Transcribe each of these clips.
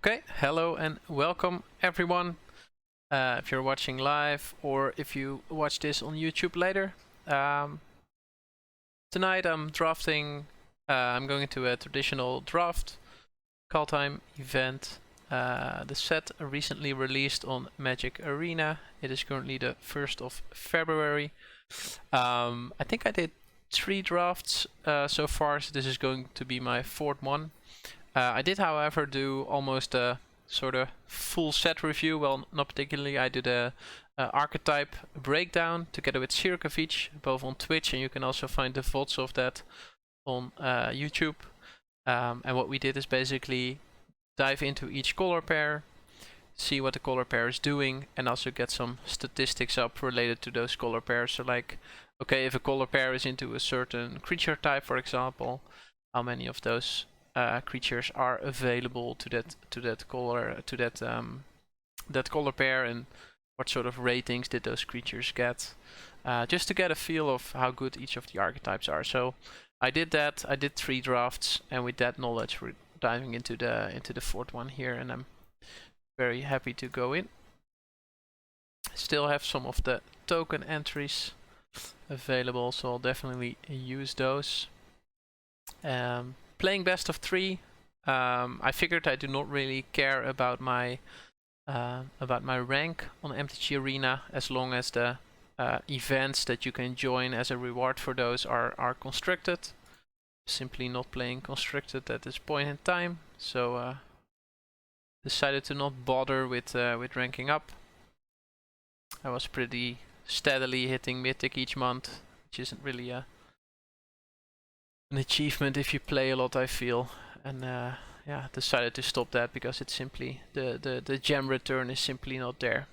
Okay, hello and welcome everyone. If you're watching live or if you watch this on YouTube later. Tonight I'm drafting, I'm going to a traditional draft Kaldheim event. The set recently released on Magic Arena. It is currently the 1st of February. I think I did 3 drafts so far, so this is going to be my 4th one. I did, however, do almost a sort of full set review. Well, not particularly. I did a archetype breakdown together with Sirkovic, both on Twitch, and you can also find the VODs of that on YouTube. And what we did is basically dive into each color pair, see what the color pair is doing, and also get some statistics up related to those color pairs. So like, okay, if a color pair is into a certain creature type, for example, how many of those creatures are available to that color pair, and what sort of ratings did those creatures get, just to get a feel of how good each of the archetypes are. So I did that. I did 3 drafts, and with that knowledge we're diving into the 4th one here, and I'm very happy to go in. Still have some of the token entries available, so I'll definitely use those. Playing best of 3, I figured I do not really care about my rank on MTG Arena as long as the events that you can join as a reward for those are constricted. Simply not playing constricted at this point in time, so decided to not bother with ranking up. I was pretty steadily hitting Mythic each month, which isn't really an achievement if you play a lot, I feel, and yeah, decided to stop that because it's simply the gem return is simply not there.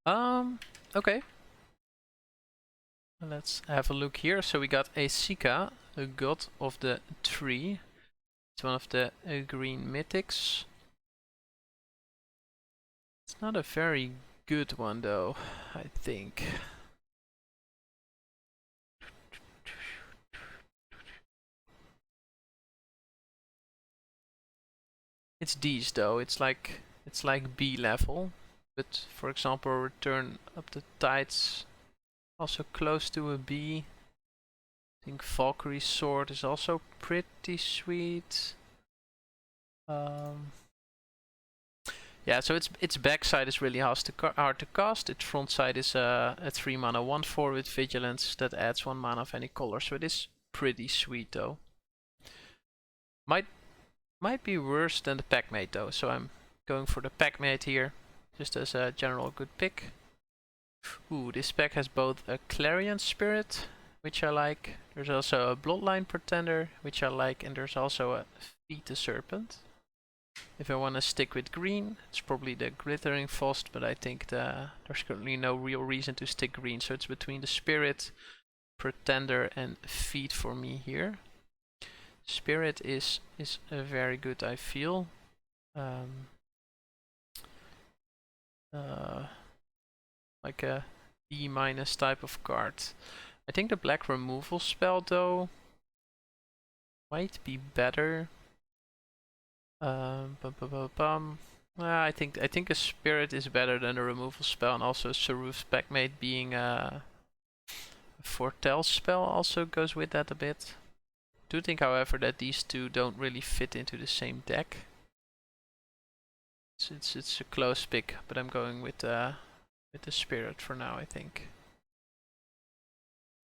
Okay, let's have a look here. So we got a Sika, a god of the tree. It's one of the green mythics. It's not a very good one though, I think. It's D's though. It's like B level, but for example, return up the tides also close to a B. I think Valkyrie Sword is also pretty sweet. Yeah, so its backside is really hard to cast. Its front side is a 3 mana 1/4 with Vigilance that adds 1 mana of any color. So it is pretty sweet though. Might be worse than the Packmate though, so I'm going for the Packmate here, just as a general good pick. Ooh, this pack has both a Clarion Spirit, which I like. There's also a Bloodline Pretender, which I like, and there's also a Feed the Serpent. If I want to stick with green, it's probably the Glittering Frost, but I think there's currently no real reason to stick green, so it's between the Spirit, Pretender, and Feed for me here. Spirit is very good, I feel. Like a D- type of card. I think the black removal spell though might be better. I think a Spirit is better than a removal spell, and also Saruf's Packmate being a foretell spell also goes with that a bit. I do think, however, that these two don't really fit into the same deck. It's a close pick, but I'm going with the Spirit for now, I think.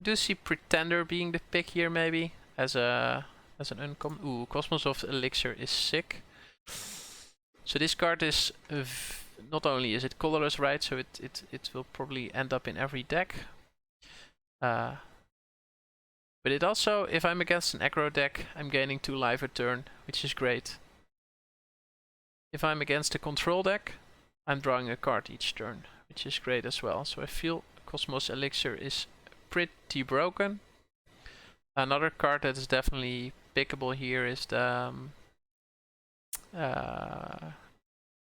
I do see Pretender being the pick here, maybe as an uncommon. Ooh, Cosmos of Elixir is sick. So this card is not only is it colorless, right? So it will probably end up in every deck. But it also, if I'm against an aggro deck, I'm gaining 2 life a turn, which is great. If I'm against a control deck, I'm drawing a card each turn, which is great as well. So I feel Cosmos Elixir is pretty broken. Another card that is definitely pickable here is the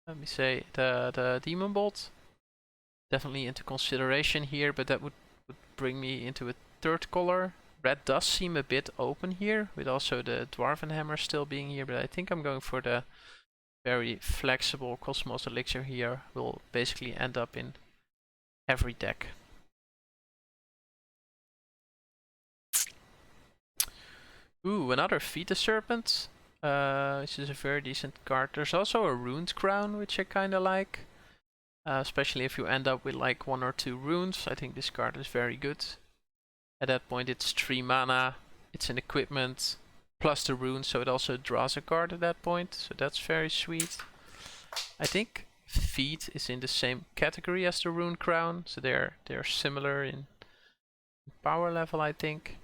let me say the Demon Bolt. Definitely into consideration here, but that would bring me into a 3rd color, red does seem a bit open here, with also the Dwarven Hammer still being here, but I think I'm going for the very flexible Cosmos Elixir here. Will basically end up in every deck. Ooh, another Fetus Serpent, which is a very decent card. There's also a Ruined Crown, which I kinda like. Especially if you end up with like 1 or 2 runes. I think this card is very good. At that point it's 3 mana, it's an equipment, plus the runes, so it also draws a card at that point. So that's very sweet. I think Feet is in the same category as the Rune Crown, so they're similar in power level, I think.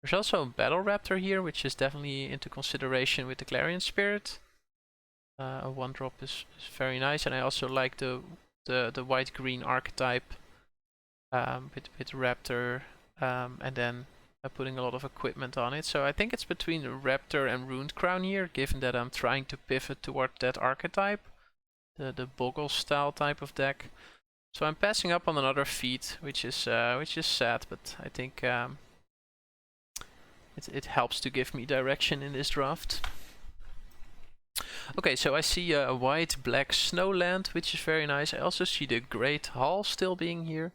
There's also a Battle Raptor here, which is definitely into consideration with the Clarion Spirit. A 1-drop is very nice, and I also like the white-green archetype with Raptor, and then putting a lot of equipment on it. So I think it's between Raptor and Ruined Crown here, given that I'm trying to pivot toward that archetype, the Boggle style type of deck. So I'm passing up on another Feat, which is sad, but I think it helps to give me direction in this draft. Okay, so I see a white-black Snowland, which is very nice. I also see the Great Hall still being here.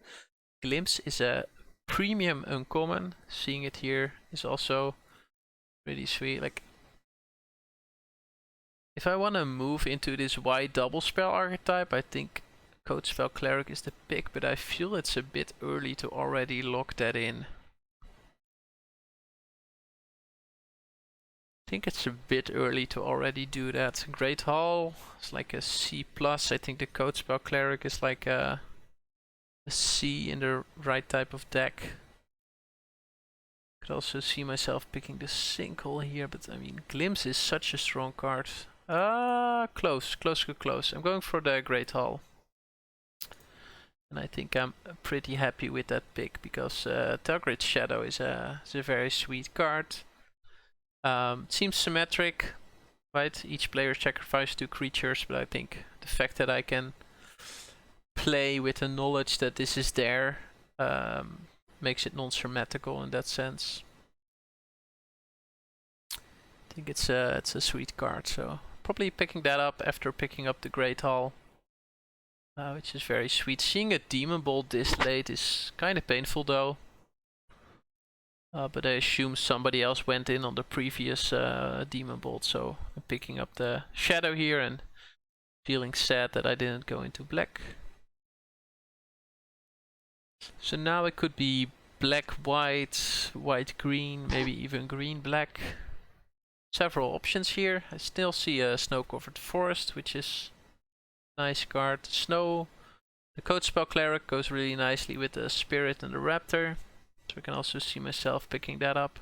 Glimpse is a premium uncommon. Seeing it here is also pretty sweet. Like, if I want to move into this white double spell archetype, I think Code Spell Cleric is the pick, but I feel it's a bit early to already lock that in. I think it's a bit early to already do that. Great Hall is like a C+. I think the Code Spell Cleric is like a C in the right type of deck. Could also see myself picking the Sinkhole here, but I mean, Glimpse is such a strong card. Close. I'm going for the Great Hall. And I think I'm pretty happy with that pick, because Telgrid Shadow is a very sweet card. It seems symmetric, right? Each player sacrifices 2 creatures, but I think the fact that I can play with the knowledge that this is there makes it non-symmetrical in that sense. I think it's a sweet card, so probably picking that up after picking up the Great Hall, which is very sweet. Seeing a Demon Bolt this late is kind of painful though. But I assume somebody else went in on the previous Demon Bolt, so I'm picking up the Shadow here and feeling sad that I didn't go into black. So now it could be black-white, white-green, maybe even green-black. Several options here. I still see a Snow-Covered Forest, which is a nice card. Snow, the Code Spell Cleric goes really nicely with the Spirit and the Raptor. So I can also see myself picking that up.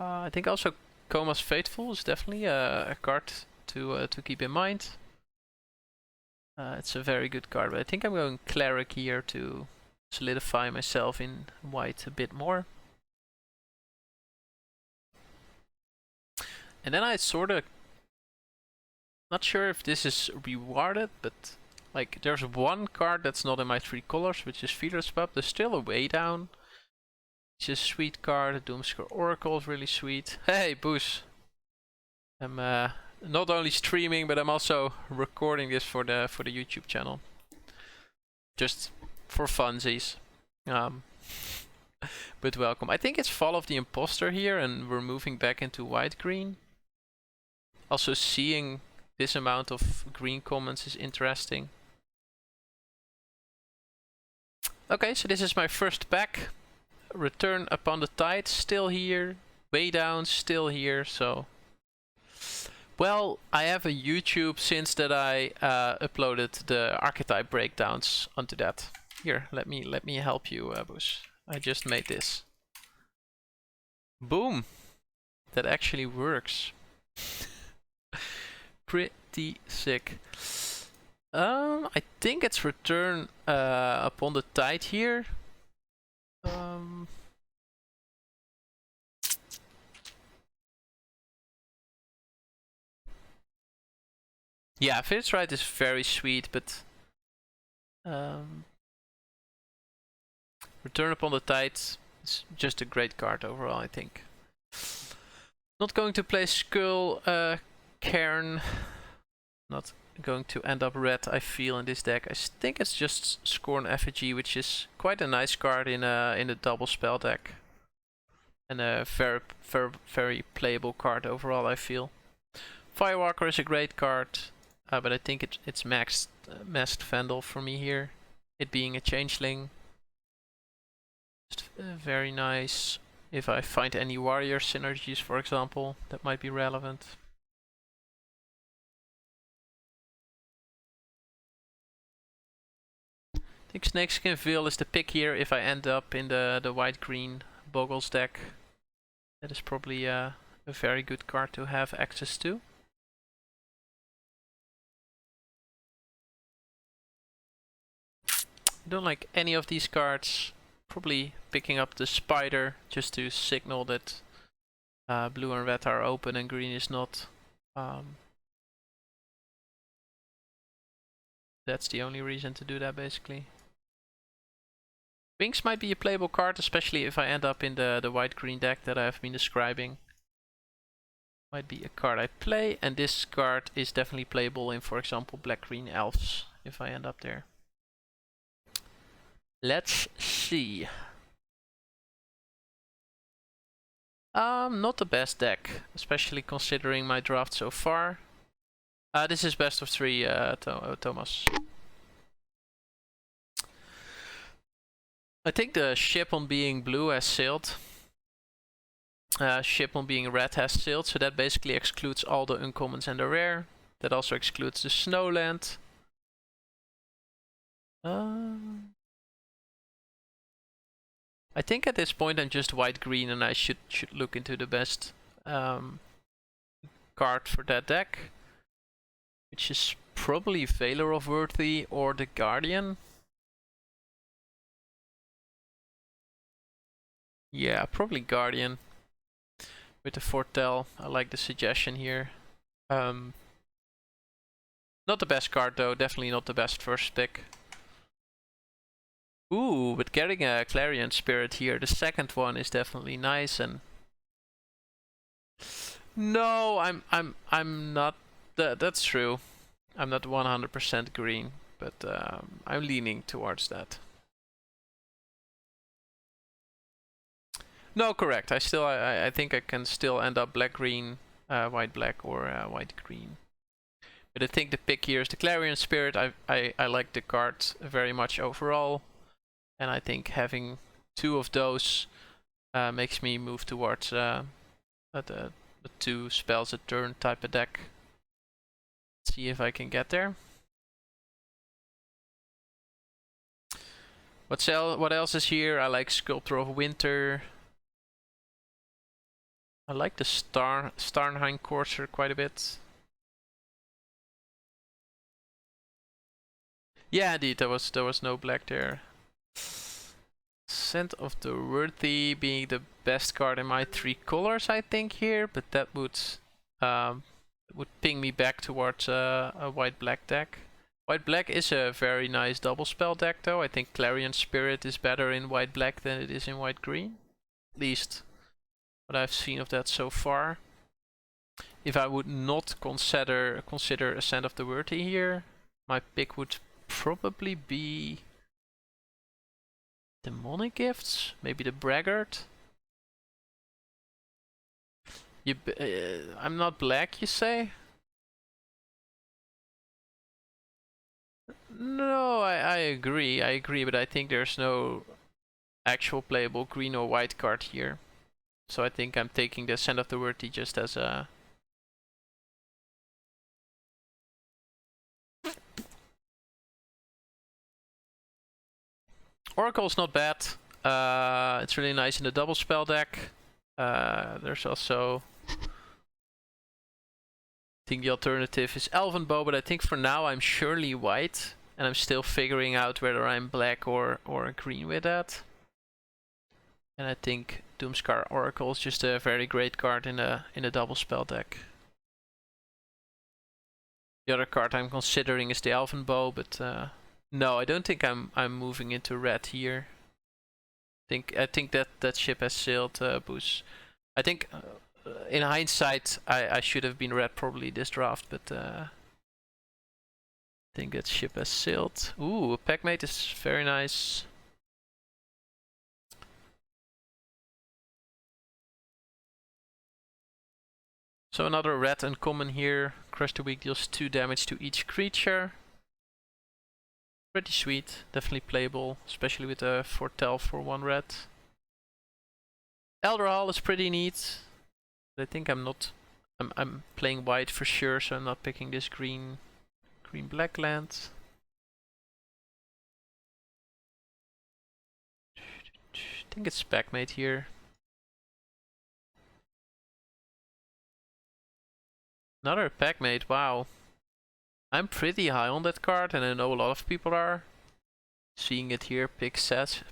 I think also Coma's Faithful is definitely a card to keep in mind. It's a very good card, but I think I'm going Cleric here to solidify myself in white a bit more. And then I sort of, not sure if this is rewarded, but like, there's one card that's not in my 3 colors, which is Feeder's Pup. There's still a Way Down, which is a sweet card. The Doomscar Oracle is really sweet. Hey, Boos! I'm not only streaming, but I'm also recording this for the YouTube channel. Just for funsies. But welcome. I think it's Fall of the Imposter here, and we're moving back into white-green. Also, seeing this amount of green commons is interesting. Okay, so this is my first pack. Return Upon the Tide, still here. Way Down, still here, so... Well, I have a YouTube since that I uploaded the archetype breakdowns onto that. Here, let me help you, Bush. I just made this. Boom! That actually works. Pretty sick. I think it's Return Upon the Tide here. Yeah, Fitz Right is very sweet, but Return Upon the Tide is just a great card overall, I think. Not going to play Skull Cairn. Not going to end up red, I feel, in this deck. I think it's just Scorn Effigy, which is quite a nice card in a double spell deck. And a very playable card overall, I feel. Firewalker is a great card, but I think it's Masked Vandal for me here. It being a changeling. Just very nice. If I find any warrior synergies, for example, that might be relevant. I think Snakeskin Veil is the pick here if I end up in the white-green Boggles deck. That is probably a very good card to have access to. I don't like any of these cards. Probably picking up the Spider just to signal that blue and red are open and green is not. That's the only reason to do that, basically. Wings might be a playable card, especially if I end up in the white-green deck that I've been describing. Might be a card I play, and this card is definitely playable in, for example, black-green elves, if I end up there. Let's see. Not the best deck, especially considering my draft so far. This is best of 3, Thomas. I think the ship on being blue has sailed. Ship on being red has sailed, so that basically excludes all the uncommons and the rare. That also excludes the Snowland. I think at this point I'm just white-green and I should look into the best card for that deck. Which is probably Valor of Worthy or the Guardian. Yeah, probably Guardian. With the Foretell, I like the suggestion here. Not the best card though, definitely not the best first pick. Ooh, but getting a Clarion Spirit here, the second one is definitely nice. And no, I'm not. That's true. I'm not 100% green, but I'm leaning towards that. No, correct. I think I can still end up black-green, white-black, or white-green. But I think the pick here is the Clarion Spirit. I like the card very much overall. And I think having 2 of those makes me move towards the 2 spells a turn type of deck. Let's see if I can get there. What else is here? I like Sculptor of Winter. I like the Starnheim Courser quite a bit. Yeah, indeed, there was no black there. Scent of the Worthy being the best card in my 3 colors, I think here, but that would ping me back towards a white-black deck. White-black is a very nice double spell deck, though. I think Clarion Spirit is better in white-black than it is in white-green, at least what I've seen of that so far. If I would not consider Ascent of the Worthy here, my pick would probably be Demonic Gifts, maybe the Braggart. I'm not black, you say? No, I agree, but I think there's no actual playable green or white card here. So I think I'm taking the Ascent of the Worthy just as a... Oracle's not bad. It's really nice in the double spell deck. There's also... I think the alternative is Elven Bow, but I think for now I'm surely white. And I'm still figuring out whether I'm black or green with that. And I think Doomscar Oracle is just a very great card in a double spell deck. The other card I'm considering is the Elven Bow, but no, I don't think I'm moving into red here. I think that ship has sailed, Boos. I think in hindsight, I should have been red probably this draft, but I think that ship has sailed. Ooh, a packmate is very nice. So another red uncommon here. Crush the Weak deals 2 damage to each creature. Pretty sweet, definitely playable, especially with a foretell for 1 red. Elder Hall is pretty neat. But I think I'm playing white for sure, so I'm not picking this green black land. I think it's packmate here. Another packmate, wow. I'm pretty high on that card, and I know a lot of people are. Seeing it here, pick 6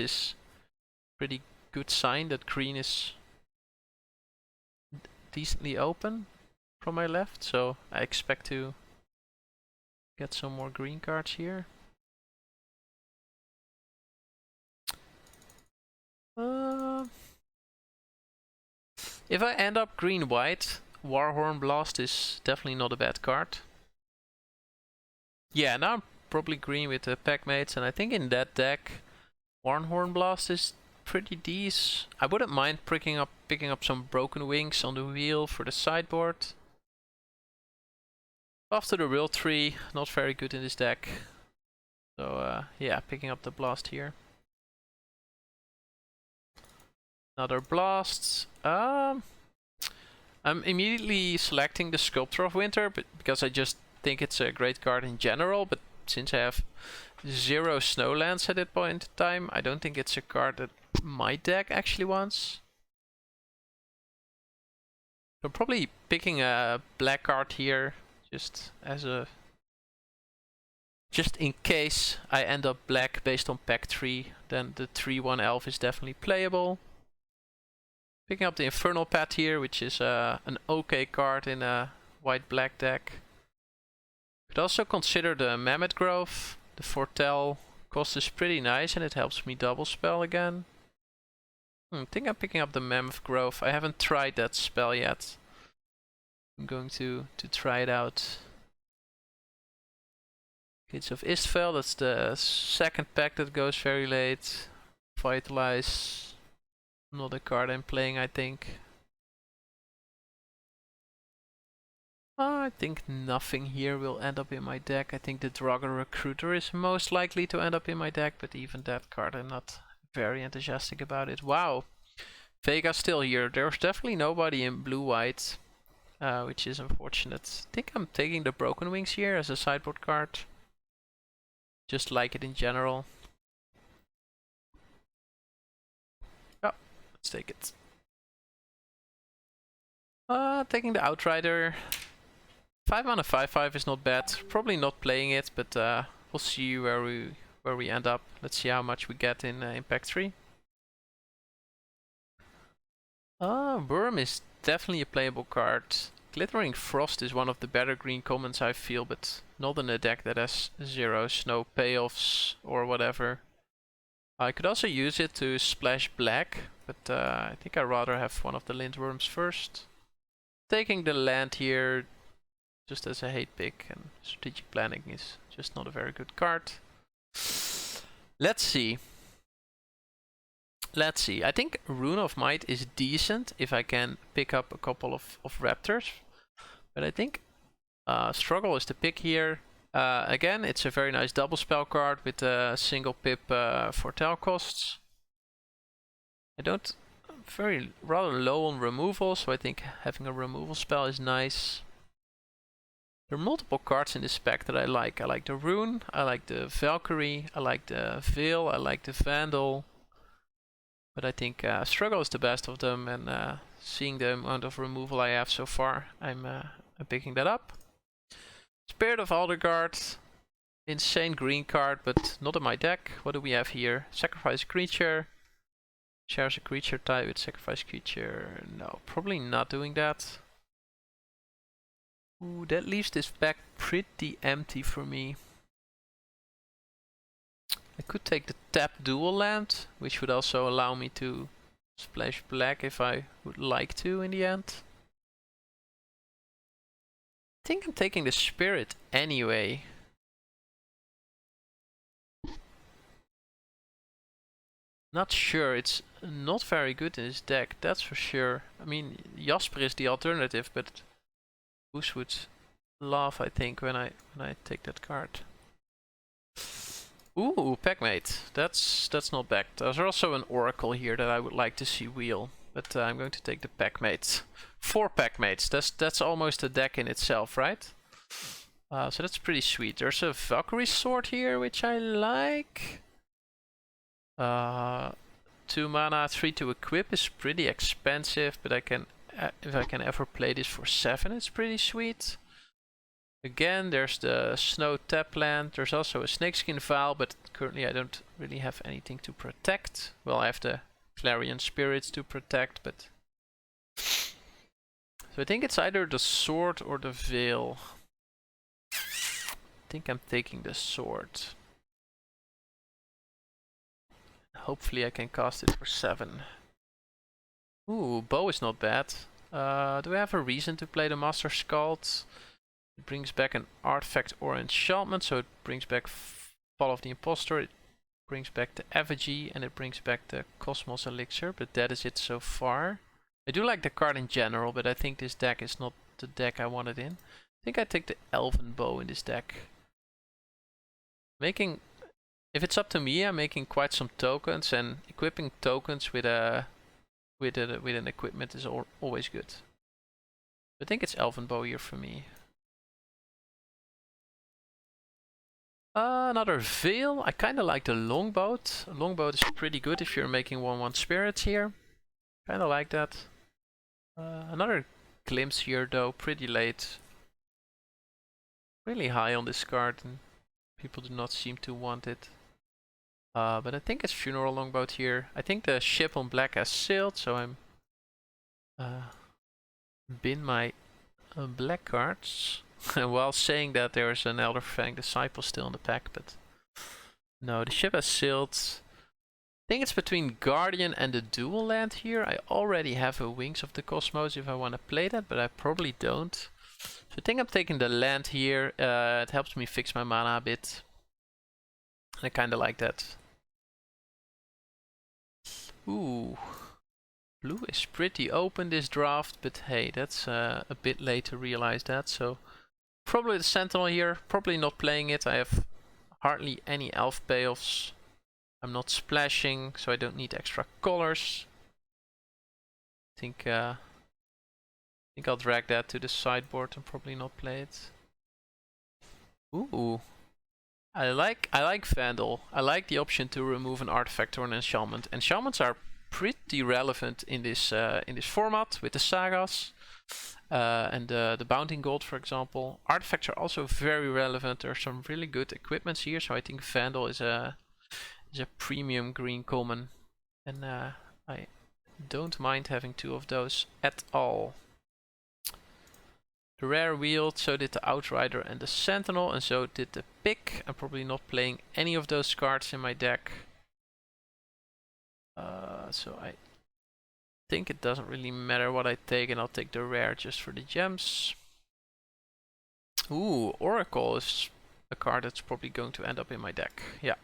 is pretty good sign that green is decently open from my left, so I expect to get some more green cards here. If I end up green-white, Warhorn Blast is definitely not a bad card. Yeah, now I'm probably green with the packmates, and I think in that deck, Warhorn Blast is pretty decent. I wouldn't mind picking up some Broken Wings on the wheel for the sideboard. After the Will Tree, not very good in this deck. So yeah, picking up the Blast here. Another Blast. I'm immediately selecting the Sculptor of Winter, but because I just think it's a great card in general, but since I have 0 Snowlands at that point in time, I don't think it's a card that my deck actually wants. So probably picking a black card here, just in case I end up black based on pack 3, then the 3/1 elf is definitely playable. Picking up the Infernal Pet here, which is an okay card in a white-black deck. Could also consider the Mammoth Grove. The Foretell cost is pretty nice and it helps me double spell again. I think I'm picking up the Mammoth Grove. I haven't tried that spell yet. I'm going to try it out. Gates of Istvel, that's the second pack that goes very late. Vitalize. Not a card I'm playing, I think. I think nothing here will end up in my deck. I think the Dragon Recruiter is most likely to end up in my deck, but even that card I'm not very enthusiastic about it. Wow, Vega's still here. There's definitely nobody in blue-white, which is unfortunate. I think I'm taking the Broken Wings here as a sideboard card. Just like it in general. Oh, let's take it. Taking the Outrider. 5 mana 5/5 is not bad. Probably not playing it, but we'll see where we end up. Let's see how much we get in Impact 3. Worm is definitely a playable card. Glittering Frost is one of the better green commons I feel, but not in a deck that has 0 snow payoffs or whatever. I could also use it to splash black, but I think I'd rather have one of the Lindworms first. Taking the land here just as a hate pick, and strategic planning is just not a very good card. Let's see. I think Rune of Might is decent if I can pick up a couple of Raptors. But I think Struggle is the pick here. Again, it's a very nice double spell card with a single pip foretell costs. I'm rather low on removal, so I think having a removal spell is nice. There are multiple cards in this pack that I like. I like the Rune, I like the Valkyrie, I like the Veil, I like the Vandal. But I think Struggle is the best of them, and seeing the amount of removal I have so far, I'm picking that up. Spirit of Aldergard, insane green card, but not in my deck. What do we have here? Sacrifice a creature. Shares a creature type with sacrifice creature. No, probably not doing that. Ooh, that leaves this pack pretty empty for me. I could take the tap dual land, which would also allow me to splash black if I would like to in the end. I think I'm taking the spirit anyway. Not sure, it's not very good in this deck, that's for sure. I mean, Jasper is the alternative, but Goose would laugh, I think, when I take that card. Ooh, Packmate. That's not bad. There's also an Oracle here that I would like to see wheel, but I'm going to take the Packmate. 4 Packmates. That's almost a deck in itself, right? So that's pretty sweet. There's a Valkyrie sword here, which I like. 2 mana, 3 to equip is pretty expensive, but I can, if I can ever play this for 7, it's pretty sweet. Again, there's the Snow Tap land. There's also a Snakeskin Vial, but currently I don't really have anything to protect. Well, I have the Clarion Spirits to protect, but... So I think it's either the sword or the veil. I think I'm taking the sword. Hopefully I can cast it for 7. Ooh, bow is not bad. Do I have a reason to play the Master Skald? It brings back an artifact or enchantment, so it brings back Fall of the Impostor, it brings back the Effigy, and it brings back the Cosmos Elixir, but that is it so far. I do like the card in general, but I think this deck is not the deck I wanted in. I think I take the Elven Bow in this deck. If it's up to me, I'm making quite some tokens, and equipping tokens with an equipment is always good. I think it's Elven Bow here for me. Another Veil. I kind of like the Longboat. Longboat is pretty good if you're making 1/1 spirits here. Kind of like that. Another Glimpse here though, pretty late. Really high on this card and people do not seem to want it. But I think it's Funeral Longboat here. I think the ship on black has sailed, so I'm bin my black cards. While saying that, there's an Elder Fang Disciple still in the pack, but no, the ship has sailed. I think it's between Guardian and the dual land here. I already have a Wings of the Cosmos if I want to play that, but I probably don't. So I think I'm taking the land here. It helps me fix my mana a bit. I kind of like that. Ooh. Blue is pretty open this draft, but hey, that's a bit late to realize that, so... Probably the Sentinel here, probably not playing it. I have hardly any elf payoffs. I'm not splashing, so I don't need extra colors. I think I'll drag that to the sideboard and probably not play it. Ooh. I like Vandal. I like the option to remove an artifact or an enchantment. Enchantments are pretty relevant in this format with the sagas. And the Bounting Gold, for example. Artifacts are also very relevant. There are some really good equipments here, so I think Vandal is a premium green common, and I don't mind having 2 of those at all. The rare wield, so did the Outrider and the Sentinel, and so did the Pick. I'm probably not playing any of those cards in my deck. So I think it doesn't really matter what I take, and I'll take the rare just for the gems. Ooh, Oracle is a card that's probably going to end up in my deck. Yeah.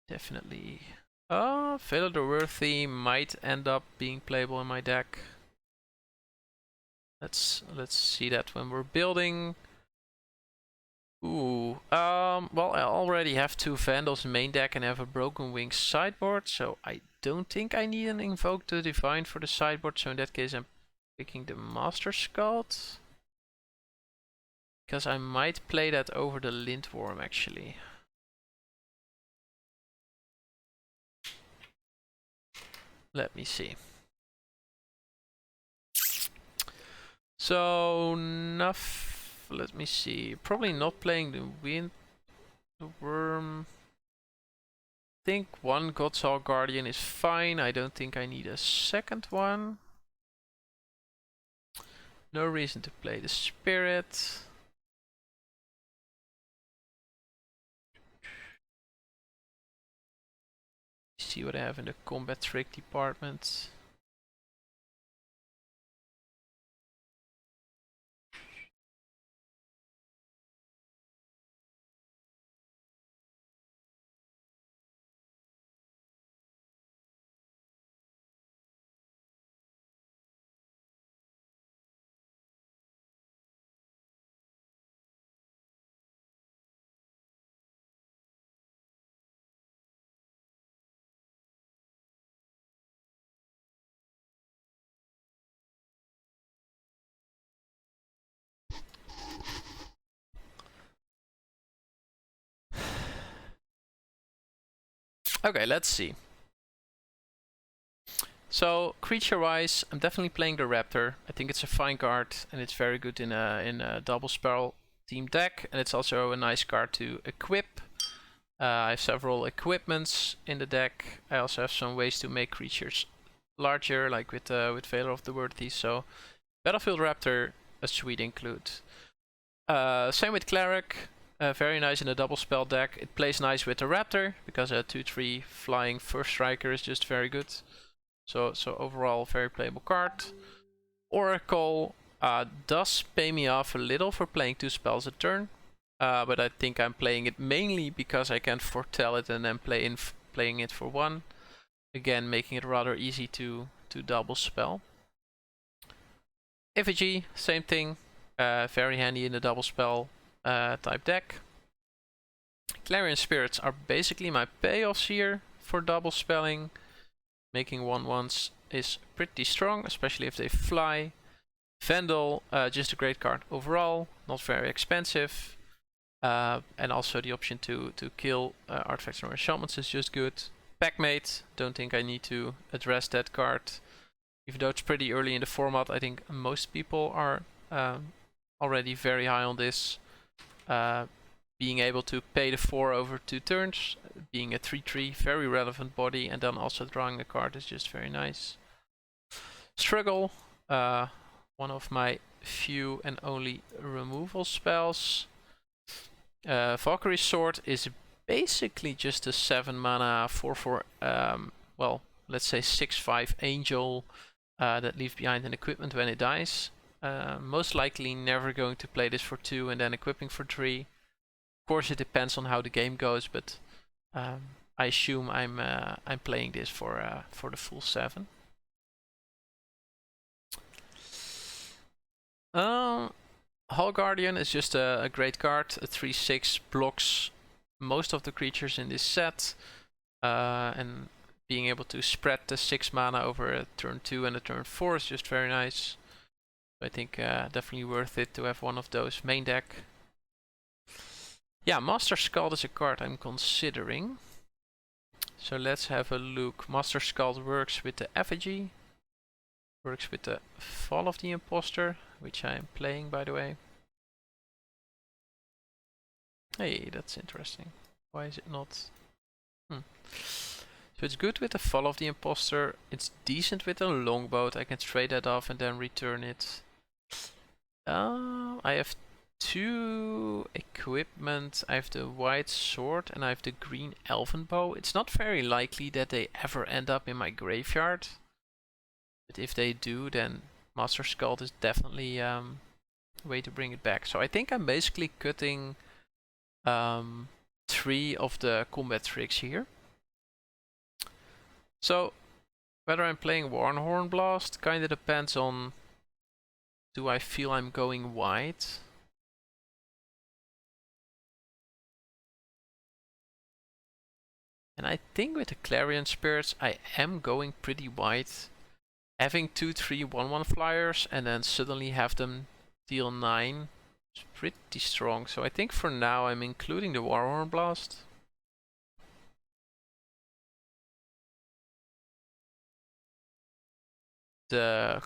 Definitely. Veil of the Worthy might end up being playable in my deck. Let's see that when we're building. Ooh, well, I already have 2 Vandals main deck and have a Broken Wings sideboard, so I don't think I need an Invoke the Divine for the sideboard, so in that case I'm picking the Master Skald. Because I might play that over the Lindworm, actually. Let me see. So, let me see. Probably not playing the Wind, the Worm. I think 1 Godsoul Guardian is fine. I don't think I need a second one. No reason to play the Spirit. see what I have in the combat trick department. Okay, let's see. So creature-wise, I'm definitely playing the Raptor. I think it's a fine card, and it's very good in a double spell team deck, and it's also a nice card to equip. I have several equipments in the deck. I also have some ways to make creatures larger, like with Valor of the Worthy. So Battlefield Raptor, a sweet include. Same with Cleric. Very nice in a double spell deck. It plays nice with the Raptor because a 2/3 flying first striker is just very good. So overall, very playable card. Oracle does pay me off a little for playing 2 spells a turn, but I think I'm playing it mainly because I can foretell it and then playing it for 1. Again, making it rather easy to double spell. Effigy, same thing. Very handy in the double spell type deck. Clarion Spirits are basically my payoffs here for double spelling. Making 1/1s is pretty strong, especially if they fly. Vandal, just a great card overall, not very expensive. And also the option to kill artifacts or enchantments is just good. Packmate, don't think I need to address that card. Even though it's pretty early in the format, I think most people are already very high on this. Being able to pay the 4 over 2 turns, being a 3/3, very relevant body, and then also drawing a card is just very nice. Struggle, one of my few and only removal spells. Valkyrie Sword is basically just a 7 mana 4/4, well, let's say 6/5 angel that leaves behind an equipment when it dies. Most likely never going to play this for 2 and then equipping for 3. Of course, it depends on how the game goes, but I assume I'm playing this for the full 7. Hall Guardian is just a great card. A 3/6 blocks most of the creatures in this set, and being able to spread the 6 mana over a turn 2 and a turn 4 is just very nice. I think definitely worth it to have one of those main deck. Yeah, Master Skald is a card I'm considering. So let's have a look. Master Skald works with the Effigy, works with the Fall of the Imposter, which I am playing, by the way. Hey, that's interesting. Why is it not? So it's good with the Fall of the Imposter. It's decent with a Longboat. I can trade that off and then return it. I have 2 equipment. I have the White Sword and I have the Green Elven Bow. It's not very likely that they ever end up in my graveyard. But if they do, then Master Skald is definitely a way to bring it back. So I think I'm basically cutting 3 of the combat tricks here. So whether I'm playing Warnhorn Blast kinda depends on, do I feel I'm going wide? And I think with the Clarion Spirits I am going pretty wide. Having 2/3 1/1 flyers and then suddenly have them deal 9 is pretty strong. So I think for now I'm including the Warhorn Blast. The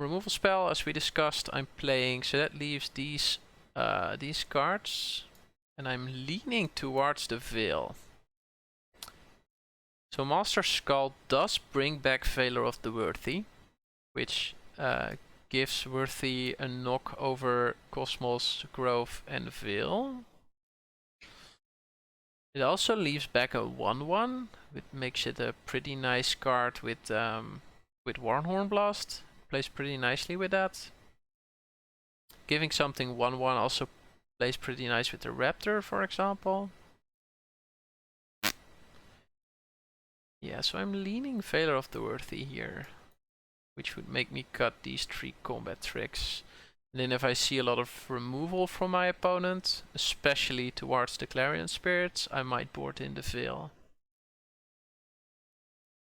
removal spell, as we discussed, I'm playing, so that leaves these cards, and I'm leaning towards the Veil. So Master Skald does bring back Valor of the Worthy, which gives Worthy a knock over Cosmos, Grove, and Veil. It also leaves back a 1/1, It makes it a pretty nice card with Warnhorn Blast. Plays pretty nicely with that. Giving something 1/1 also plays pretty nice with the Raptor, for example. Yeah, so I'm leaning Valor of the Worthy here, which would make me cut these 3 combat tricks. And then if I see a lot of removal from my opponent, especially towards the Clarion Spirits, I might board in the Veil.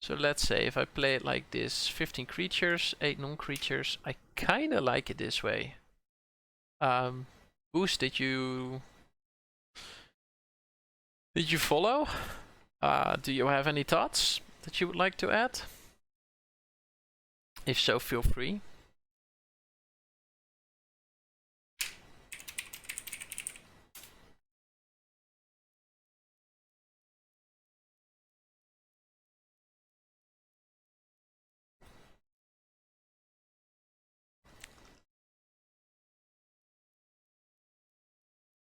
So let's say if I play it like this, 15 creatures, 8 non-creatures, I kinda like it this way. Boost, did you follow? Do you have any thoughts that you would like to add? If so, feel free.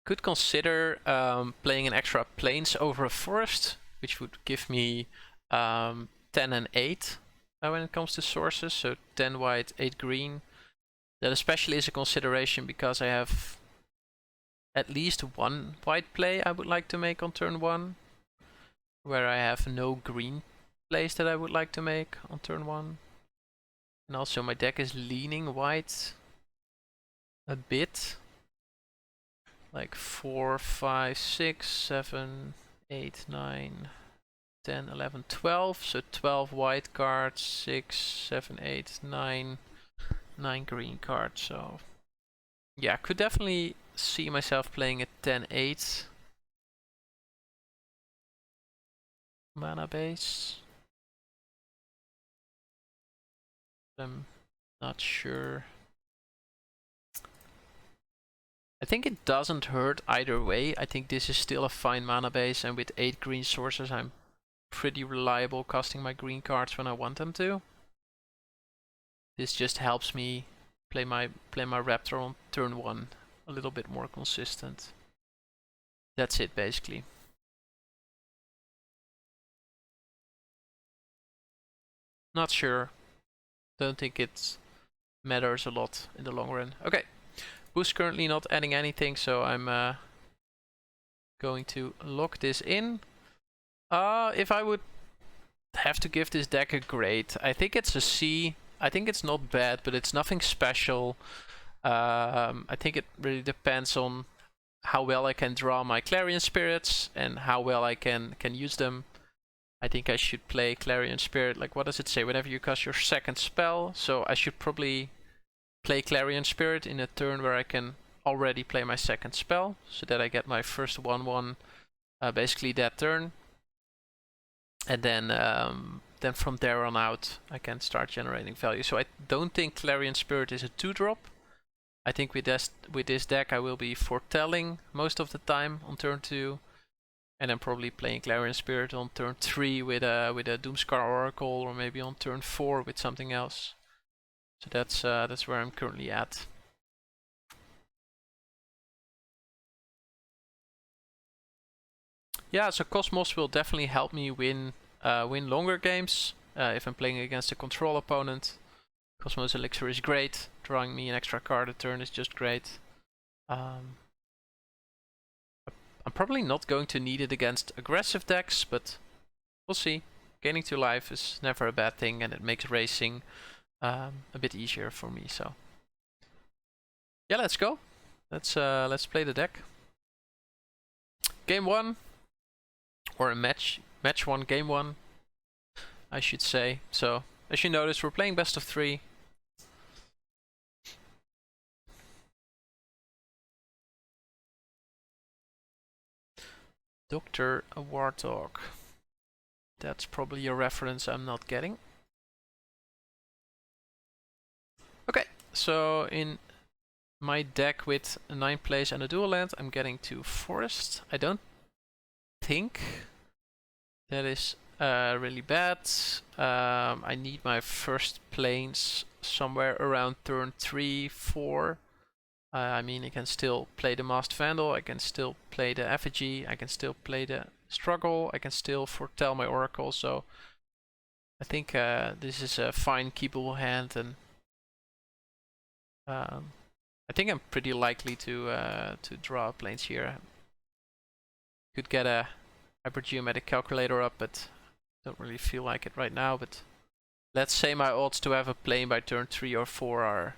Could consider playing an extra plains over a forest, which would give me 10 and 8 when it comes to sources. So 10 white, 8 green. That especially is a consideration because I have at least 1 white play I would like to make on turn 1, where I have no green plays that I would like to make on turn 1. And also my deck is leaning white a bit. Like 4, 5, 6, 7, 8, 9, 10, 11, 12. So 12 white cards, 6, 7, 8, 9, 9 green cards. So yeah, could definitely see myself playing a 10-8 mana base. I'm not sure. I think it doesn't hurt either way. I think this is still a fine mana base, and with 8 green sources I'm pretty reliable casting my green cards when I want them to. This just helps me play my Raptor on turn 1 a little bit more consistent. That's it basically. Not sure. Don't think it matters a lot in the long run. Okay. Boost currently not adding anything, so I'm going to lock this in. If I would have to give this deck a grade, I think it's a C. I think it's not bad, but it's nothing special. I think it really depends on how well I can draw my Clarion Spirits and how well I can use them. I think I should play Clarion Spirit, like what does it say? Whenever you cast your second spell, so I should probably play Clarion Spirit in a turn where I can already play my second spell, so that I get my first 1/1 basically that turn. And then from there on out, I can start generating value. So I don't think Clarion Spirit is a 2-drop. I think with this deck I will be foretelling most of the time on turn 2. And then probably playing Clarion Spirit on turn 3 with a Doomscar Oracle, or maybe on turn 4 with something else. So that's where I'm currently at. Yeah, so Cosmos will definitely help me win longer games if I'm playing against a control opponent. Cosmos Elixir is great. Drawing me an extra card a turn is just great. I'm probably not going to need it against aggressive decks, but we'll see. Gaining 2 life is never a bad thing, and it makes racing a bit easier for me. So yeah, let's go. Let's play the deck. Game 1, or a match 1, game 1, I should say. So as you notice, we're playing best of 3. Dr. Warthog. That's probably a reference I'm not getting. Okay, so in my deck with 9 plays and a dual land, I'm getting 2 forest. I don't think that is really bad. I need my first plains somewhere around turn 3, 4. I mean, I can still play the Masked Vandal, I can still play the Effigy, I can still play the struggle, I can still foretell my oracle. So I think this is a fine keepable hand, and I think I'm pretty likely to draw planes here. Could get a hypergeometric calculator up, but don't really feel like it right now. But let's say my odds to have a plane by turn 3 or 4 are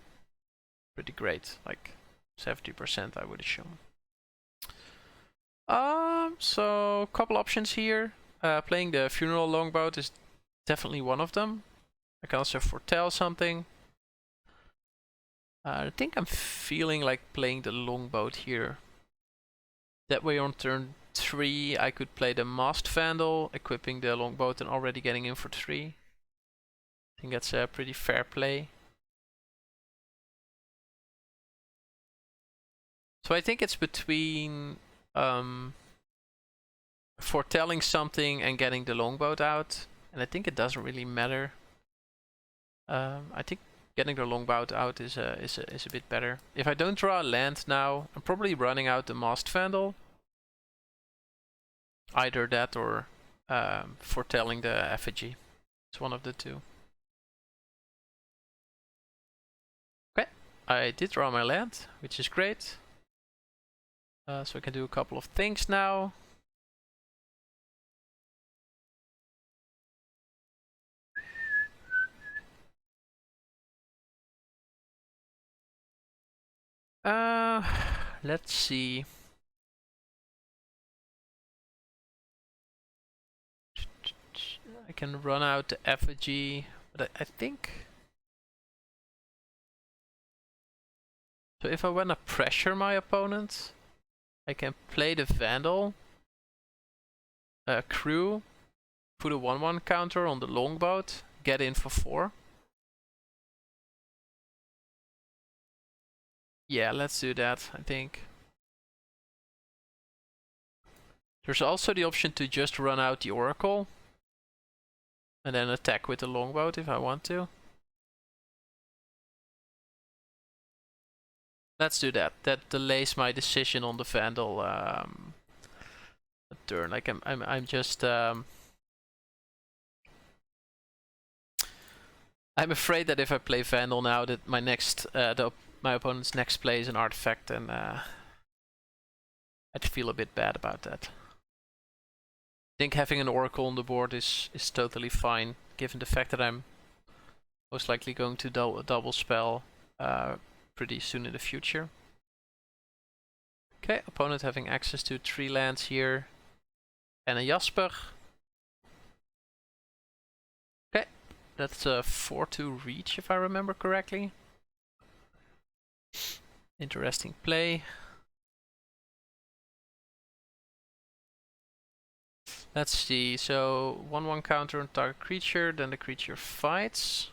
pretty great, like 70% I would assume. So a couple options here. Playing the funeral longboat is definitely one of them. I can also foretell something. I think I'm feeling like playing the longboat here. That way on turn 3 I could play the Mast Vandal, equipping the longboat and already getting in for 3. I think that's a pretty fair play. So I think it's between foretelling something and getting the longboat out, and I think it doesn't really matter. I think getting the longboat out is a bit better. If I don't draw a land now, I'm probably running out the Mast Vandal. Either that or foretelling the effigy. It's one of the two. Okay, I did draw my land, which is great. So I can do a couple of things now. Let's see. I can run out the effigy, but I think... So if I wanna pressure my opponent, I can play the Vandal, crew, put a 1/1 counter on the longboat, get in for 4. Yeah, let's do that, I think. There's also the option to just run out the Oracle and then attack with the longboat if I want to. Let's do that. That delays my decision on the Vandal turn. Like I'm just I'm afraid that if I play Vandal now, that my next my opponent's next play is an artifact, and I'd feel a bit bad about that. I think having an Oracle on the board is totally fine, given the fact that I'm most likely going to double spell pretty soon in the future. Okay, opponent having access to 3 lands here and a Jasper. Okay, that's a 4/2 reach if I remember correctly. Interesting play. Let's see, so 1/1 counter on target creature, then the creature fights.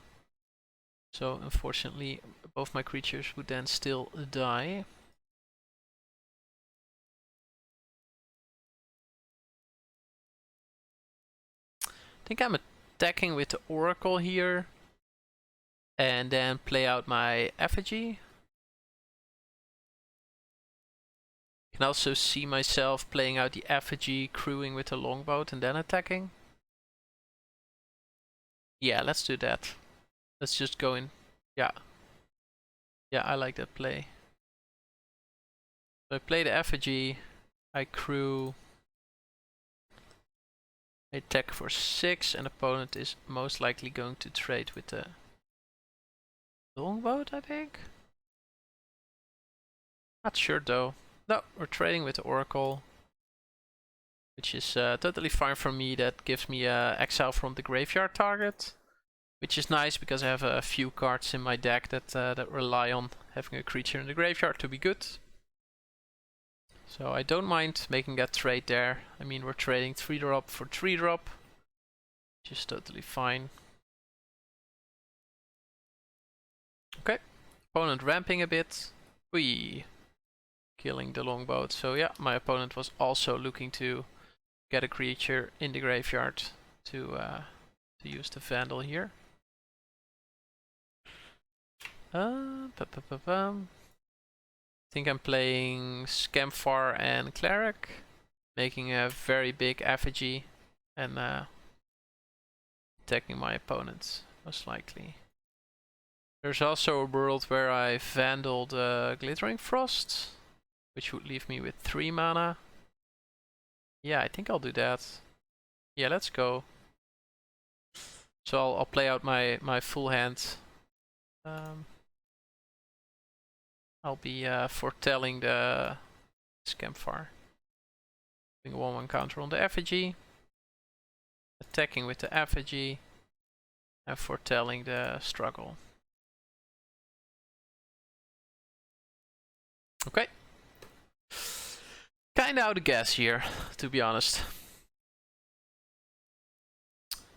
So unfortunately both my creatures would then still die. I think I'm attacking with the Oracle here and then play out my effigy. Can also see myself playing out the effigy, crewing with the longboat and then attacking. Yeah, let's do that. Let's just go in. Yeah. Yeah, I like that play. So I play the effigy, I crew, I attack for 6, and opponent is most likely going to trade with the longboat, I think. Not sure though. No, we're trading with the Oracle, which is totally fine for me. That gives me exile from the graveyard target, which is nice because I have a few cards in my deck that rely on having a creature in the graveyard to be good. So I don't mind making that trade there. I mean, we're trading 3-drop for 3-drop, which is totally fine. Okay, opponent ramping a bit. Whee! Killing the longboat. So yeah, my opponent was also looking to get a creature in the graveyard to use the Vandal here. I think I'm playing Scamfar and Cleric. making a very big effigy and attacking my opponents, most likely. There's also a world where I vandaled Glittering Frost, which would leave me with 3 mana. Yeah, I think I'll do that. Yeah, let's go. So I'll play out my full hand. I'll be foretelling the Campfire. Doing a 1/1 counter on the effigy. Attacking with the effigy. And foretelling the struggle. Okay. Kinda out of gas here, to be honest.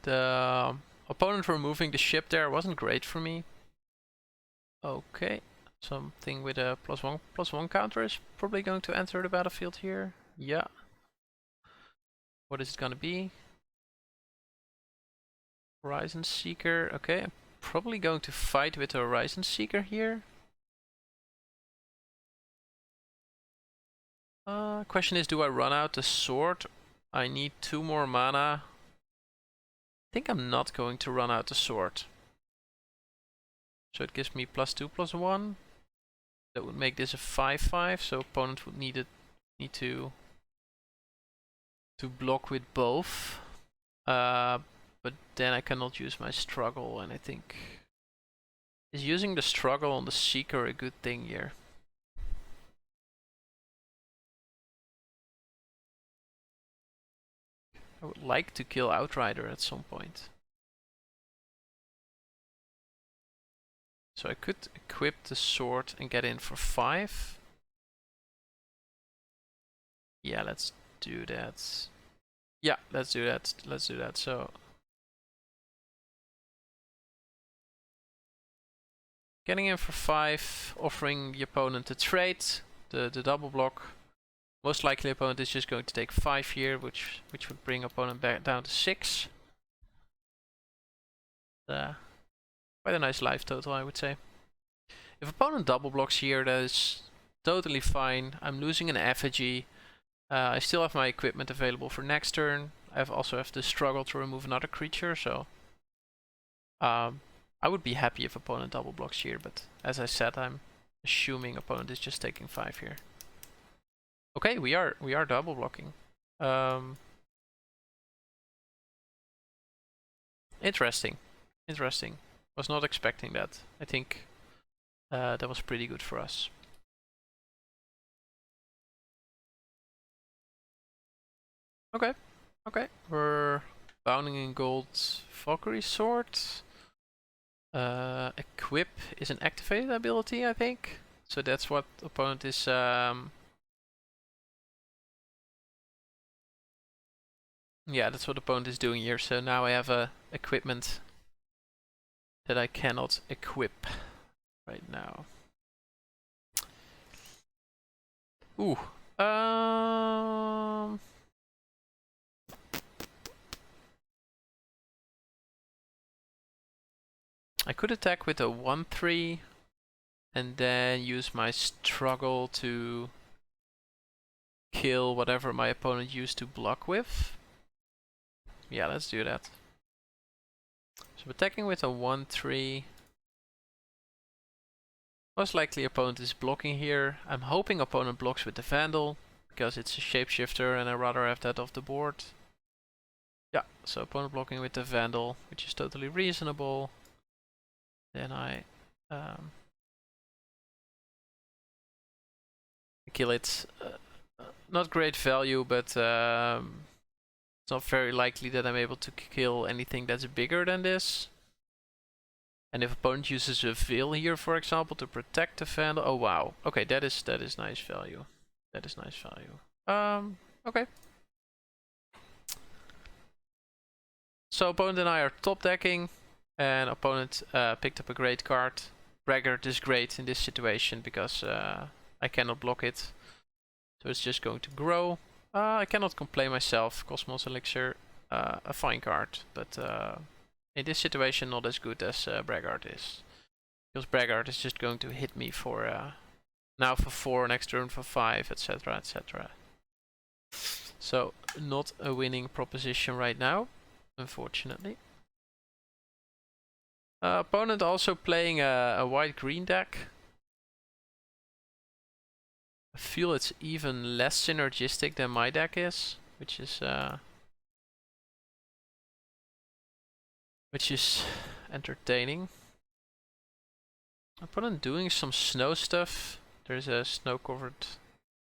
The opponent removing the ship there wasn't great for me. Okay. Something with a +1/+1 counter is probably going to enter the battlefield here. Yeah. What is it gonna be? Horizon Seeker. Okay, I'm probably going to fight with the Horizon Seeker here. Question is, do I run out the sword? I need 2 more mana. I think I'm not going to run out the sword. So it gives me +2/+1. That would make this a 5/5. So opponent would need to block with both. But then I cannot use my struggle, and I think is using the struggle on the Seeker a good thing here? I would like to kill Outrider at some point. So I could equip the sword and get in for 5. Yeah, let's do that. Yeah, let's do that. Let's do that. So getting in for 5, offering the opponent the trade, the double block. Most likely opponent is just going to take 5 here, which would bring opponent back down to 6. Quite a nice life total, I would say. If opponent double blocks here, that is totally fine. I'm losing an effigy. I still have my equipment available for next turn. I also have the struggle to remove another creature, so I would be happy if opponent double blocks here, but as I said, I'm assuming opponent is just taking 5 here. Okay, we are double blocking. Interesting. Was not expecting that. I think that was pretty good for us. Okay. We're bounding in gold Valkyrie sword. Equip is an activated ability, I think. So that's what opponent is yeah, that's what opponent is doing here. So now I have a equipment that I cannot equip right now. Ooh. I could attack with a 1/3 and then use my struggle to kill whatever my opponent used to block with. Yeah, let's do that. So attacking with a 1/3. Most likely opponent is blocking here. I'm hoping opponent blocks with the Vandal, because it's a shapeshifter and I'd rather have that off the board. Yeah, so opponent blocking with the Vandal, which is totally reasonable. Then I kill it. Not great value, but it's not very likely that I'm able to kill anything that's bigger than this. And if opponent uses a Veil here, for example, to protect the Vandal, oh wow, okay, that is nice value. That is nice value. Okay. So opponent and I are top decking, and opponent picked up a great card. Braggart is great in this situation because I cannot block it. So it's just going to grow. I cannot complain myself. Cosmos Elixir, a fine card, but in this situation not as good as Braggart is. Because Braggart is just going to hit me for now for 4, next turn for 5, etc, etc. So not a winning proposition right now, unfortunately. Opponent also playing a white-green deck. I feel it's even less synergistic than my deck is, which is entertaining. Opponent doing some snow stuff. There's a snow-covered.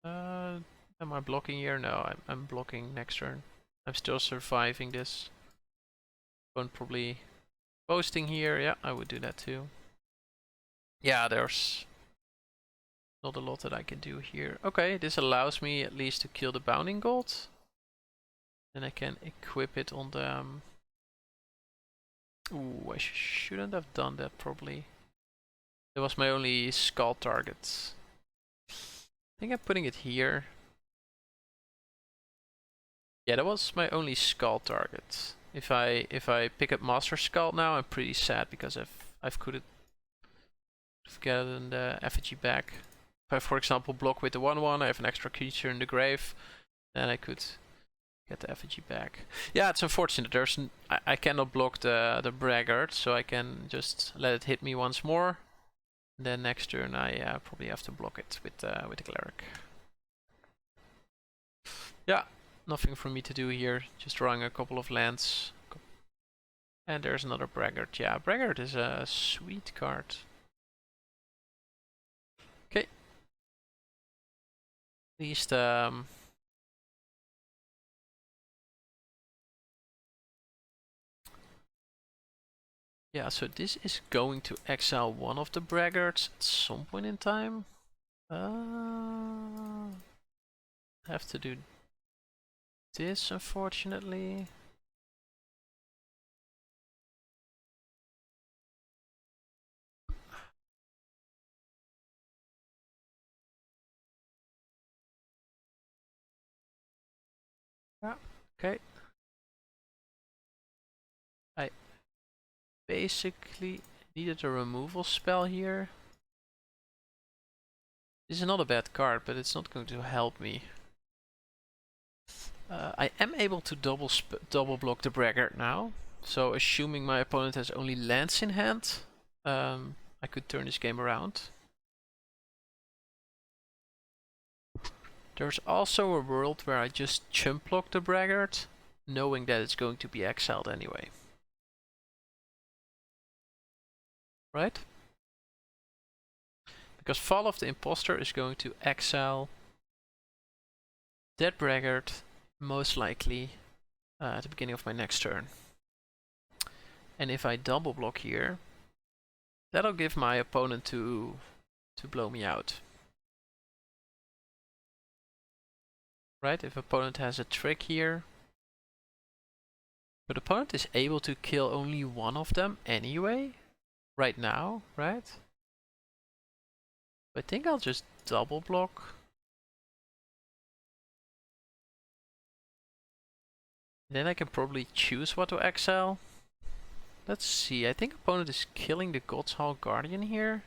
Am I blocking here? No, I'm blocking next turn. I'm still surviving this. Opponent probably posting here. Yeah, I would do that too. Yeah, there's not a lot that I can do here. Okay, this allows me at least to kill the bounding gold. Then I can equip it on the... Ooh, I shouldn't have done that probably. That was my only skull target. I think I'm putting it here. Yeah, that was my only skull target. If I pick up Master Skull now, I'm pretty sad because I've could have gotten the effigy back. If I, for example, block with the 1/1, I have an extra creature in the grave, then I could get the effigy back. Yeah, it's unfortunate. I cannot block the braggart, so I can just let it hit me once more. Then next turn I probably have to block it with the cleric. Yeah, nothing for me to do here. Just drawing a couple of lands. And there's another braggart. Yeah, braggart is a sweet card. Okay. At least yeah, so this is going to exile one of the braggarts at some point in time. Have to do this, unfortunately. Yeah, okay. I basically needed a removal spell here. This is not a bad card, but it's not going to help me. I am able to double block the braggart now. So assuming my opponent has only lands in hand, I could turn this game around. There's also a world where I just chump block the braggart, knowing that it's going to be exiled anyway. Right? Because Fall of the Imposter is going to exile that braggart, most likely at the beginning of my next turn. And if I double block here, that'll give my opponent to blow me out. Right? If opponent has a trick here, but opponent is able to kill only one of them anyway, right now, right? I think I'll just double block. Then I can probably choose what to exile. Let's see, I think opponent is killing the God's Hall Guardian here.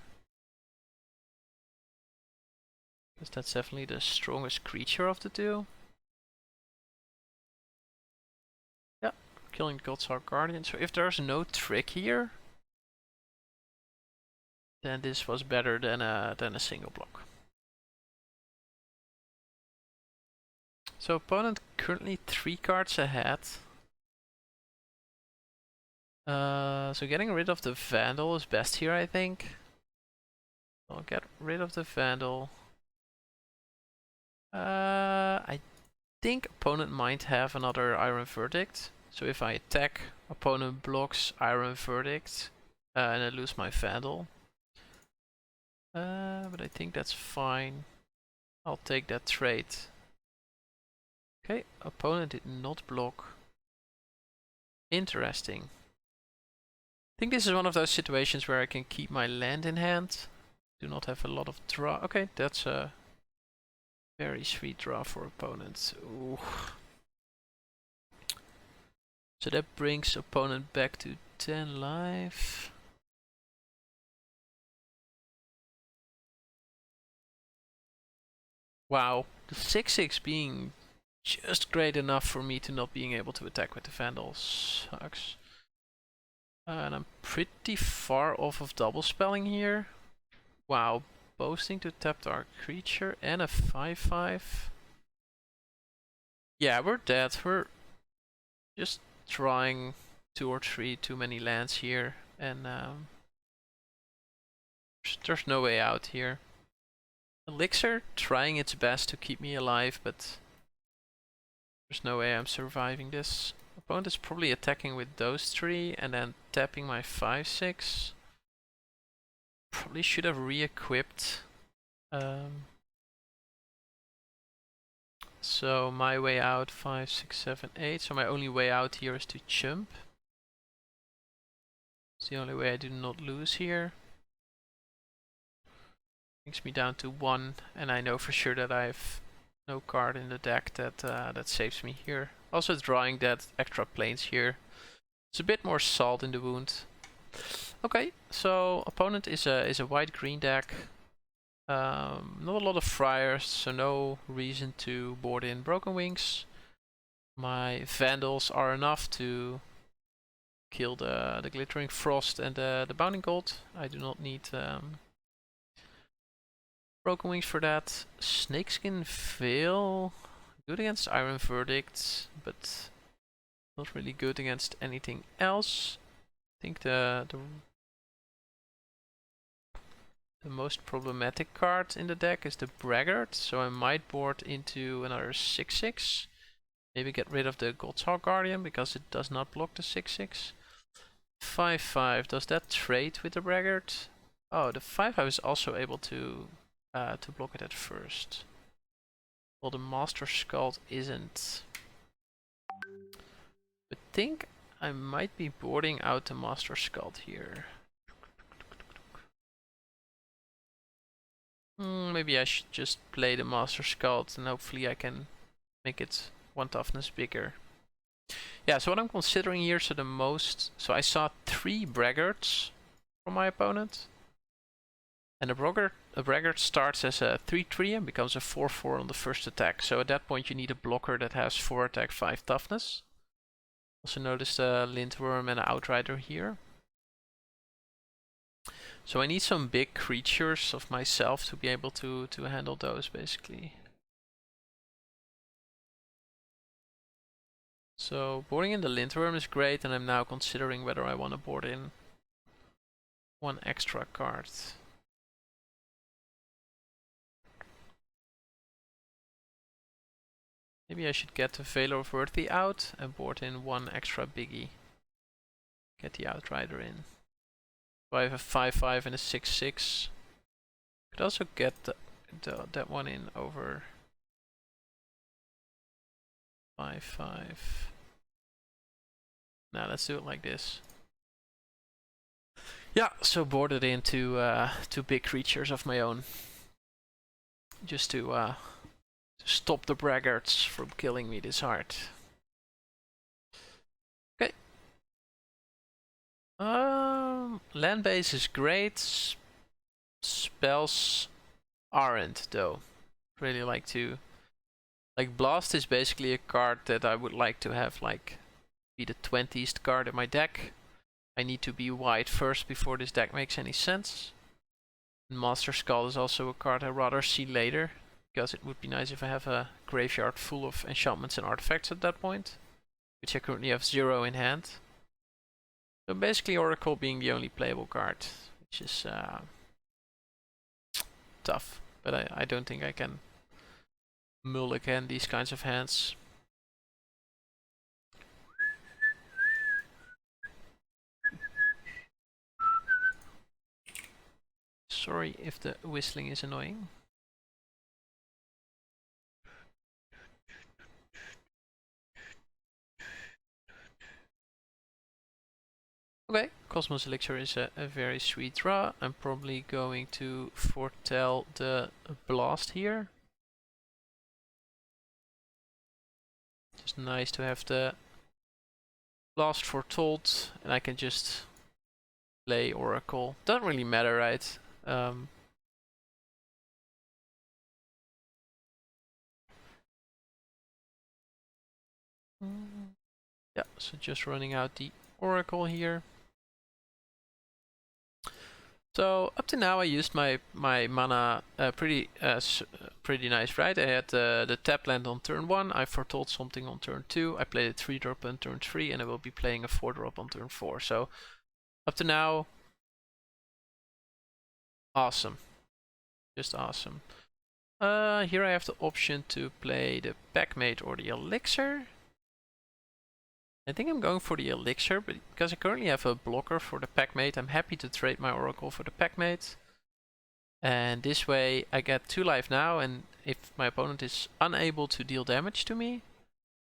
Because that's definitely the strongest creature of the two. Yeah, killing God's Hall Guardian. So if there's no trick here, then this was better than a single block. So opponent currently 3 cards ahead. So getting rid of the Vandal is best here, I think. I'll get rid of the Vandal. I think opponent might have another Iron Verdict. So if I attack, opponent blocks Iron Verdict, and I lose my Vandal. But I think that's fine. I'll take that trade. Okay, opponent did not block. Interesting. I think this is one of those situations where I can keep my land in hand. Do not have a lot of draw. Okay, that's a very sweet draw for opponents. Ooh. So that brings opponent back to 10 life. Wow, the 6/6 being just great enough for me to not being able to attack with the Vandals. Sucks. And I'm pretty far off of double spelling here. Wow, boasting to tap our creature and a 5/5. Yeah, we're dead. We're just drawing 2 or 3 too many lands here, and there's no way out here. Elixir trying its best to keep me alive, but there's no way I'm surviving this. Opponent is probably attacking with those 3 and then tapping my 5/6. Probably should have re-equipped. So my way out 5, 6, 7, 8. So my only way out here is to chump. It's the only way I do not lose here. Brings me down to 1, and I know for sure that I have no card in the deck that that saves me here. Also drawing that extra planes here. It's a bit more salt in the wound. Okay, so opponent is a white-green deck. Not a lot of friars, so no reason to board in Broken Wings. My Vandals are enough to kill the Glittering Frost and the Bounding Gold. I do not need Broken Wings for that. Snakeskin Veil, good against Iron Verdict, but not really good against anything else. I think the most problematic card in the deck is the Braggart, so I might board into another 6/6. Maybe get rid of the Godshawk Guardian because it does not block the 6/6. 5/5, does that trade with the Braggart? Oh, the 5/5 is also able to block it at first. Well, the Master Skald isn't. I think I might be boarding out the Master Skald here. Maybe I should just play the Master Skald and hopefully I can make it 1 toughness bigger. Yeah, so what I'm considering here, so I saw 3 Braggarts from my opponent. And a Braggart starts as a 3/3 and becomes a 4/4 on the first attack. So at that point you need a blocker that has 4 attack, 5 toughness. Also notice the Lindworm and an Outrider here. So I need some big creatures of myself to be able to handle those, basically. So boarding in the Lindworm is great, and I'm now considering whether I want to board in 1 extra card. Maybe I should get the Veil of Worthy out and board in 1 extra biggie. Get the Outrider in. So I have a 5/5 and a 6/6. Could also get that one in over 5/5. Now let's do it like this. Yeah, so boarded into 2 big creatures of my own, just to stop the Braggarts from killing me this hard. Okay. Land base is great. Spells aren't, though. Really like to. Like Blast is basically a card that I would like to have like be the 20th card in my deck. I need to be white first before this deck makes any sense. Master Skull is also a card I'd rather see later, because it would be nice if I have a graveyard full of enchantments and artifacts at that point, which I currently have 0 in hand. So basically Oracle being the only playable card, which is tough, but I don't think I can mulligan these kinds of hands. Sorry if the whistling is annoying. Okay, Cosmos Elixir is a very sweet draw. I'm probably going to foretell the Blast here. Just nice to have the Blast foretold, and I can just play Oracle. Doesn't really matter, right? So just running out the Oracle here. So up to now I used my mana pretty nice, right? I had the tap land on turn 1, I foretold something on turn 2, I played a 3-drop on turn 3, and I will be playing a 4-drop on turn 4. So up to now, awesome. Just awesome. Here I have the option to play the Packmate or the Elixir. I think I'm going for the Elixir, but because I currently have a blocker for the Packmate, I'm happy to trade my Oracle for the Packmate. And this way I get 2 life now, and if my opponent is unable to deal damage to me,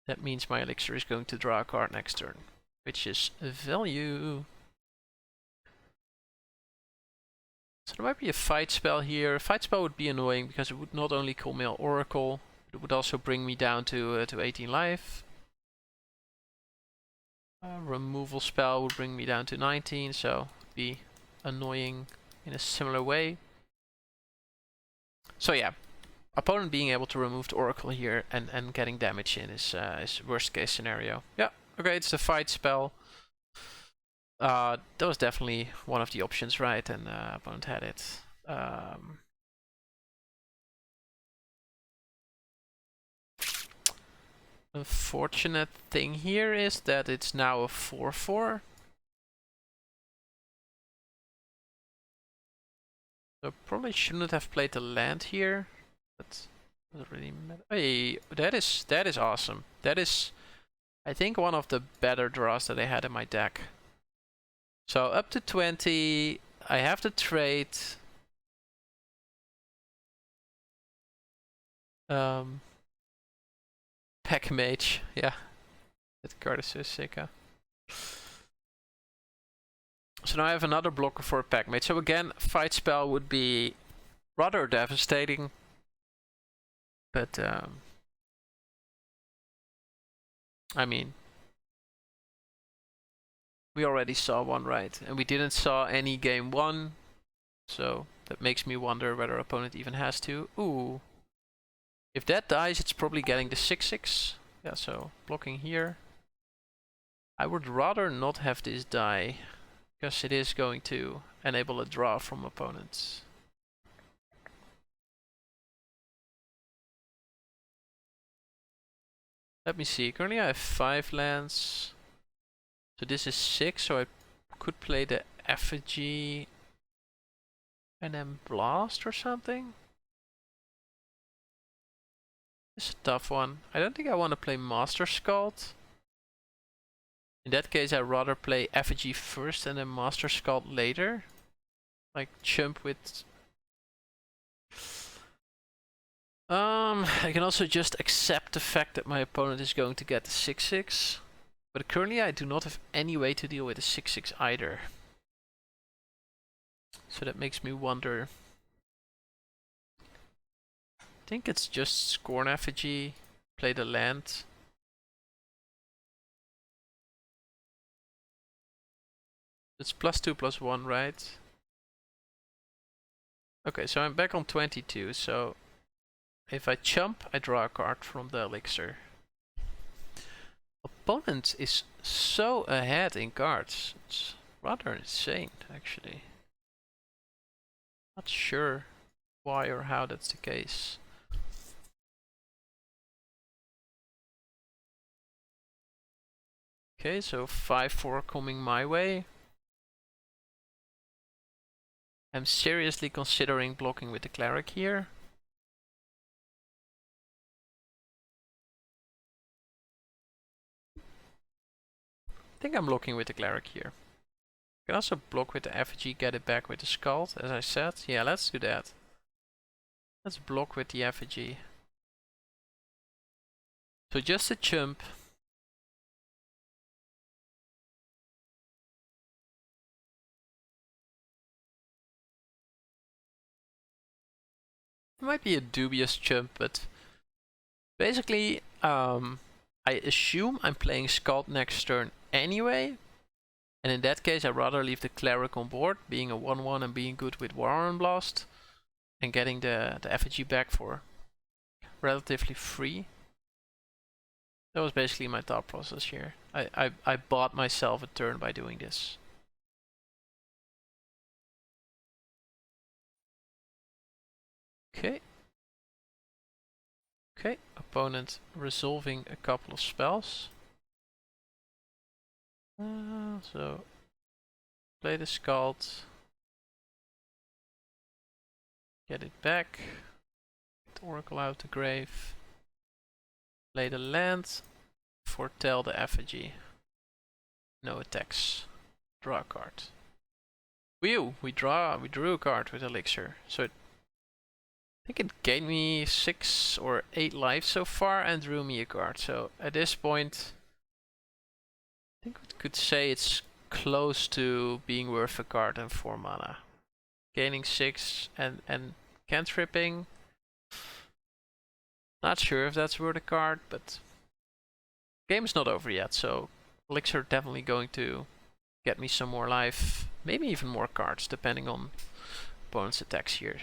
that means my Elixir is going to draw a card next turn, which is value. So there might be a fight spell here. A fight spell would be annoying because it would not only kill my Oracle, but it would also bring me down to 18 life. Removal spell would bring me down to 19, so it would be annoying in a similar way. So yeah, opponent being able to remove the Oracle here and getting damage in is worst case scenario. Yeah, okay, it's the fight spell. That was definitely one of the options, right? And opponent had it. Unfortunate thing here is that it's now a 4/4. So probably shouldn't have played the land here. But doesn't really matter. Hey, that is awesome. That is, I think, one of the better draws that I had in my deck. So up to 20, I have the trade. Pack Mage, yeah. That card is so sick, huh? So now I have another blocker for a Pack Mage. So again, fight spell would be rather devastating. But I mean, we already saw one, right? And we didn't saw any game 1. So that makes me wonder whether opponent even has to. Ooh. If that dies, it's probably getting the 6/6. Yeah, so blocking here. I would rather not have this die, because it is going to enable a draw from opponents. Let me see, currently I have 5 lands. So this is 6, so I could play the Effigy and then Blast or something. It's a tough one. I don't think I want to play Master Scald. In that case, I'd rather play Effigy first and then Master Scald later. Like chump with... I can also just accept the fact that my opponent is going to get the 6/6. But currently I do not have any way to deal with the 6/6 either. So that makes me wonder. I think it's just Scorn Effigy, play the land. It's +2/+1, right? Okay, so I'm back on 22, so if I chump, I draw a card from the Elixir. Opponent is so ahead in cards. It's rather insane, actually. Not sure why or how that's the case. Okay, so 5/4 coming my way. I'm seriously considering blocking with the Cleric here. I think I'm blocking with the Cleric here. I can also block with the Effigy, get it back with the Scald, as I said. Yeah, let's do that. Let's block with the Effigy. So just a chump. It might be a dubious chump, but basically, I assume I'm playing Scald next turn anyway. And in that case, I'd rather leave the Cleric on board, being a 1/1 and being good with Warren Blast, and getting the Effigy back for relatively free. That was basically my thought process here. I bought myself a turn by doing this. Okay. Okay, opponent resolving a couple of spells. So play the Scald. Get it back. Get Oracle out the grave. Play the land. Foretell the effigy. No attacks. Draw a card. Whew, we drew a card with Elixir. So I think it gained me 6 or 8 lives so far and drew me a card. So at this point, I think we could say it's close to being worth a card and 4 mana. Gaining 6 and cantripping. Not sure if that's worth a card, but game's not over yet, so Elixir definitely going to get me some more life, maybe even more cards, depending on opponent's attacks here.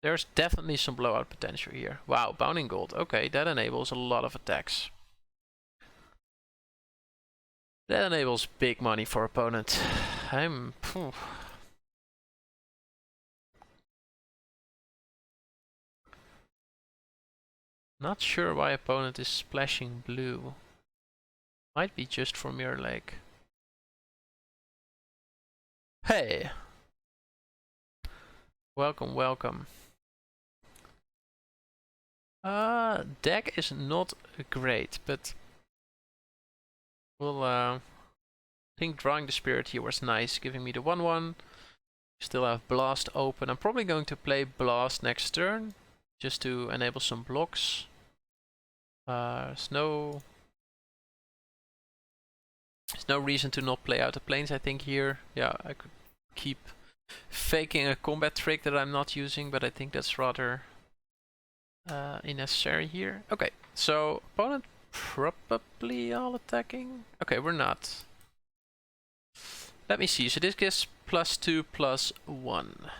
There's definitely some blowout potential here. Wow, Bounding Gold. Okay, that enables a lot of attacks. That enables big money for opponent. Not sure why opponent is splashing blue. Might be just for Mirror Lake. Hey! Welcome, welcome. Deck is not great, but we'll I think drawing the spirit here was nice, giving me the 1/1. Still have Blast open. I'm probably going to play Blast next turn, just to enable some blocks. There's no reason to not play out the planes, I think, here. Yeah, I could keep faking a combat trick that I'm not using, but I think that's rather unnecessary here. Okay, so opponent probably all attacking. Okay, we're not. Let me see. So this gives +2/+1.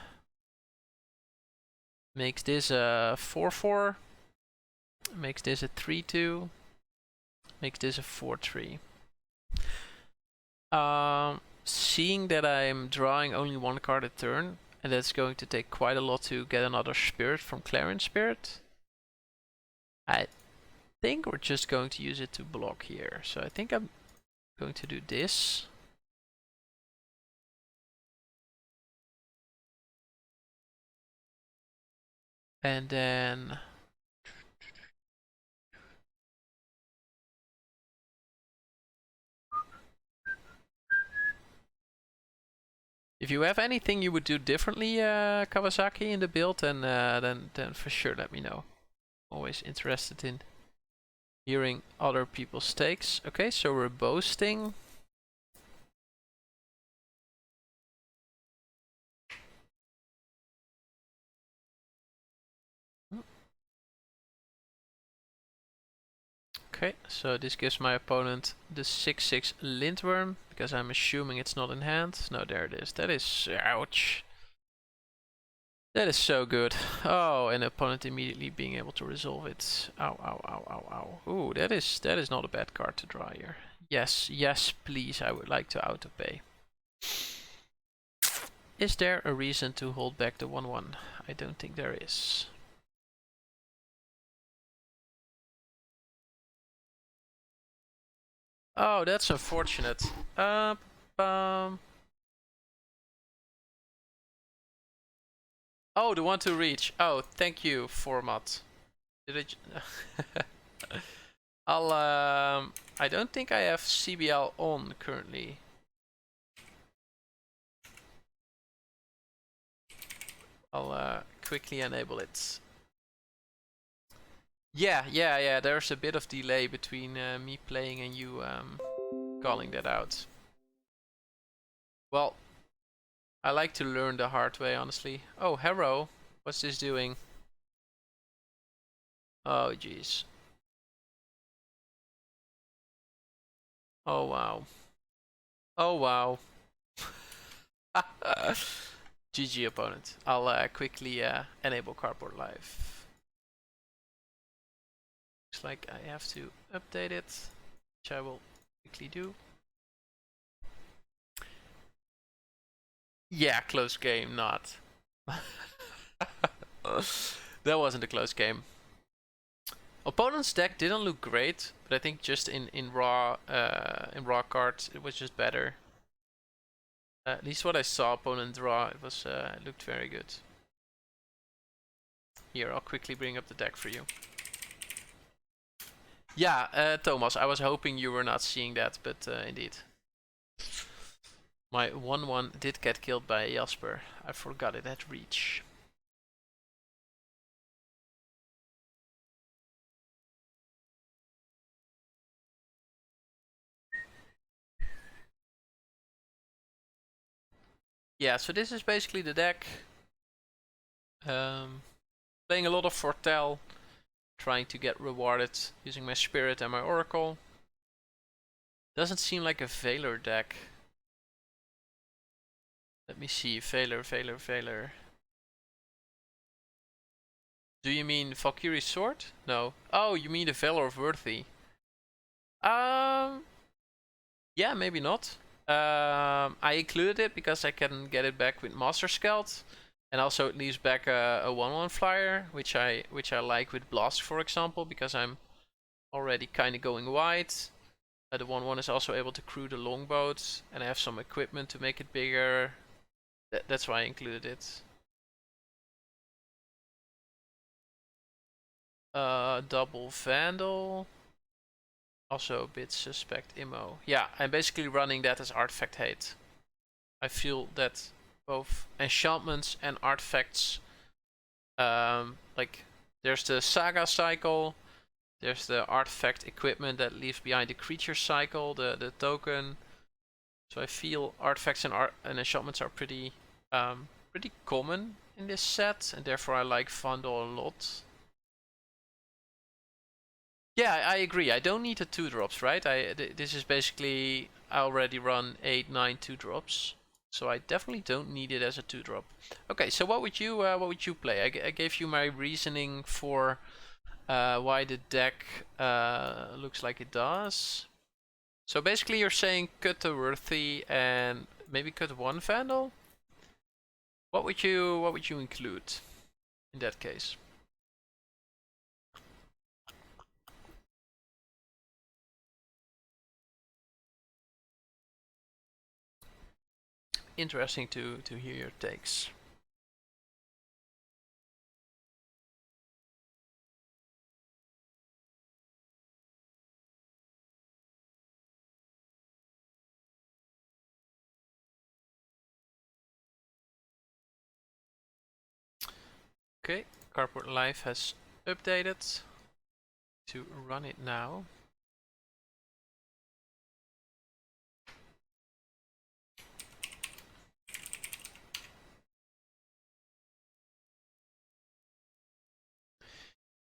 Makes this a 4/4. Makes this a 3/2. Makes this a 4/3. Seeing that I'm drawing only 1 card a turn, and that's going to take quite a lot to get another spirit from Clarion Spirit, I think we're just going to use it to block here. So I think I'm going to do this. And then if you have anything you would do differently, Kawasaki, in the build, then for sure let me know. Always interested in hearing other people's takes. Okay, so we're boasting. Okay, so this gives my opponent the 6/6 Lindworm, because I'm assuming it's not in hand. No, there it is. That is, ouch. That is so good. Oh, and the opponent immediately being able to resolve it. Ow, ow, ow, ow, ow. Ooh, that is not a bad card to draw here. Yes, yes, please, I would like to autopay. Is there a reason to hold back the 1/1? I don't think there is. Oh, that's unfortunate. Oh, the one to reach. Oh, thank you, format. Did I? I don't think I have CBL on currently. I'll quickly enable it. Yeah. There's a bit of delay between me playing and you calling that out. Well, I like to learn the hard way, honestly. Oh, Harrow, what's this doing? Oh, jeez. Oh, wow. Oh, wow. GG, opponent. I'll quickly enable Cardboard Live. Looks like I have to update it. which I will quickly do. Yeah, close game, not. That wasn't a close game. Opponent's deck didn't look great, but I think just in raw cards it was just better. At least what I saw opponent draw, it was it looked very good. Here, I'll quickly bring up the deck for you. Yeah, Thomas, I was hoping you were not seeing that, but indeed. My 1-1 did get killed by Jasper. I forgot it had reach. Yeah, so this is basically the deck. Playing a lot of Foretell, trying to get rewarded using my Spirit and my Oracle. Doesn't seem like a Valor deck. Let me see, Valor. Do you mean Valkyrie's Sword? No. Oh, you mean the Valor of Worthy. Yeah, maybe not. I included it because I can get it back with Master Skeld. And also it leaves back a 1-1 flyer, which I like with Blast, for example, because I'm already kind of going wide. The 1-1 is also able to crew the longboat, and I have some equipment to make it bigger. That's why I included it. Double Vandal. Also a bit suspect Immo. Yeah, I'm basically running that as Artifact Hate. I feel that both enchantments and artifacts, like there's the Saga cycle, there's the artifact equipment that leaves behind the creature cycle, the token. So I feel artifacts and enchantments are pretty common in this set, and therefore I like Vandal a lot. Yeah, I agree. I don't need the 2-drops, right? This is basically I already run 8, 9 2-drops, so I definitely don't need it as a 2-drop. Okay, so what would you play? I gave you my reasoning for why the deck looks like it does. So basically, you're saying cut the Worthy and maybe cut one Vandal. What would you include in that case? Interesting to hear your takes. Okay, Carport Live has updated to run it now.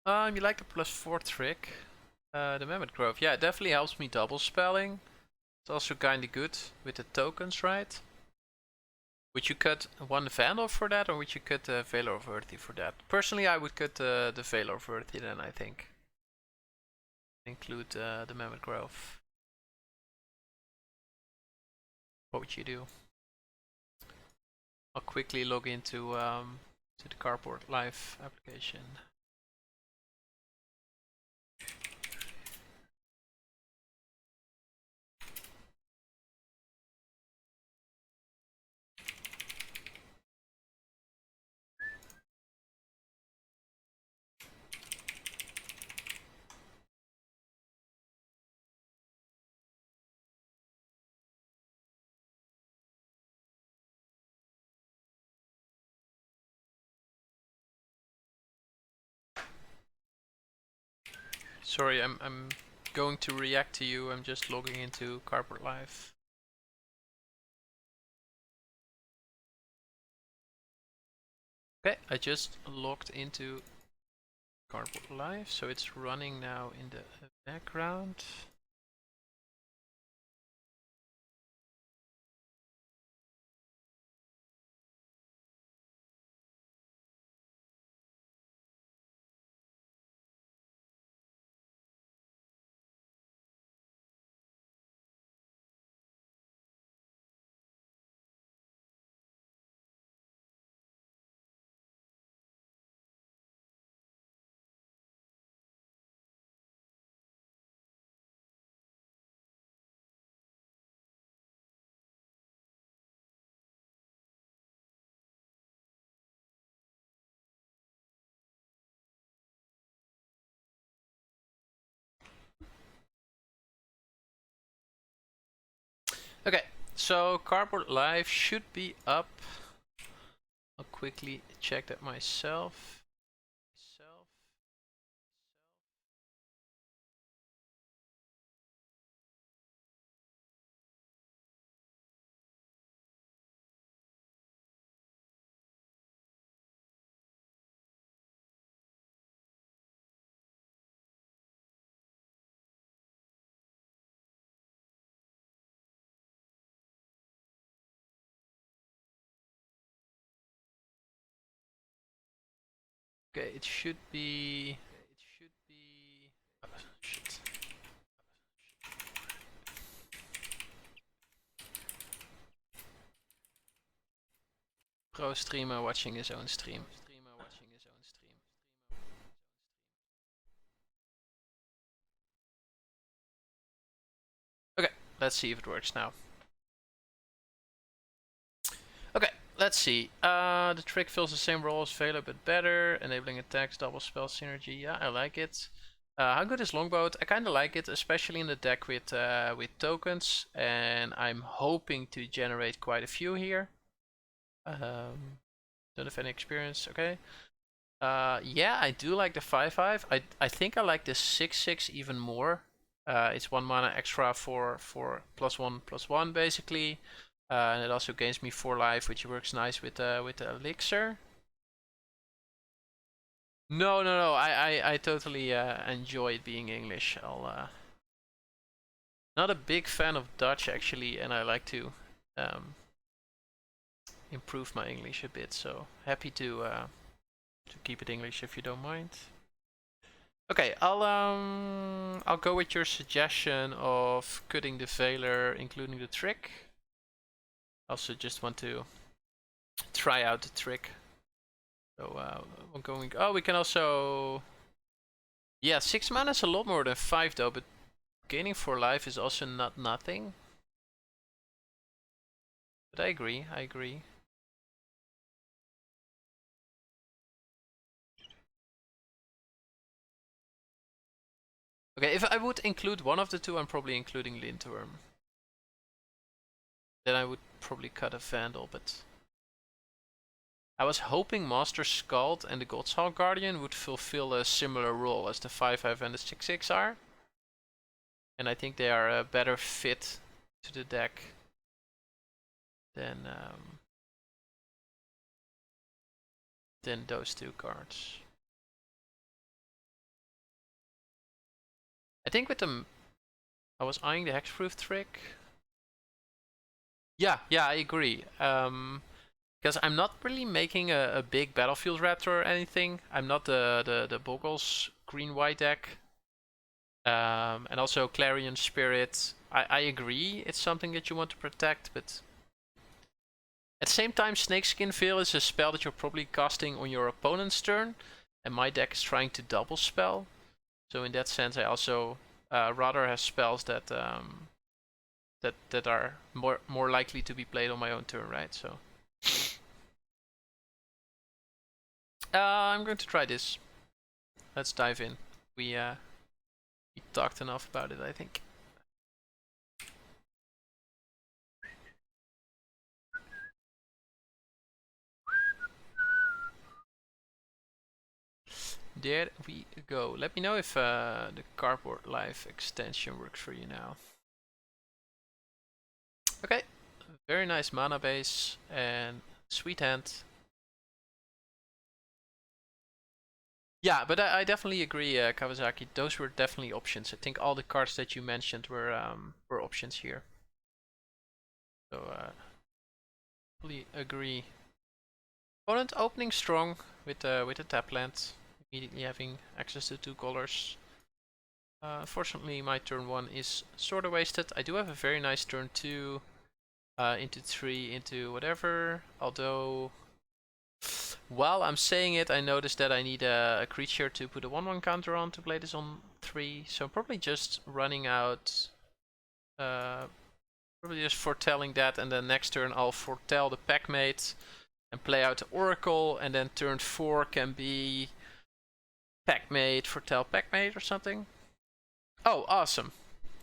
You like the +4 trick? The Mammoth Grove. Yeah, it definitely helps me double spelling. It's also kinda good with the tokens, right? Would you cut one Vandal for that, or would you cut the Valor of Worthy for that? Personally, I would cut the Valor of Worthy then, I think. Include the Mammoth Grove. What would you do? I'll quickly log into to the Carport Live application. Sorry, I'm going to react to you. I'm just logging into Carport Live. Okay, I just logged into Carport Live, so it's running now in the background. Okay, so Cardboard Live should be up. I'll quickly check that myself. Okay, it should be. Oh, shit. Pro streamer watching his own stream. Okay, let's see if it works now. Okay, let's see. The trick fills the same role as Vela, but better, enabling attacks, double spell synergy. Yeah, I like it. How good is Longboat? I kind of like it, especially in the deck with tokens, and I'm hoping to generate quite a few here. Don't have any experience. Okay. Yeah, I do like the 5/5. I think I like the 6/6 even more. It's 1 mana extra for +1/+1 basically, and it also gains me 4 life, which works nice with the elixir. No, no, no. I totally enjoyed being English. I'll not a big fan of Dutch actually, and I like to improve my English a bit. So happy to keep it English if you don't mind. Okay, I'll go with your suggestion of cutting the Veiler, including the trick. Also, just want to try out the trick. So I'm going. Oh, we can also. Yeah, 6 mana is a lot more than 5 though, but gaining 4 life is also not nothing. But I agree. I agree. Okay, if I would include one of the two, I'm probably including Lindworm. Then I would probably cut a Vandal, but I was hoping Master Skald and the Godshall Guardian would fulfill a similar role as the 5/5 and the 6/6 are. And I think they are a better fit to the deck than those two cards. I think with them, I was eyeing the Hexproof trick. Yeah, I agree. Because I'm not really making a big Battlefield Raptor or anything. I'm not the Boggles green-white deck. And also Clarion Spirit. I agree it's something that you want to protect, but at the same time, Snakeskin Veil is a spell that you're probably casting on your opponent's turn, and my deck is trying to double spell. So in that sense, I also rather have spells that that are more likely to be played on my own turn, right? So I'm going to try this. Let's dive in. We talked enough about it, I think. There we go. Let me know if the Cardboard Life extension works for you now. Okay, very nice mana base and sweet hand. Yeah, but I definitely agree, Kawasaki. Those were definitely options. I think all the cards that you mentioned were options here. So fully agree. Opponent opening strong with the tap land, immediately having access to 2 colors. Unfortunately, my turn 1 is sort of wasted. I do have a very nice turn 2, into 3, into whatever. Although, while I'm saying it, I noticed that I need a creature to put a 1/1 counter on to play this on 3. So I'm probably just running out. Probably just foretelling that, and then next turn I'll foretell the Packmate and play out the Oracle, and then turn 4 can be Packmate, foretell Packmate or something. Oh, awesome.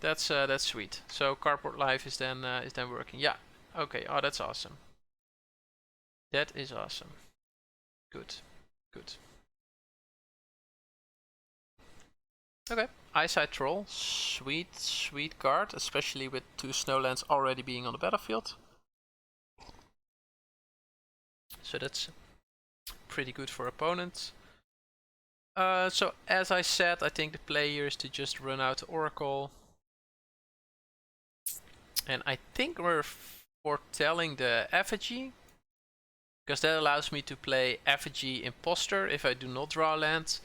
that's sweet. So Cardboard Life is then working. Yeah. Okay. Oh, that's awesome. That is awesome. Good. Good. Okay. Eyesight Troll. Sweet, sweet card, especially with 2 snowlands already being on the battlefield. So that's pretty good for opponents. So as I said, I think the play here is to just run out Oracle. And I think we're foretelling the effigy, because that allows me to play effigy Imposter if I do not draw land,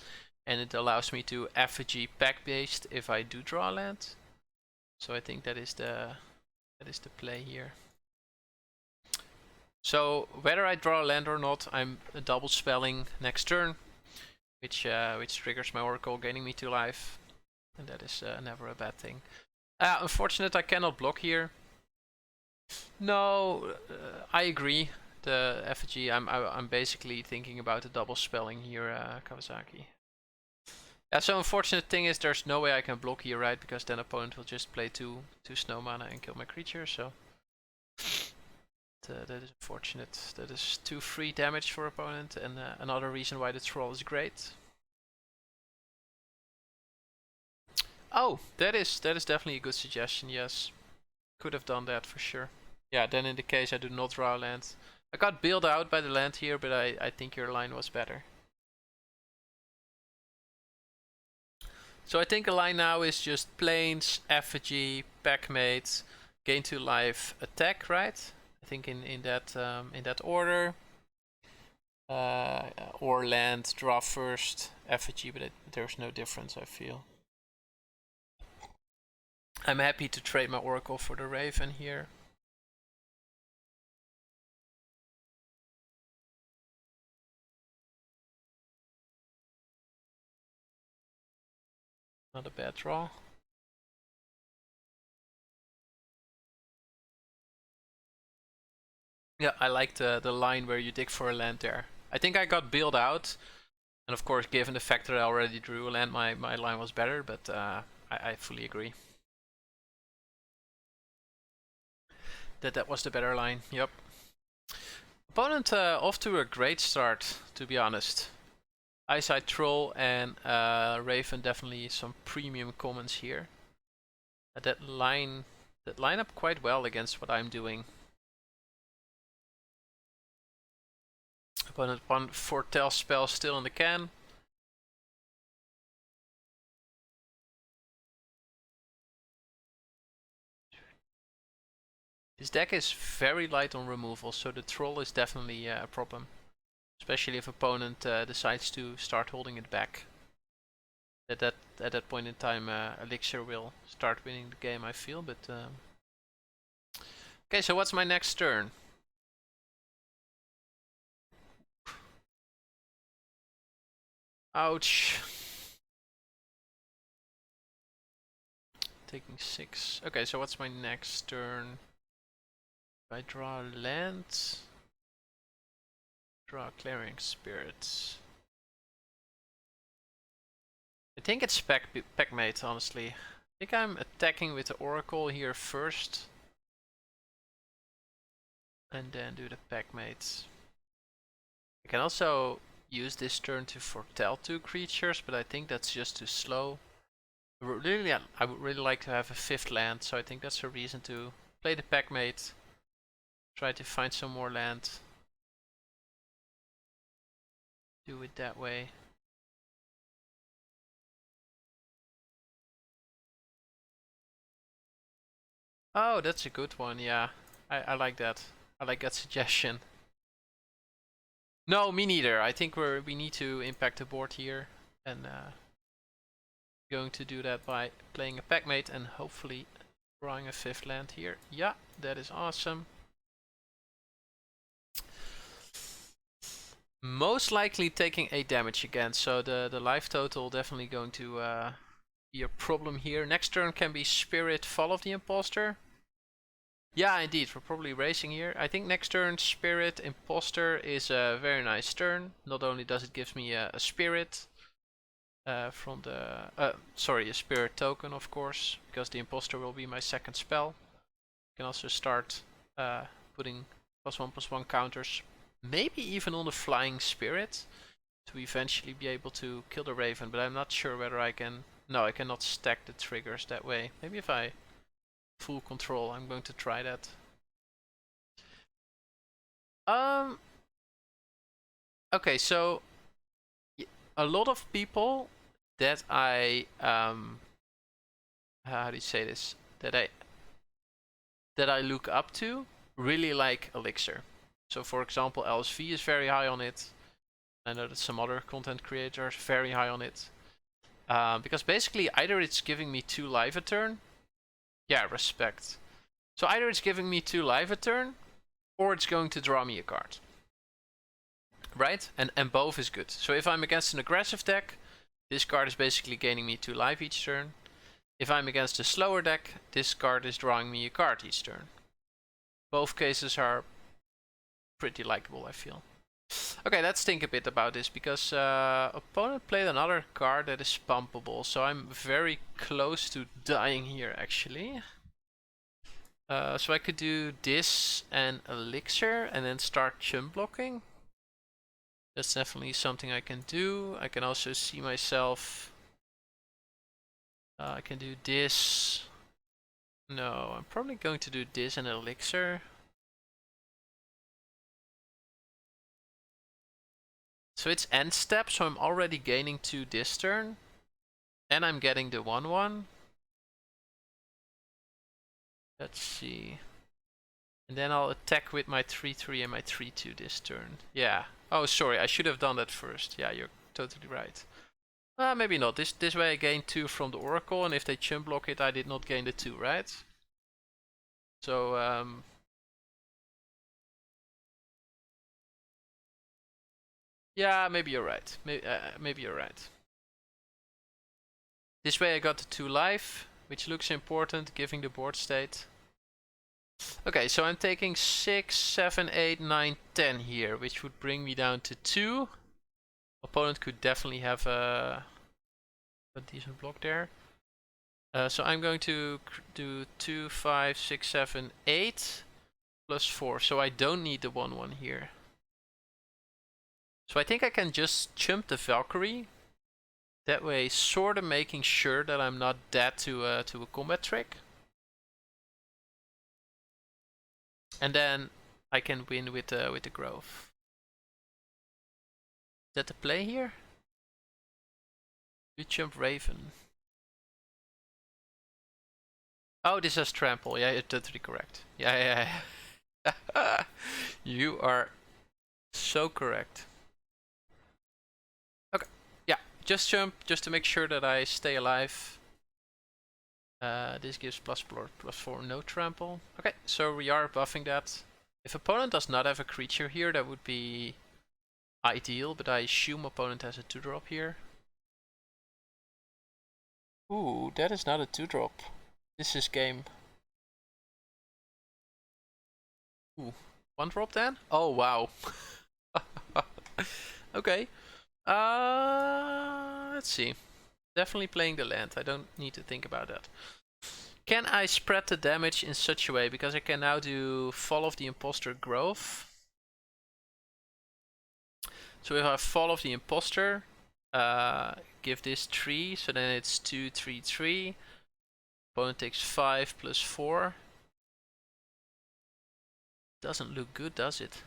and it allows me to effigy pack based if I do draw land. So I think that is the play here. So whether I draw land or not, I'm double spelling next turn, which triggers my Oracle, gaining me 2 life, and that is never a bad thing. Unfortunate, I cannot block here. No, I agree. The effigy, I'm basically thinking about the double spelling here, Kawasaki. Yeah, so unfortunate thing is there's no way I can block here, right? Because then opponent will just play two snow mana and kill my creature. So that is unfortunate. That is 2 free damage for opponent, and another reason why the troll is great. Oh, that is definitely a good suggestion. Yes, could have done that for sure. Yeah, then in the case I do not draw a land. I got bailed out by the land here, but I think your line was better. So I think a line now is just plains, effigy, packmate, gain 2 life, attack, right? I think in that order. Or land, draw first, effigy, but there's no difference, I feel. I'm happy to trade my Oracle for the Raven here. Not a bad draw. Yeah, I like the line where you dig for a land there. I think I got bailed out, and of course, given the fact that I already drew a land, my line was better, but I fully agree. That was the better line, yep. Opponent off to a great start, to be honest. Eyesight Troll and Raven, definitely some premium commons here. That line up quite well against what I'm doing. Opponent 1 foretell spell still in the can. This deck is very light on removal, so the troll is definitely a problem. Especially if opponent decides to start holding it back. At that point in time, Elixir will start winning the game, I feel. But okay, so what's my next turn? Ouch. Taking 6. Okay, so what's my next turn? If I draw land, draw Clearing Spirits. I think it's Packmate, honestly. I think I'm attacking with the Oracle here first. And then do the Packmate. I can also use this turn to foretell 2 creatures, but I think that's just too slow. I would really like to have a 5th land, so I think that's a reason to play the Packmate. Try to find some more land. Do it that way. Oh, that's a good one, yeah. I like that. I like that suggestion. No, me neither. I think we need to impact the board here. And going to do that by playing a Packmate and hopefully drawing a 5th land here. Yeah, that is awesome. Most likely taking 8 damage again, so the life total definitely going to be a problem here. Next turn can be Spirit, Fall of the Imposter. Yeah, indeed, we're probably racing here. I think next turn Spirit, Imposter is a very nice turn. Not only does it give me a Spirit, from the sorry, a spirit token, of course, because the imposter will be my second spell. I can also start putting +1/+1 counters, maybe even on the flying spirit, to eventually be able to kill the raven, but I'm not sure whether I can. No, I cannot stack the triggers that way. Maybe if I full control, I'm going to try that. Okay, so a lot of people that I how do you say this? That I look up to really like Elixir. So for example, LSV is very high on it. I know that some other content creators are very high on it. Because basically either it's giving me 2 life a turn. Yeah, respect. So either it's giving me 2 life a turn, or it's going to draw me a card. Right? And both is good. So if I'm against an aggressive deck, this card is basically gaining me 2 life each turn. If I'm against a slower deck, this card is drawing me a card each turn. Both cases are pretty likable, I feel. Okay, let's think a bit about this, because opponent played another card that is pumpable, so I'm very close to dying here, actually. So I could do this and Elixir, and then start chump blocking. That's definitely something I can do. I can also see myself... I can do this. No, I'm probably going to do this and Elixir. So it's end step, so I'm already gaining 2 this turn. And I'm getting the 1/1. Let's see. And then I'll attack with my 3/3 and my 3/2 this turn. Yeah. Oh, sorry, I should have done that first. Yeah, you're totally right. Maybe not. This way I gain 2 from the Oracle, and if they chump block it, I did not gain the 2, right? So, yeah, maybe you're right. Maybe you're right. This way I got the 2 life, which looks important, giving the board state. Okay, so I'm taking 6, 7, 8, 9, 10 here, which would bring me down to 2. Opponent could definitely have a decent block there. So I'm going to do 2, 5, 6, 7, 8 plus 4. So I don't need the 1/1 here. So I think I can just chump the Valkyrie. That way, sort of making sure that I'm not dead to a combat trick. And then I can win with the Grove. Is that the play here? You chump Raven. Oh, this has trample. Yeah, you're totally correct. Yeah. You are so correct. Okay, yeah, just jump, just to make sure that I stay alive. This gives +4, no trample. Okay, so we are buffing that. If opponent does not have a creature here, that would be ideal, but I assume opponent has a 2-drop here. Ooh, that is not a 2-drop. This is game. Ooh, 1-drop then? Oh, wow. Okay. Let's see. Definitely playing the land. I don't need to think about that. Can I spread the damage in such a way? Because I can now do Fall of the Imposter Grove. So if I Fall of the Imposter, give this 3, so then it's 2, 3, 3. Opponent takes 5 plus 4. Doesn't look good, does it?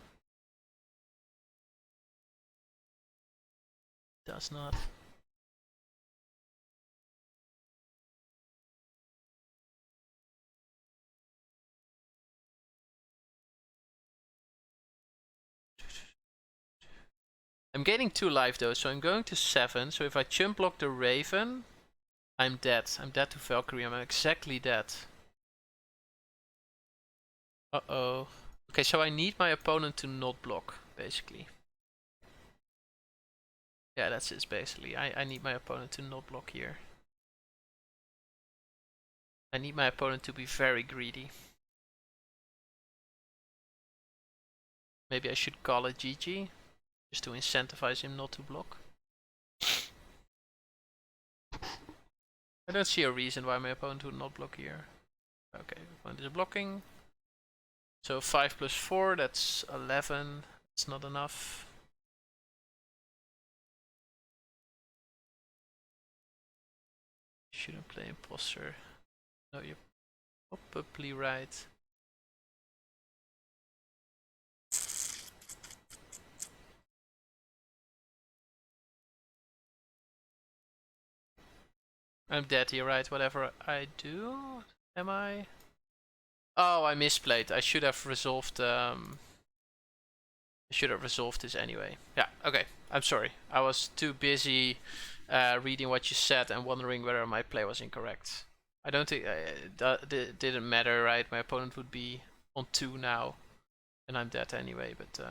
Does not. I'm gaining 2 life though, so I'm going to 7. So if I chump block the Raven, I'm dead. I'm dead to Valkyrie. I'm exactly dead. Uh-oh. Okay, so I need my opponent to not block, basically. Yeah, that's it, basically. I need my opponent to not block here. I need my opponent to be very greedy. Maybe I should call it GG, just to incentivize him not to block. I don't see a reason why my opponent would not block here. Okay, opponent is blocking. So 5 plus 4, that's 11. It's not enough. Shouldn't play imposter. No, you're probably right. I'm dead here, right? Whatever I do, am I? Oh, I misplayed. I should have resolved. I should have resolved this anyway. Yeah. Okay. I'm sorry. I was too busy reading what you said and wondering whether my play was incorrect. I don't think that didn't matter, right? My opponent would be on 2 now, and I'm dead anyway. But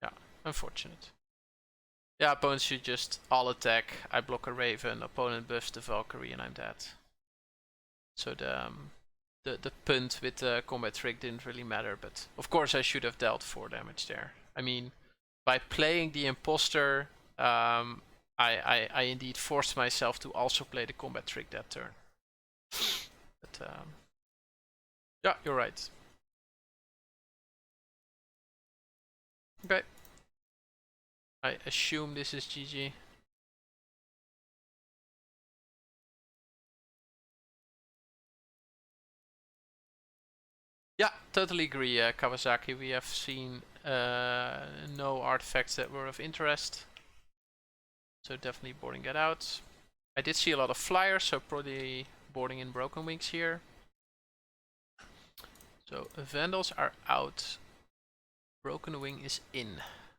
yeah, unfortunate. Yeah, opponent should just all attack. I block a Raven. Opponent buffs the Valkyrie, and I'm dead. So the punt with the combat trick didn't really matter, but of course I should have dealt 4 damage there. I mean, by playing the imposter, I indeed forced myself to also play the combat trick that turn. But yeah, you're right. Okay. I assume this is GG. Yeah, totally agree, Kawasaki. We have seen no artifacts that were of interest. So definitely boarding that out. I did see a lot of flyers, so probably boarding in Broken Wings here. So Vandals are out. Broken Wing is in.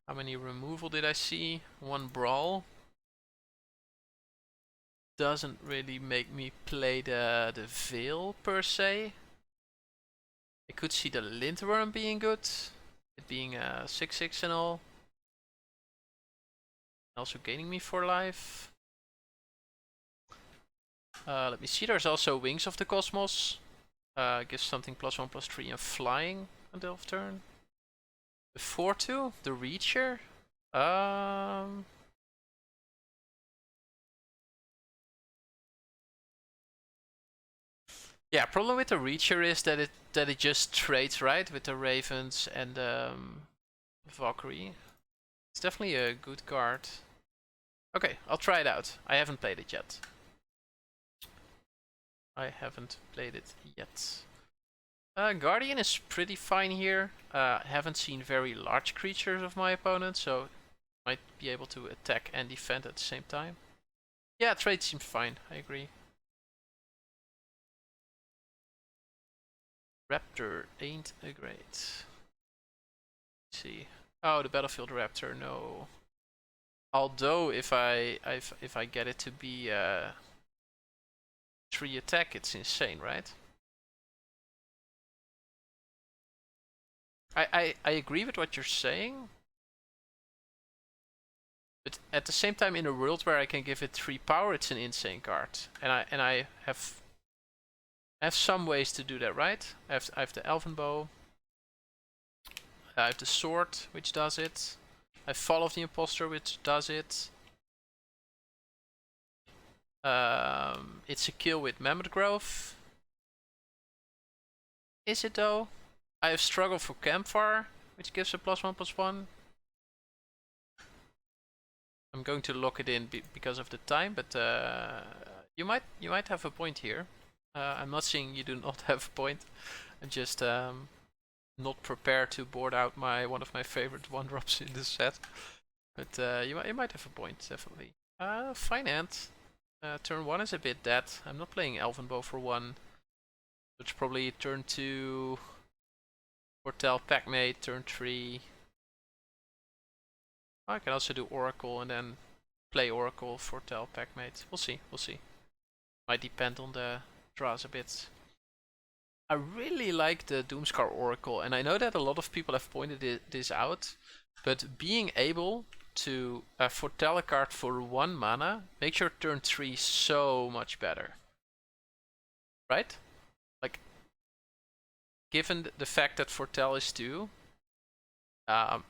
How many removal did I see? 1 Brawl. Doesn't really make me play the Veil per se. I could see the Lindworm being good. It being a 6/6 and all. Also gaining me 4 life. Let me see, there's also Wings of the Cosmos. Gives something +1/+3 and flying until turn. The 4/2, the Reacher. Yeah, problem with the Reacher is that it just trades right with the Ravens and Valkyrie. It's definitely a good card. Okay, I'll try it out. I haven't played it yet. Guardian is pretty fine here. Haven't seen very large creatures of my opponent, so might be able to attack and defend at the same time. Yeah, trade seems fine. I agree. Raptor ain't a great. Let's see. Oh, the Battlefield Raptor, no. Although if I get it to be 3 attack, it's insane, right? I agree with what you're saying, but at the same time, in a world where I can give it 3 power, it's an insane card, and I have some ways to do that, right? I have the Elven Bow. I have the sword, which does it. I follow the imposter, which does it. It's a kill with Mammoth Grove. Is it though? I have Struggle for Campfire, which gives a +1/+1. I'm going to lock it in because of the time, but you might have a point here. I'm not saying you do not have a point. I'm just not prepared to board out one of my favorite 1-drops in this set. But you might have a point, definitely. Finance. Turn 1 is a bit dead. I'm not playing Elven Bow for 1. It's probably turn 2. Foretell Packmate, turn 3. I can also do Oracle and then play Oracle, Foretell Packmate. We'll see, we'll see. Might depend on the draws a bit. I really like the Doomscar Oracle, and I know that a lot of people have pointed this out, but being able to foretell a card for 1 mana makes your turn 3 so much better. Right? Like, given the fact that foretell is 2,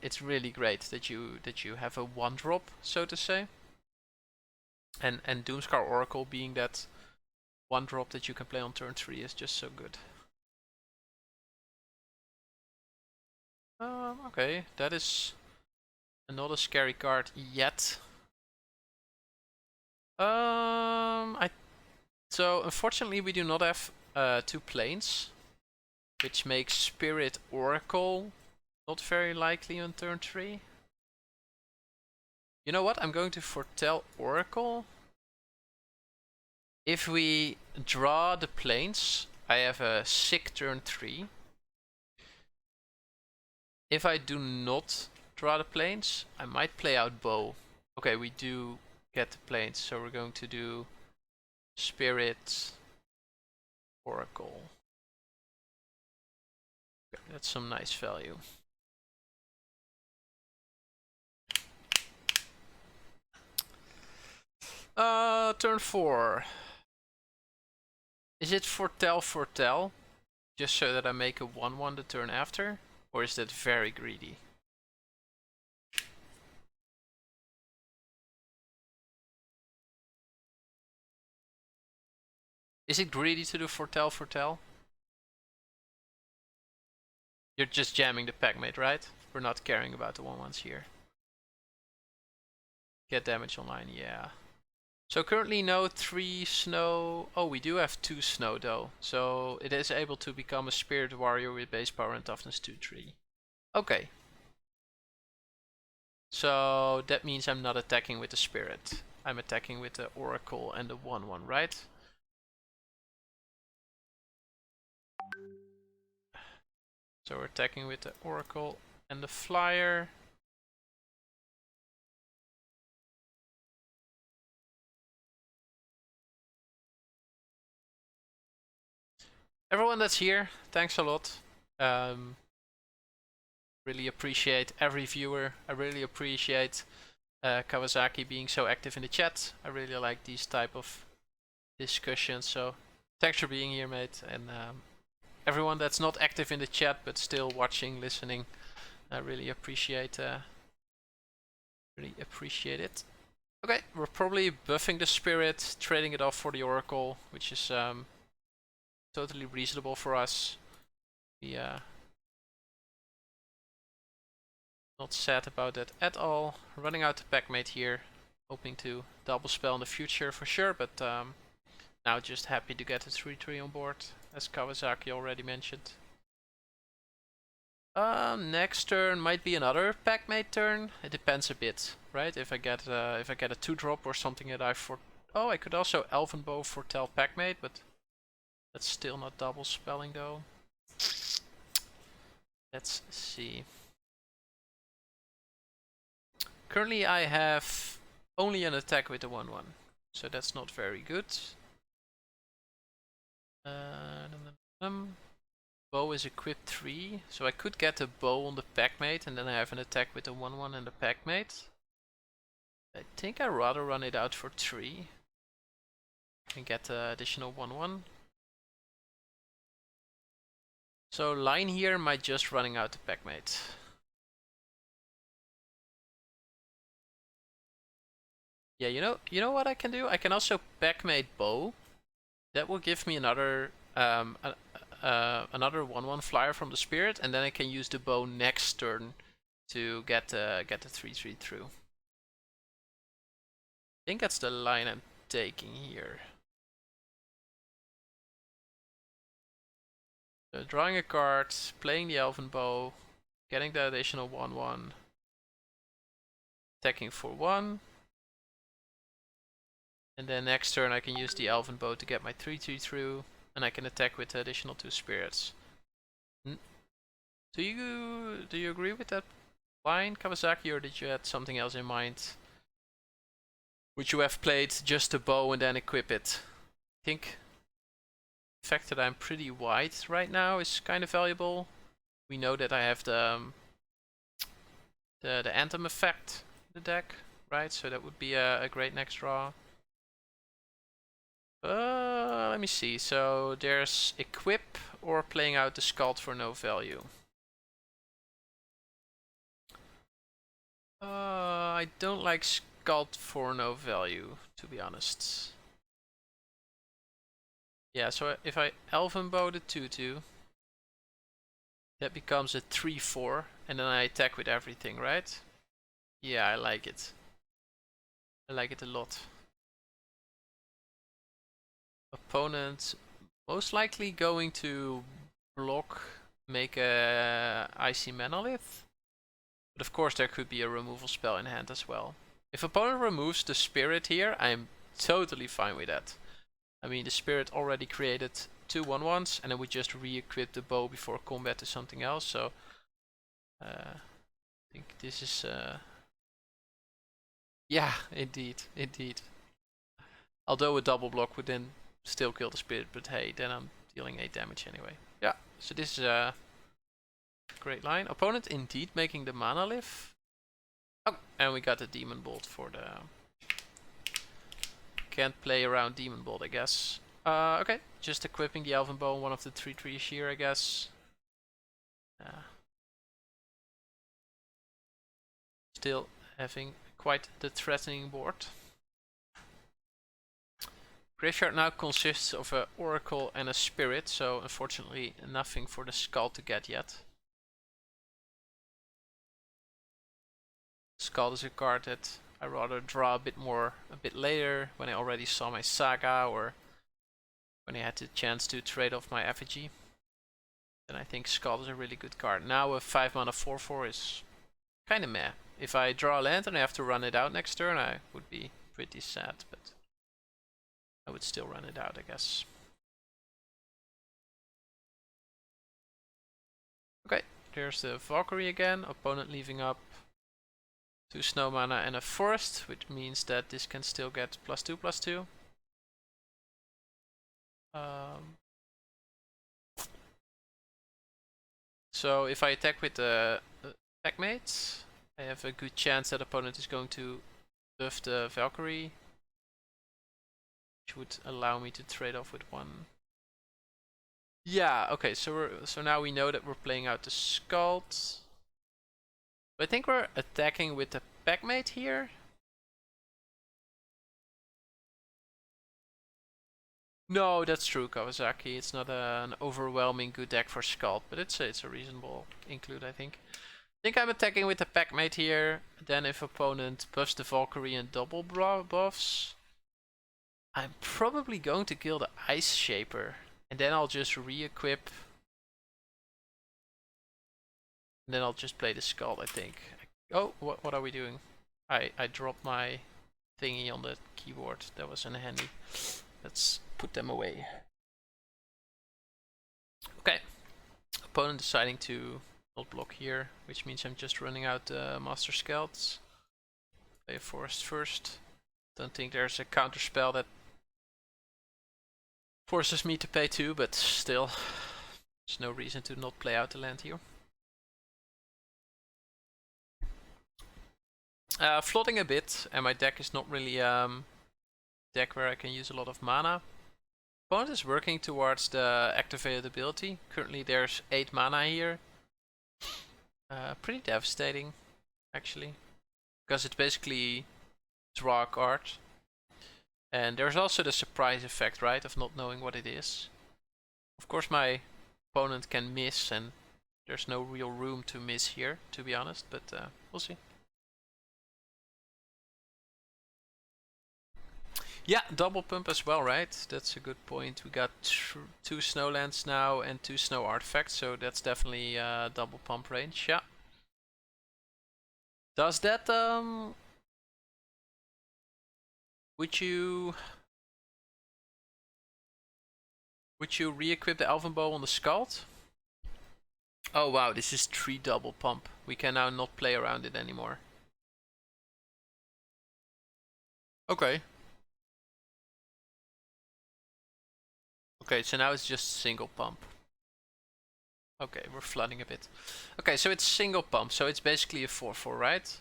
it's really great that you have a 1-drop, so to say. And Doomscar Oracle being that one drop that you can play on turn 3 is just so good. Okay, that is not a scary card yet. So unfortunately we do not have 2 planes, which makes Spirit Oracle not very likely on turn 3. You know what? I'm going to foretell Oracle. If we draw the planes, I have a sick turn 3. If I do not draw the planes, I might play out Bow. Okay, we do get the planes, so we're going to do Spirit Oracle. Okay, that's some nice value. Turn 4. Is it foretell, just so that I make a 1/1 the turn after? Or is that very greedy? Is it greedy to do foretell? You're just jamming the packmate, right? We're not caring about the 1/1s here. Get damage online, yeah. So currently no 3 snow. Oh, we do have 2 snow though. So it is able to become a spirit warrior with base power and toughness 2/3. Okay. So that means I'm not attacking with the spirit. I'm attacking with the oracle and the 1/1, right? So we're attacking with the oracle and the flyer. Everyone that's here, thanks a lot. Really appreciate every viewer. I really appreciate Kawasaki being so active in the chat. I really like these type of discussions. So thanks for being here, mate. And everyone that's not active in the chat but still watching, listening, I really appreciate it. Okay, we're probably buffing the spirit, trading it off for the oracle, which is totally reasonable for us. We not sad about that at all. Running out the packmate here, hoping to double spell in the future for sure, but now just happy to get a 3/3 on board, as Kawasaki already mentioned. Next turn might be another packmate turn. It depends a bit, right? If I get a 2-drop or something that oh, I could also Elven Bow foretell packmate, but that's still not double spelling though. Let's see. Currently I have only an attack with the 1/1, so that's not very good. Bow is equipped 3, so I could get a bow on the packmate and then I have an attack with the 1/1 and the packmate. I think I'd rather run it out for 3 and get the additional 1/1. So line here might just running out the packmate. Yeah, you know what I can do? I can also packmate bow. That will give me another another 1/1 flyer from the spirit, and then I can use the bow next turn to get the 3/3 through. I think that's the line I'm taking here. So drawing a card, playing the Elven Bow, getting the additional 1/1, attacking for 1. And then next turn I can use the Elven Bow to get my 3/3 through, and I can attack with the additional 2 spirits. Do you agree with that line, Kawasaki, or did you have something else in mind? Would you have played just a bow and then equip it? I think the fact that I'm pretty wide right now is kind of valuable. We know that I have the Anthem effect in the deck, right? So that would be a great next draw. Let me see. So there's equip or playing out the Scald for no value. I don't like Scald for no value, to be honest. Yeah, so if I Elven Bow the 2/2, that becomes a 3/4, and then I attack with everything, right? Yeah, I like it. I like it a lot. Opponent most likely going to block, make a Icy Manolith. But of course there could be a removal spell in hand as well. If opponent removes the spirit here, I'm totally fine with that. I mean, the spirit already created 2 1/1s, and then we just re-equip the bow before combat to something else. So I think this is yeah, indeed, indeed. Although a double block would then still kill the spirit, but hey, then I'm dealing 8 damage anyway. Yeah, so this is a great line. Opponent indeed making the mana live. Oh, and we got the Demon Bolt for the... Can't play around Demon Bolt, I guess. Okay, just equipping the Elven Bow on one of the 3/3s here, I guess. Still having quite the threatening board. Graveyard now consists of an Oracle and a Spirit, so unfortunately nothing for the Skull to get yet. Skull is a card that I rather draw a bit later, when I already saw my Saga, or when I had the chance to trade off my effigy. Then I think Skull is a really good card. Now a 5 mana 4/4 is kinda meh. If I draw a land and I have to run it out next turn, I would be pretty sad, but I would still run it out, I guess. Okay, there's the Valkyrie again. Opponent leaving up 2 snow mana and a forest, which means that this can still get +2/+2. So if I attack with the Packmate, I have a good chance that opponent is going to buff the Valkyrie, which would allow me to trade off with one. Yeah, okay, so now we know that we're playing out the Scald. I think we're attacking with the Packmate here. No, that's true, Kawasaki. It's not an overwhelming good deck for Scald, but it's a reasonable include, I think. I think I'm attacking with the Packmate here. Then if opponent buffs the Valkyrie and double buffs, I'm probably going to kill the Ice Shaper. And then I'll just re-equip. And then I'll just play the Skull, I think. Oh, what are we doing? I dropped my thingy on the keyboard. That was unhandy. Let's put them away. Okay. Opponent deciding to not block here, which means I'm just running out Master Scouts. Play a forest first. Don't think there's a counter spell that forces me to pay 2, but still, there's no reason to not play out the land here. Flooding a bit, and my deck is not really deck where I can use a lot of mana. Opponent is working towards the activated ability. Currently there's 8 mana here. Pretty devastating, actually, because it's basically draw a card. And there's also the surprise effect, right, of not knowing what it is. Of course my opponent can miss, and there's no real room to miss here, to be honest, but we'll see. Yeah, double pump as well, right? That's a good point. We got 2 snowlands now and 2 snow artifacts, so that's definitely double pump range, yeah. Does that, would you re-equip the Elven Bow on the Scald? Oh wow, this is 3 double pump. We can now not play around it anymore. Okay. Okay, so now it's just single pump. Okay, we're flooding a bit. Okay, so it's single pump, so it's basically a 4/4, right?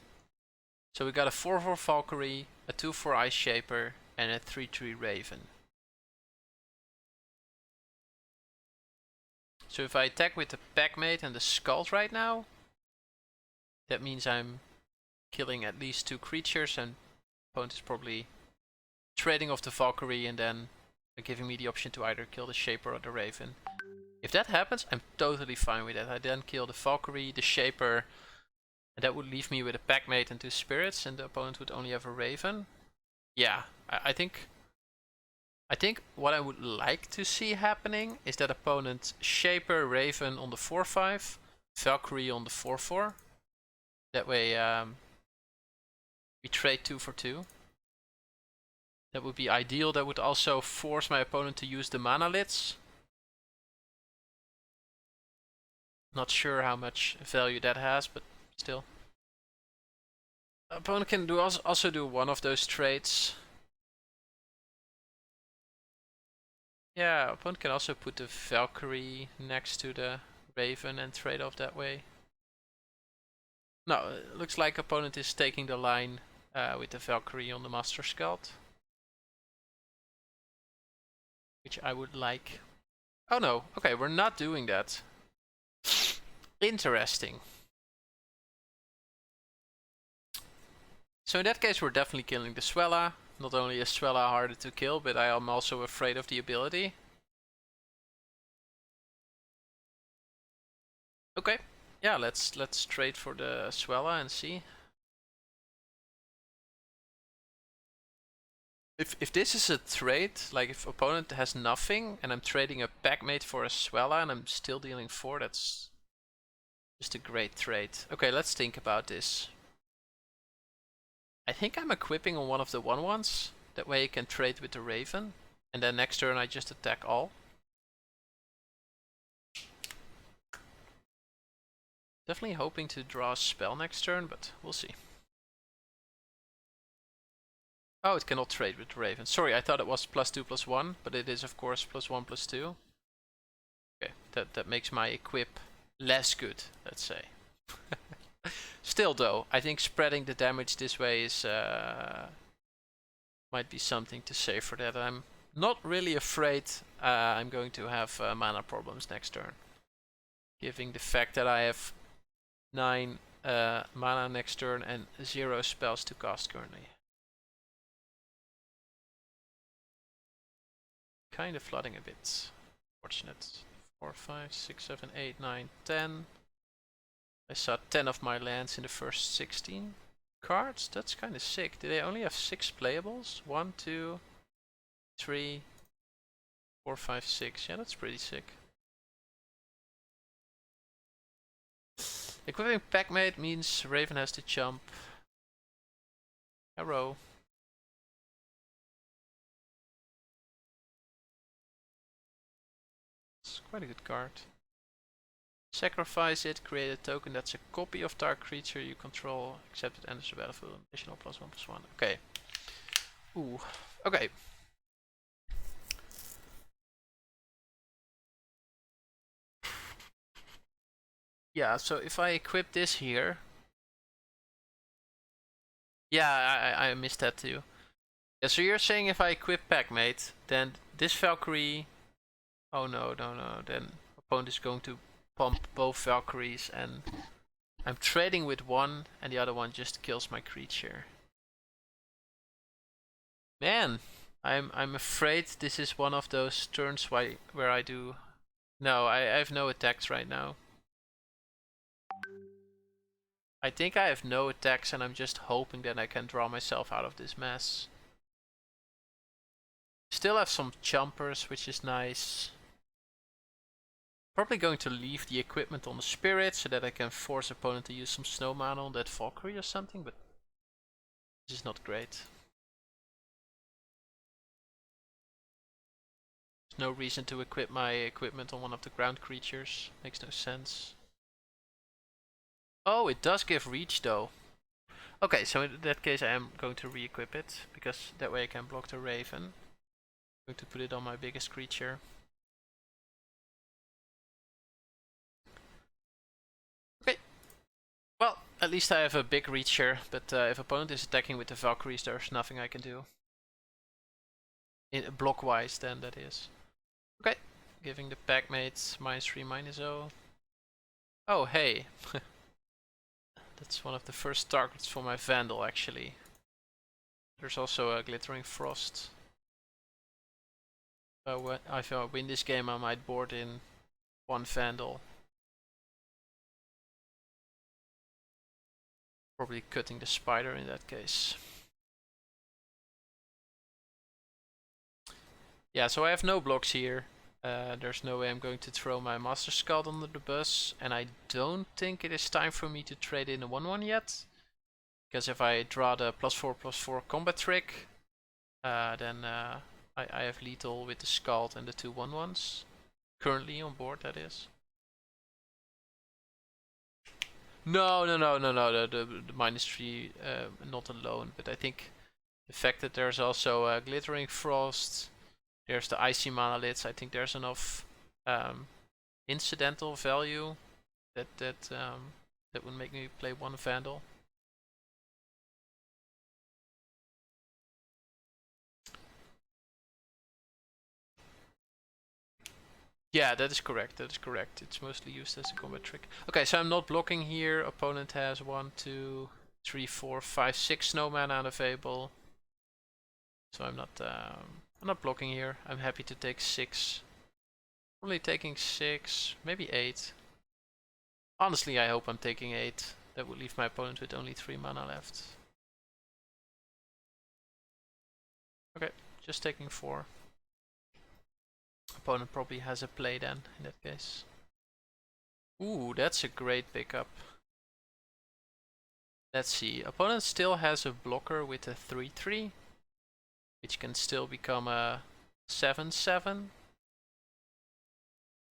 So we got a 4/4 Valkyrie, a 2/4 Ice Shaper, and a 3/3 Raven. So if I attack with the Packmate and the Scald right now, that means I'm killing at least 2 creatures, and opponent is probably trading off the Valkyrie and then giving me the option to either kill the Shaper or the Raven. If that happens, I'm totally fine with that. I then kill the Valkyrie, the Shaper, and that would leave me with a Packmate and 2 Spirits, and the opponent would only have a Raven. Yeah, I think what I would like to see happening is that opponent Shaper, Raven on the 4-5, Valkyrie on the 4-4. That way we trade 2 for 2. That would be ideal. That would also force my opponent to use the mana lids. Not sure how much value that has, but still. Opponent can also do one of those trades. Yeah, opponent can also put the Valkyrie next to the Raven and trade off that way. No, it looks like opponent is taking the line with the Valkyrie on the Master Skald. Which I would like. Oh no, okay, we're not doing that. Interesting. So in that case we're definitely killing the Swella. Not only is Swella harder to kill, but I am also afraid of the ability. Okay, yeah, let's trade for the Swella and see. If this is a trade, like if opponent has nothing and I'm trading a Packmate for a Swella and I'm still dealing 4, that's just a great trade. Okay, let's think about this. I think I'm equipping on one of the 1/1s. That way I can trade with the Raven. And then next turn I just attack all. Definitely hoping to draw a spell next turn, but we'll see. Oh, it cannot trade with the Raven. Sorry, I thought it was +2/+1, but it is of course +1/+2. Okay, that makes my equip less good, let's say. Still though, I think spreading the damage this way is might be something to say for that. I'm not really afraid I'm going to have mana problems next turn. Given the fact that I have 9 mana next turn and 0 spells to cast currently. Kind of flooding a bit. Fortunate. 4, 5, 6, 7, 8, 9, 10. I saw 10 of my lands in the first 16 cards. That's kind of sick. Do they only have 6 playables? 1, 2, 3, 4, 5, 6. Yeah, that's pretty sick. Equipping Packmate means Raven has to jump. Arrow. It's quite a good card. Sacrifice it, create a token that's a copy of target creature you control, except it enters the battlefield. Additional +1/+1. Okay. Ooh. Okay. Yeah, so if I equip this here. Yeah, I missed that too. Yeah, so you're saying if I equip Packmate, then this Valkyrie. Oh no, no, no. Then opponent is going to pump both Valkyries and I'm trading with one and the other one just kills my creature. Man, I'm afraid this is one of those turns where I do. No, I have no attacks right now. I think I have no attacks and I'm just hoping that I can draw myself out of this mess. Still have some jumpers, which is nice. Probably going to leave the equipment on the Spirit so that I can force opponent to use some snow mana on that Valkyrie or something, but this is not great. There's no reason to equip my equipment on one of the ground creatures. Makes no sense. Oh, it does give reach though. Okay, so in that case I am going to re-equip it, because that way I can block the Raven. I'm going to put it on my biggest creature. Okay. Well, at least I have a big reacher, but if opponent is attacking with the Valkyries, there's nothing I can do. Block-wise, then, that is. Okay. Giving the Packmates -3, -0. Oh, hey. That's one of the first targets for my Vandal, actually. There's also a Glittering Frost. So if I win this game, I might board in one Vandal. Probably cutting the spider in that case. Yeah, so I have no blocks here. There's no way I'm going to throw my Master Scald under the bus, and I don't think it is time for me to trade in a 1-1 yet. Because if I draw the +4/+4 combat trick, then I have lethal with the Scald and the two 1-1s. Currently on board, that is. No, the -3 not alone, but I think the fact that there's also Glittering Frost, there's the Icy Monoliths, I think there's enough incidental value that would make me play one Vandal. Yeah, that is correct. That is correct. It's mostly used as a combat trick. Okay, so I'm not blocking here. Opponent has 1, 2, 3, 4, 5, 6 snow mana unavailable. So I'm not blocking here. I'm happy to take 6. Probably taking 6, maybe 8. Honestly, I hope I'm taking 8. That would leave my opponent with only 3 mana left. Okay, just taking 4. Opponent probably has a play then, in that case. Ooh, that's a great pickup. Let's see. Opponent still has a blocker with a 3/3, which can still become a 7/7.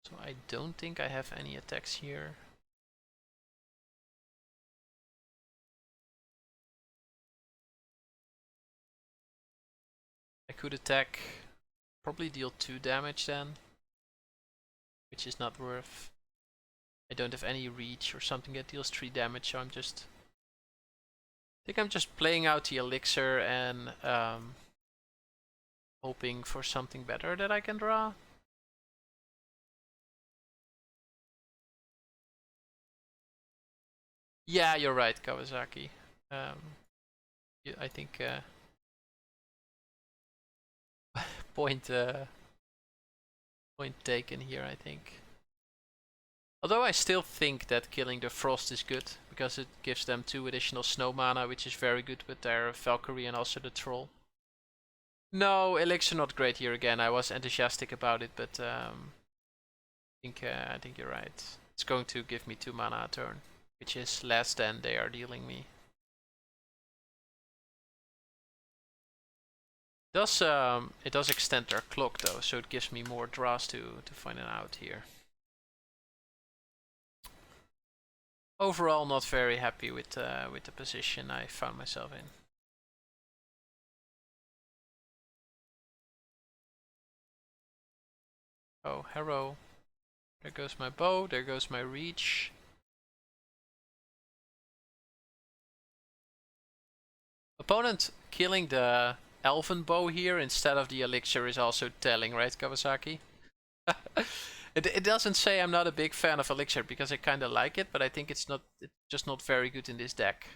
So I don't think I have any attacks here. I could attack, probably deal 2 damage then, which is not worth. I don't have any reach or something that deals 3 damage, so I think I'm just playing out the elixir and hoping for something better that I can draw. Yeah, you're right, Kawasaki. I think point taken here, I think. Although I still think that killing the Frost is good, because it gives them 2 additional snow mana, which is very good with their Valkyrie and also the Troll. No, Elixir not great here again. I was enthusiastic about it, but I think you're right. It's going to give me 2 mana a turn, which is less than they are dealing me. It does extend their clock though, so it gives me more draws to find it out here. Overall, not very happy with the position I found myself in. Oh, Harrow. There goes my bow, there goes my reach. Opponent killing the elven bow here instead of the elixir is also telling, right, Kawasaki? It doesn't say I'm not a big fan of elixir because I kind of like it, but I think it's just not very good in this deck.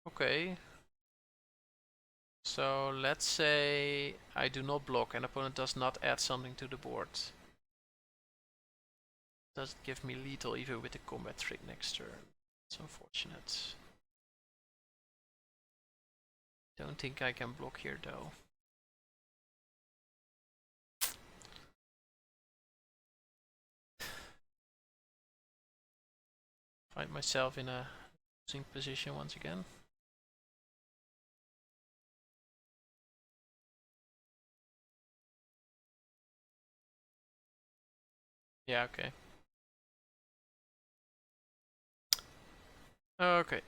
Okay. So let's say I do not block and opponent does not add something to the board. Doesn't give me lethal even with the combat trick next turn. It's unfortunate. Don't think I can block here though. Find myself in a losing position once again. Yeah, okay. Okay.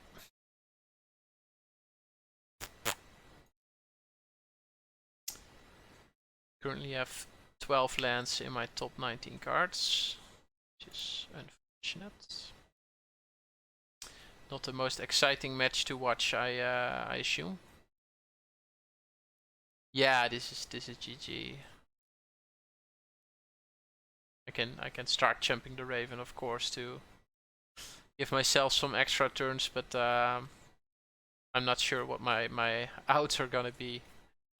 Currently have 12 lands in my top 19 cards, which is unfortunate. Not the most exciting match to watch, I assume. Yeah, this is GG. I can start jumping the Raven, of course, to give myself some extra turns, but I'm not sure what my outs are gonna be.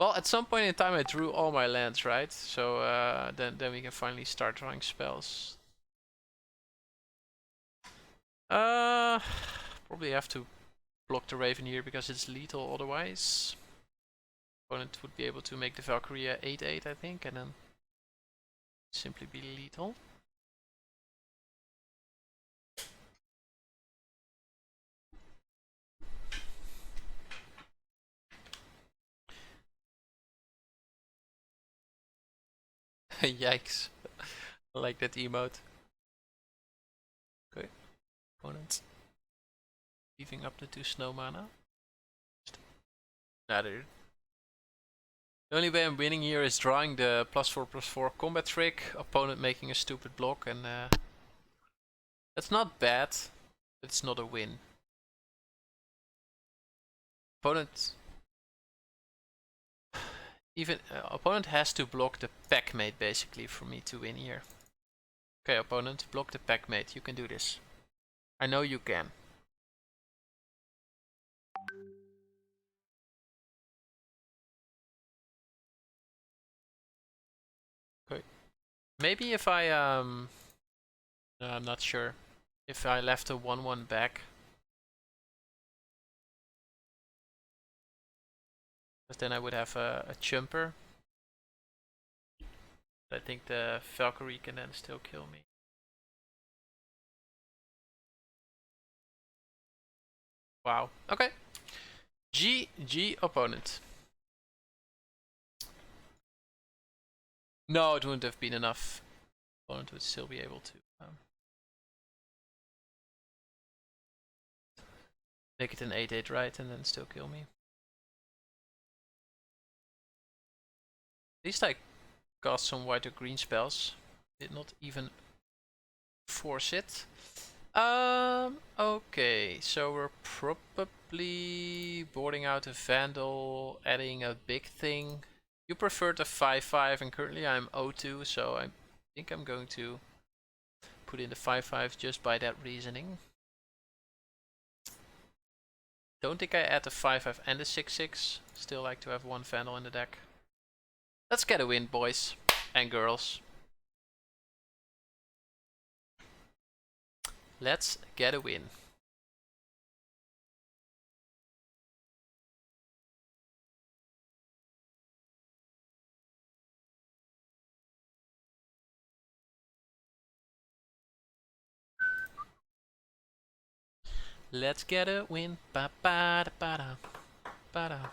Well, at some point in time I drew all my lands, right? So then we can finally start drawing spells. Probably have to block the Raven here because it's lethal otherwise. Opponent would be able to make the Valkyrie 8/8, I think, and then simply be lethal. Yikes. I like that emote. Okay. Opponent leaving up the 2 snow mana. Nah, the only way I'm winning here is drawing the +4/+4 combat trick, opponent making a stupid block, and that's not bad, but it's not a win. Opponent opponent has to block the packmate basically for me to win here. Okay, opponent, block the packmate. You can do this. I know you can. Okay. Maybe if I no, I'm not sure. If I left a 1/1 back, because then I would have a jumper. I think the Valkyrie can then still kill me. Wow. Okay. GG opponent. No, it wouldn't have been enough. Opponent would still be able to make it an 8/8, right, and then still kill me. At least I got some white or green spells. Did not even force it. Okay, so we're probably boarding out a Vandal, adding a big thing. You preferred a 5/5, and currently I'm 0-2, so I think I'm going to put in the 5/5 just by that reasoning. Don't think I add the 5/5 and the 6/6. Still like to have one Vandal in the deck. Let's get a win, boys and girls. Let's get a win. Let's get a win. Ba ba da ba da ba da.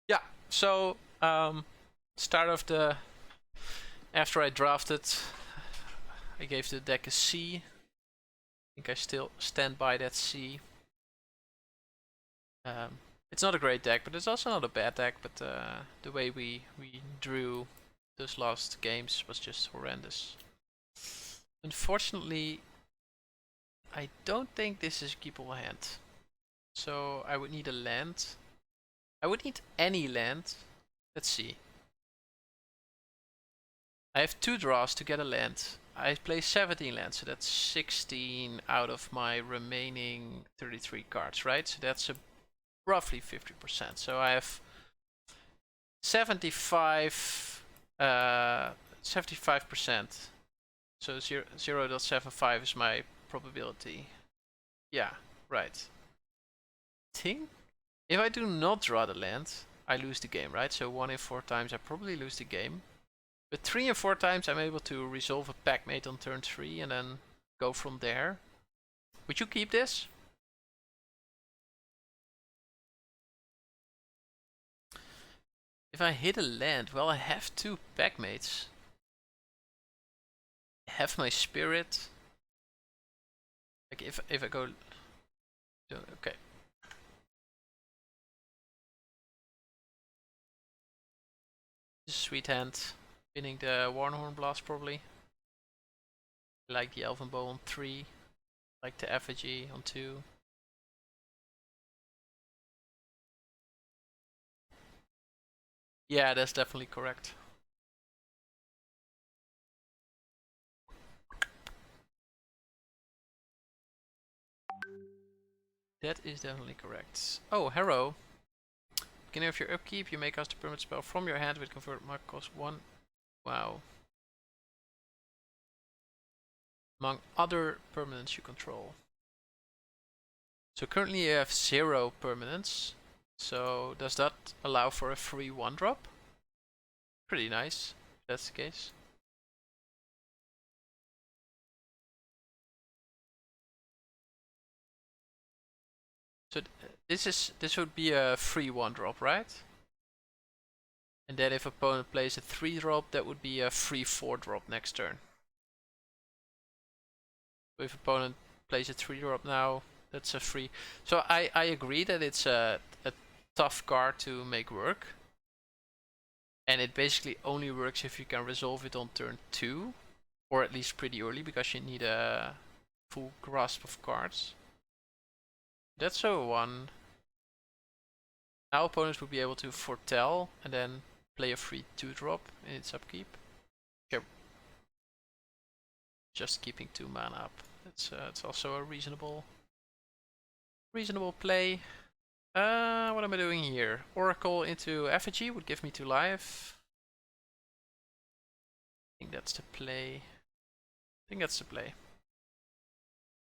Yeah. So start of the after I drafted, I gave the deck a C. I think I still stand by that C. It's not a great deck, but it's also not a bad deck. But the way we drew those last games was just horrendous. Unfortunately, I don't think this is a keepable hand. So I would need a land. I would need any land. Let's see. I have 2 draws to get a land. I play 17 lands, so that's 16 out of my remaining 33 cards, right? So that's a roughly 50%. So I have 75, 75%. So 0.75 is my probability. Yeah, right. Think if I do not draw the land, I lose the game, right? So 1 in 4 times I probably lose the game. But 3 and 4 times I'm able to resolve a packmate on turn 3 and then go from there. Would you keep this? If I hit a land, well, I have 2 packmates. I have my spirit. Like if I go, okay. Sweet hand, winning the Warnhorn Blast probably. I like the Elven Bow on 3. I like the Effigy on 2. Yeah, that's definitely correct. That is definitely correct. Oh, Harrow. Beginning of your upkeep, you may cast a permanent spell from your hand with convert mark cost 1. Wow. Among other permanents you control. So currently you have 0 permanents. So does that allow for a free 1-drop? Pretty nice, if that's the case. So this would be a free 1-drop, right? And then if opponent plays a 3-drop, that would be a free 4-drop next turn. So if opponent plays a 3-drop now, that's a free. So I agree that it's a tough card to make work. And it basically only works if you can resolve it on turn 2. Or at least pretty early, because you need a full grasp of cards. That's a 1. Now opponents would be able to foretell and then play a free 2-drop in its upkeep. Okay. Just keeping 2 mana up. It's also a reasonable play. What am I doing here? Oracle into Effigy would give me 2 life. I think that's the play.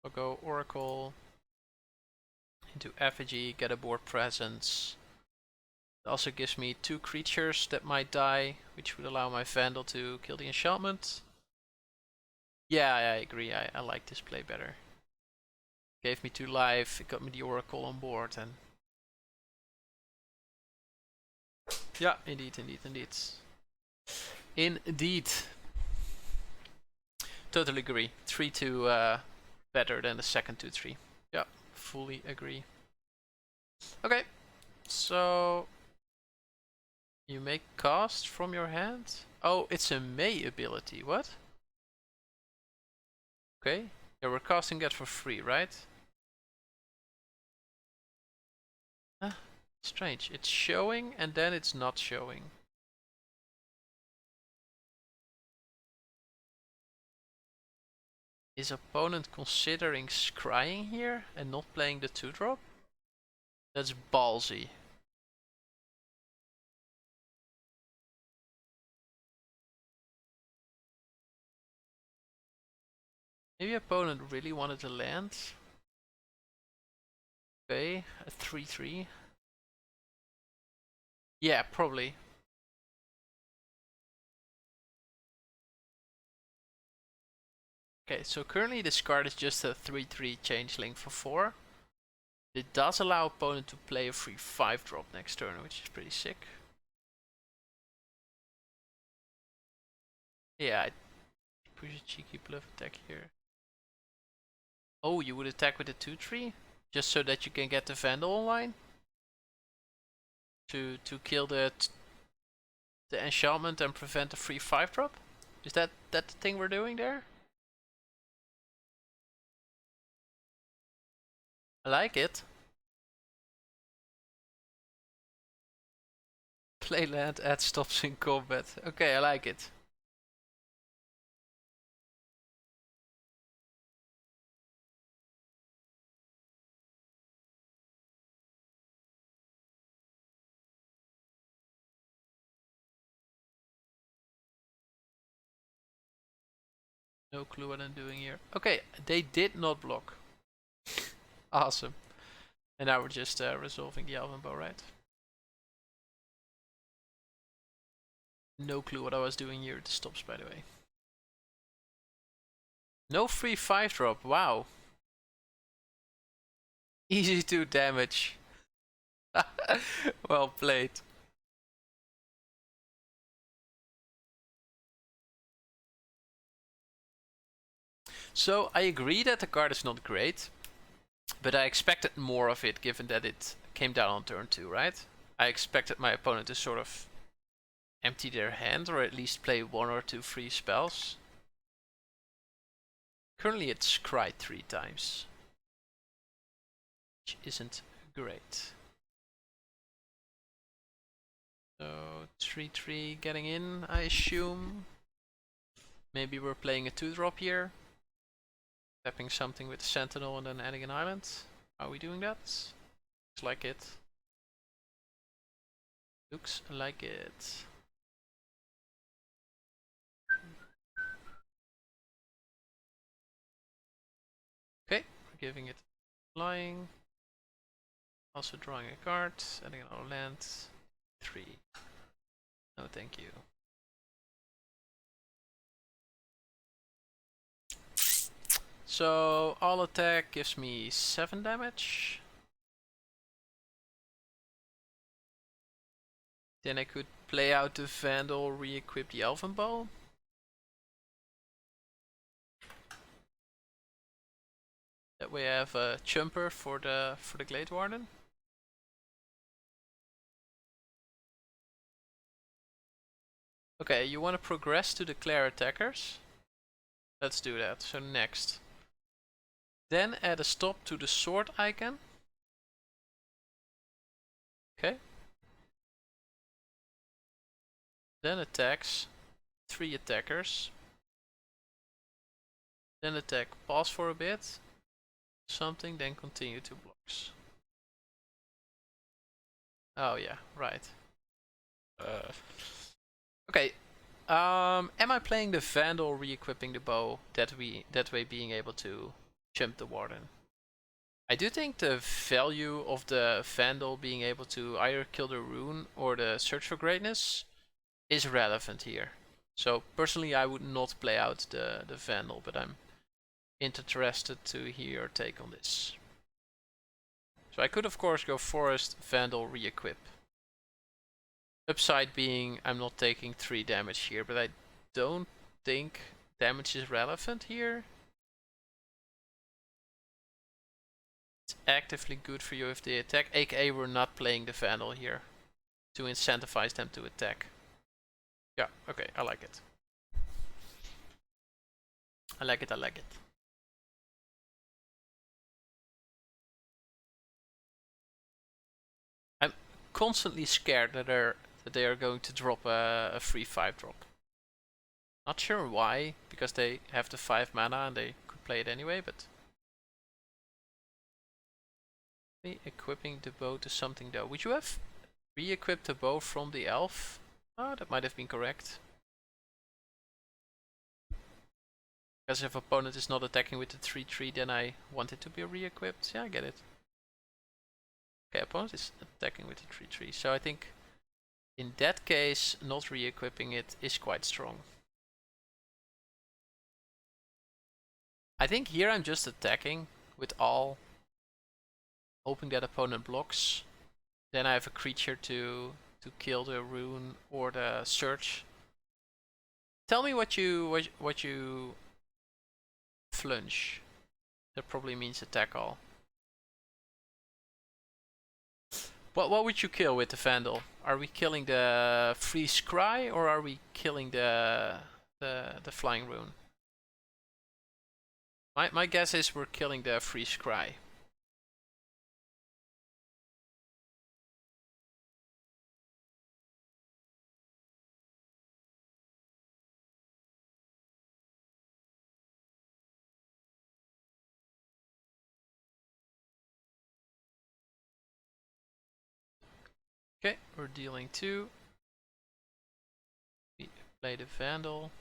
I'll go Oracle into Effigy, get a board presence. It also gives me 2 creatures that might die, which would allow my Vandal to kill the enchantment. Yeah, I agree. I like this play better. Gave me 2 life, it got me the Oracle on board, and yeah, indeed. Totally agree. 3-2 better than the second 2-3. Yeah, fully agree. Okay, so you make cast from your hand? Oh, it's a May ability. What? Okay. Yeah, we're casting that for free, right? Huh? Strange. It's showing and then it's not showing. Is opponent considering scrying here and not playing the 2-drop? That's ballsy. Maybe opponent really wanted to land. Okay, a 3-3. Yeah, probably. Okay, so currently this card is just a 3-3 changeling for 4. It does allow opponent to play a free 5-drop next turn, which is pretty sick. Yeah, I push a cheeky bluff attack here. Oh, you would attack with a 2-3? Just so that you can get the Vandal online? To kill the enchantment and prevent a free 5-drop? Is that the thing we're doing there? I like it. Play land, add stops in combat. Okay, I like it. No clue what I'm doing here. Okay, they did not block. Awesome. And now we're just resolving the Elven Bow, right? No clue what I was doing here at the stops, by the way. No free 5-drop, wow. Easy to damage. Well played. So I agree that the card is not great, but I expected more of it given that it came down on turn 2, right? I expected my opponent to sort of empty their hand or at least play 1 or 2 free spells. Currently it's cried 3 times, which isn't great. So 3-3 getting in, I assume. Maybe we're playing a 2-drop here. Tapping something with Sentinel and then adding an island. Are we doing that? Looks like it. Looks like it. Okay, we're giving it flying. Also drawing a card, adding another land. 3. No, thank you. So all attack gives me 7 damage. Then I could play out the Vandal, re-equip the Elven Bow. That way I have a chumper for the Glade Warden. Okay, you want to progress to declare attackers? Let's do that. So next. Then add a stop to the sword icon. Okay. Then attacks 3 attackers. Then attack, pause for a bit. Something, then continue to blocks. Oh yeah, right. Okay. Am I playing the Vandal, re-equipping the bow, that way being able to jump the Warden? I do think the value of the Vandal being able to either kill the rune or the Search for Greatness is relevant here. So personally I would not play out the Vandal, but I'm interested to hear your take on this. So I could of course go Forest, Vandal, re-equip. Upside being I'm not taking 3 damage here, but I don't think damage is relevant here. It's actively good for you if they attack, aka we're not playing the Vandal here to incentivize them to attack. Yeah, okay, I like it. I like it, I like it. I'm constantly scared that they are going to drop a free 5 drop. Not sure why, because they have the 5 mana and they could play it anyway, but equipping the bow to something though. Would you have re-equipped the bow from the elf? Oh, that might have been correct. Because if opponent is not attacking with the 3/3, then I want it to be re-equipped. Yeah, I get it. Okay, opponent is attacking with the 3/3, so I think in that case, not re-equipping it is quite strong. I think here I'm just attacking with all, hoping that opponent blocks. Then I have a creature to kill the rune or the search. Tell me what you flunge. That probably means attack all. What would you kill with the Vandal? Are we killing the free scry or are we killing the flying rune? My guess is we're killing the free scry. Okay, we're dealing 2. We play the Vandal.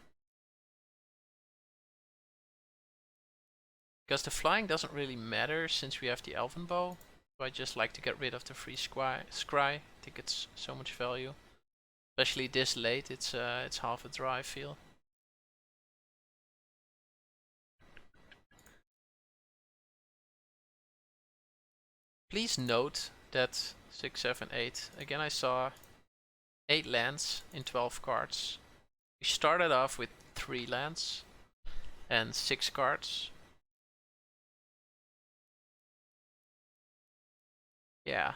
Because the flying doesn't really matter since we have the Elven Bow. So I just like to get rid of the free scry. I think it's so much value. Especially this late, it's half a draw, I feel. Please note that 6, 7, 8. Again, I saw 8 lands in 12 cards. We started off with 3 lands and 6 cards. Yeah.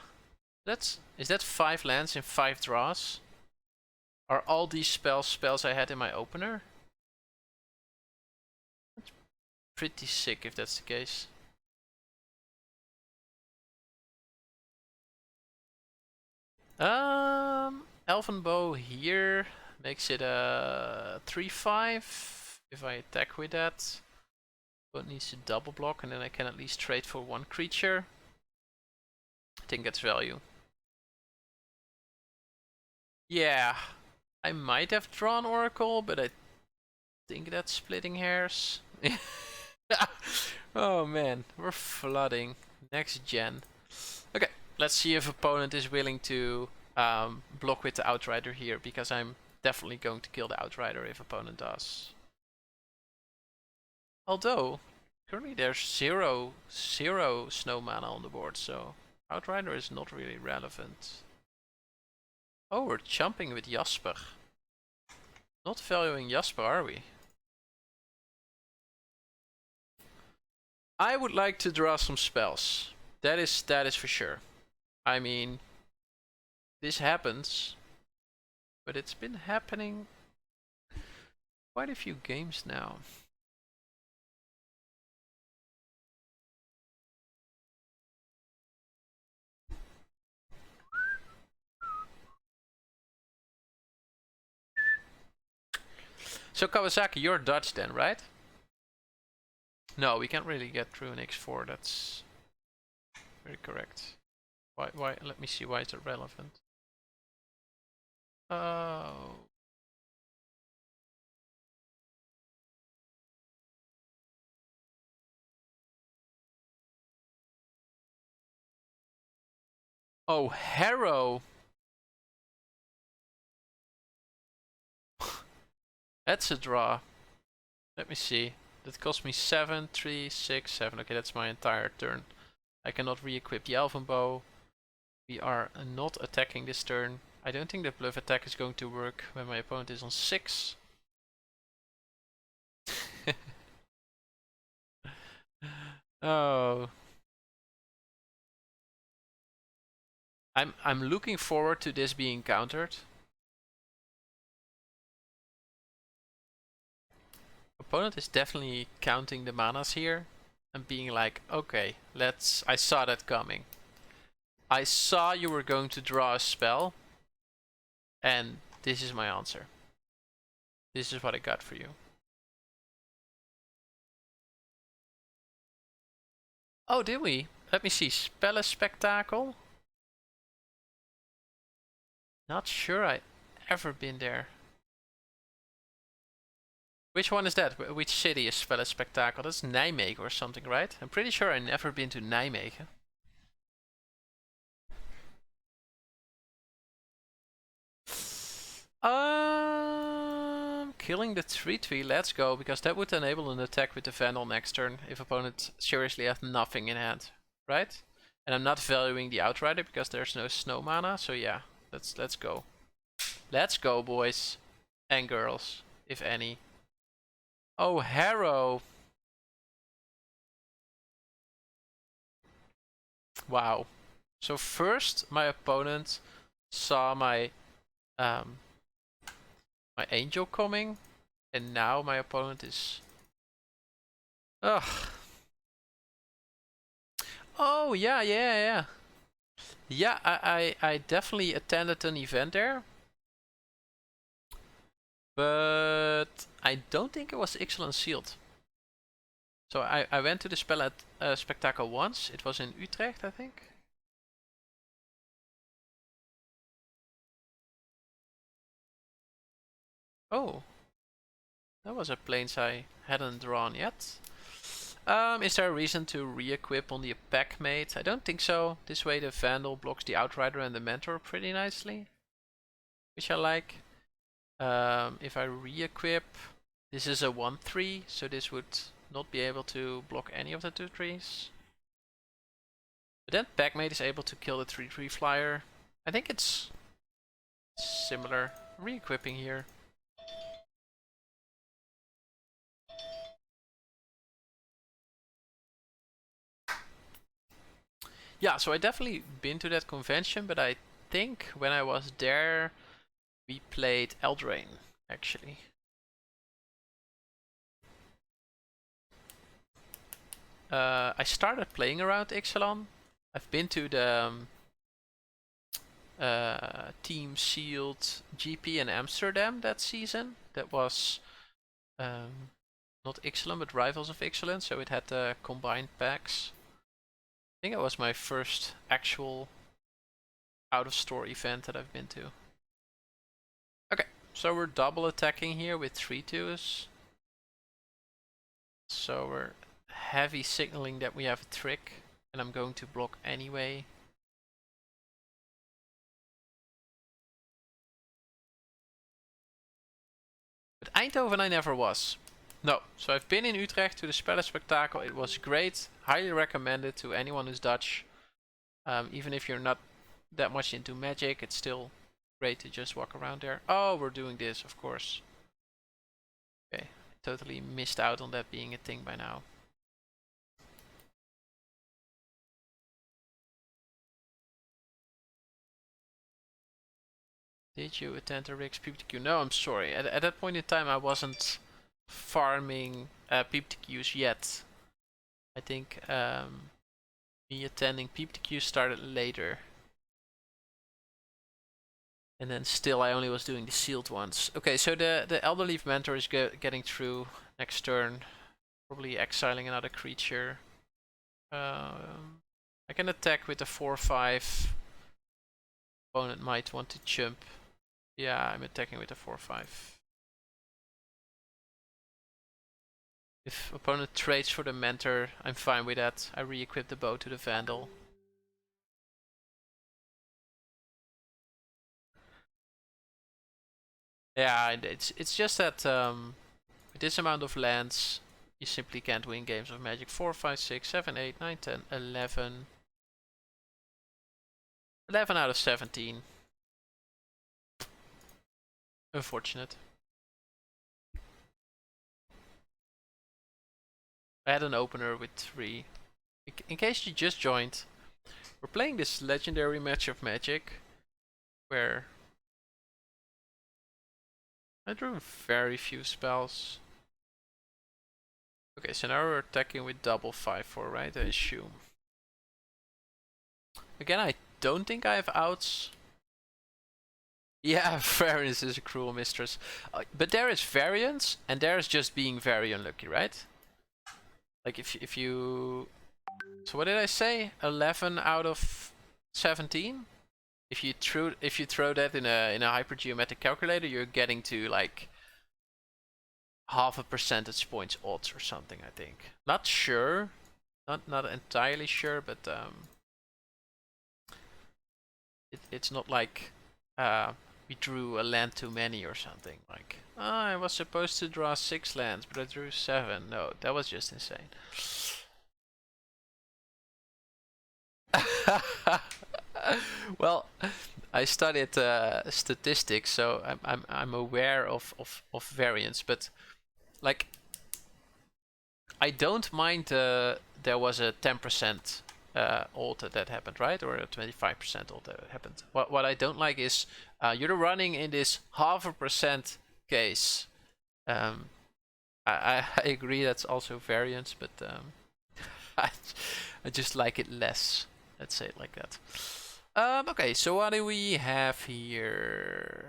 Is that 5 lands in 5 draws? Are all these spells I had in my opener? That's pretty sick if that's the case. Elven Bow here makes it a 3/5. If I attack with that, opponent needs to double block, and then I can at least trade for 1 creature. think that's value. Yeah, I might have drawn Oracle, but I think that's splitting hairs. Oh man, we're flooding. Next gen. Okay, let's see if opponent is willing to block with the Outrider here, because I'm definitely going to kill the Outrider if opponent does. Although, currently there's zero snow mana on the board, so Outrider is not really relevant. Oh, we're jumping with Jasper. Not valuing Jasper, are we? I would like to draw some spells. That is for sure. I mean, this happens, but it's been happening quite a few games now. So Kawasaki, you're Dutch then, right? No, we can't really get through an X4. That's very correct. Why? Let me see. Why is it relevant? Oh. Oh, Harrow. That's a draw. Let me see. That cost me 7, 3, 6, 7. Okay, that's my entire turn. I cannot re-equip the Elven Bow. We are not attacking this turn. I don't think the bluff attack is going to work when my opponent is on 6. Oh. I'm looking forward to this being countered. Opponent is definitely counting the manas here and being like, okay, I saw that coming. I saw you were going to draw a spell, and this is my answer. This is what I got for you. Oh, did we? Let me see. Spell Spectacle? Not sure I ever been there. Which one is that? Which city is Spell Spectacle? That's Nijmegen or something, right? I'm pretty sure I've never been to Nijmegen. Killing the 3/3, let's go, because that would enable an attack with the Vandal next turn if opponent seriously has nothing in hand, right? And I'm not valuing the Outrider because there's no snow mana, so yeah, let's go. Let's go, boys and girls, if any. Oh, Harrow. Wow. So first my opponent saw my my angel coming, and now my opponent is... Ugh. Oh, yeah. Yeah, I definitely attended an event there. But I don't think it was Ixalan sealed. So I went to the spell at Spectacle once. It was in Utrecht, I think. Oh. That was a planes I hadn't drawn yet. Is there a reason to re-equip on the Pack Mate? I don't think so. This way the Vandal blocks the Outrider and the Mentor pretty nicely, which I like. If I re-equip, this is a 1/3, so this would not be able to block any of the 2/3s. But then Pack-Mate is able to kill the 3/3 flyer. I think it's similar. Re-equipping here. Yeah, so I definitely been to that convention, but I think when I was there, we played Eldraine, actually. I started playing around Ixalan. I've been to the Team Sealed GP in Amsterdam that season. That was not Ixalan, but Rivals of Ixalan, so it had combined packs. think it was my first actual out-of-store event that I've been to. Okay, so we're double attacking here with 3-2s. So we're heavy signaling that we have a trick, and I'm going to block anyway. But Eindhoven I never was. No, so I've been in Utrecht to the Spellenspectakel. It was great. Highly recommend it to anyone who's Dutch. Even if you're not that much into Magic, it's still great to just walk around there. Oh, we're doing this, of course. Okay, totally missed out on that being a thing by now. Did you attend a Rick's PPTQ? No, I'm sorry. At that point in time, I wasn't farming PPTQs yet. I think me attending PPTQ started later. And then still, I only was doing the sealed ones. Okay, so the Elderleaf Mentor is getting through next turn. Probably exiling another creature. I can attack with the 4/5. Opponent might want to jump. Yeah, I'm attacking with the 4/5. If opponent trades for the Mentor, I'm fine with that. I re-equip the bow to the Vandal. Yeah, it's just that with this amount of lands, you simply can't win games of Magic. 4, 5, 6, 7, 8, 9, 10, 11. 11 out of 17. Unfortunate. I had an opener with 3. In case you just joined, we're playing this legendary match of Magic where I drew very few spells. Okay, so now we're attacking with double 5/4, right? I assume. Again, I don't think I have outs. Yeah, variance is a cruel mistress. But there is variance, and there is just being very unlucky, right? Like if you... So what did I say? 11 out of 17? If you throw that in a hypergeometric calculator, you're getting to like half a percentage points odds or something, I think. Not sure. Not entirely sure, but it's not like we drew a land too many or something. Like, oh, I was supposed to draw 6 lands, but I drew 7. No, that was just insane. Well, I studied statistics, so I'm aware of variance, but like I don't mind there was a 10% alt that happened, right? Or a 25% alt that happened. What I don't like is you're running in this 0.5% case. I agree that's also variance, but I just like it less. Let's say it like that. Okay, so what do we have here?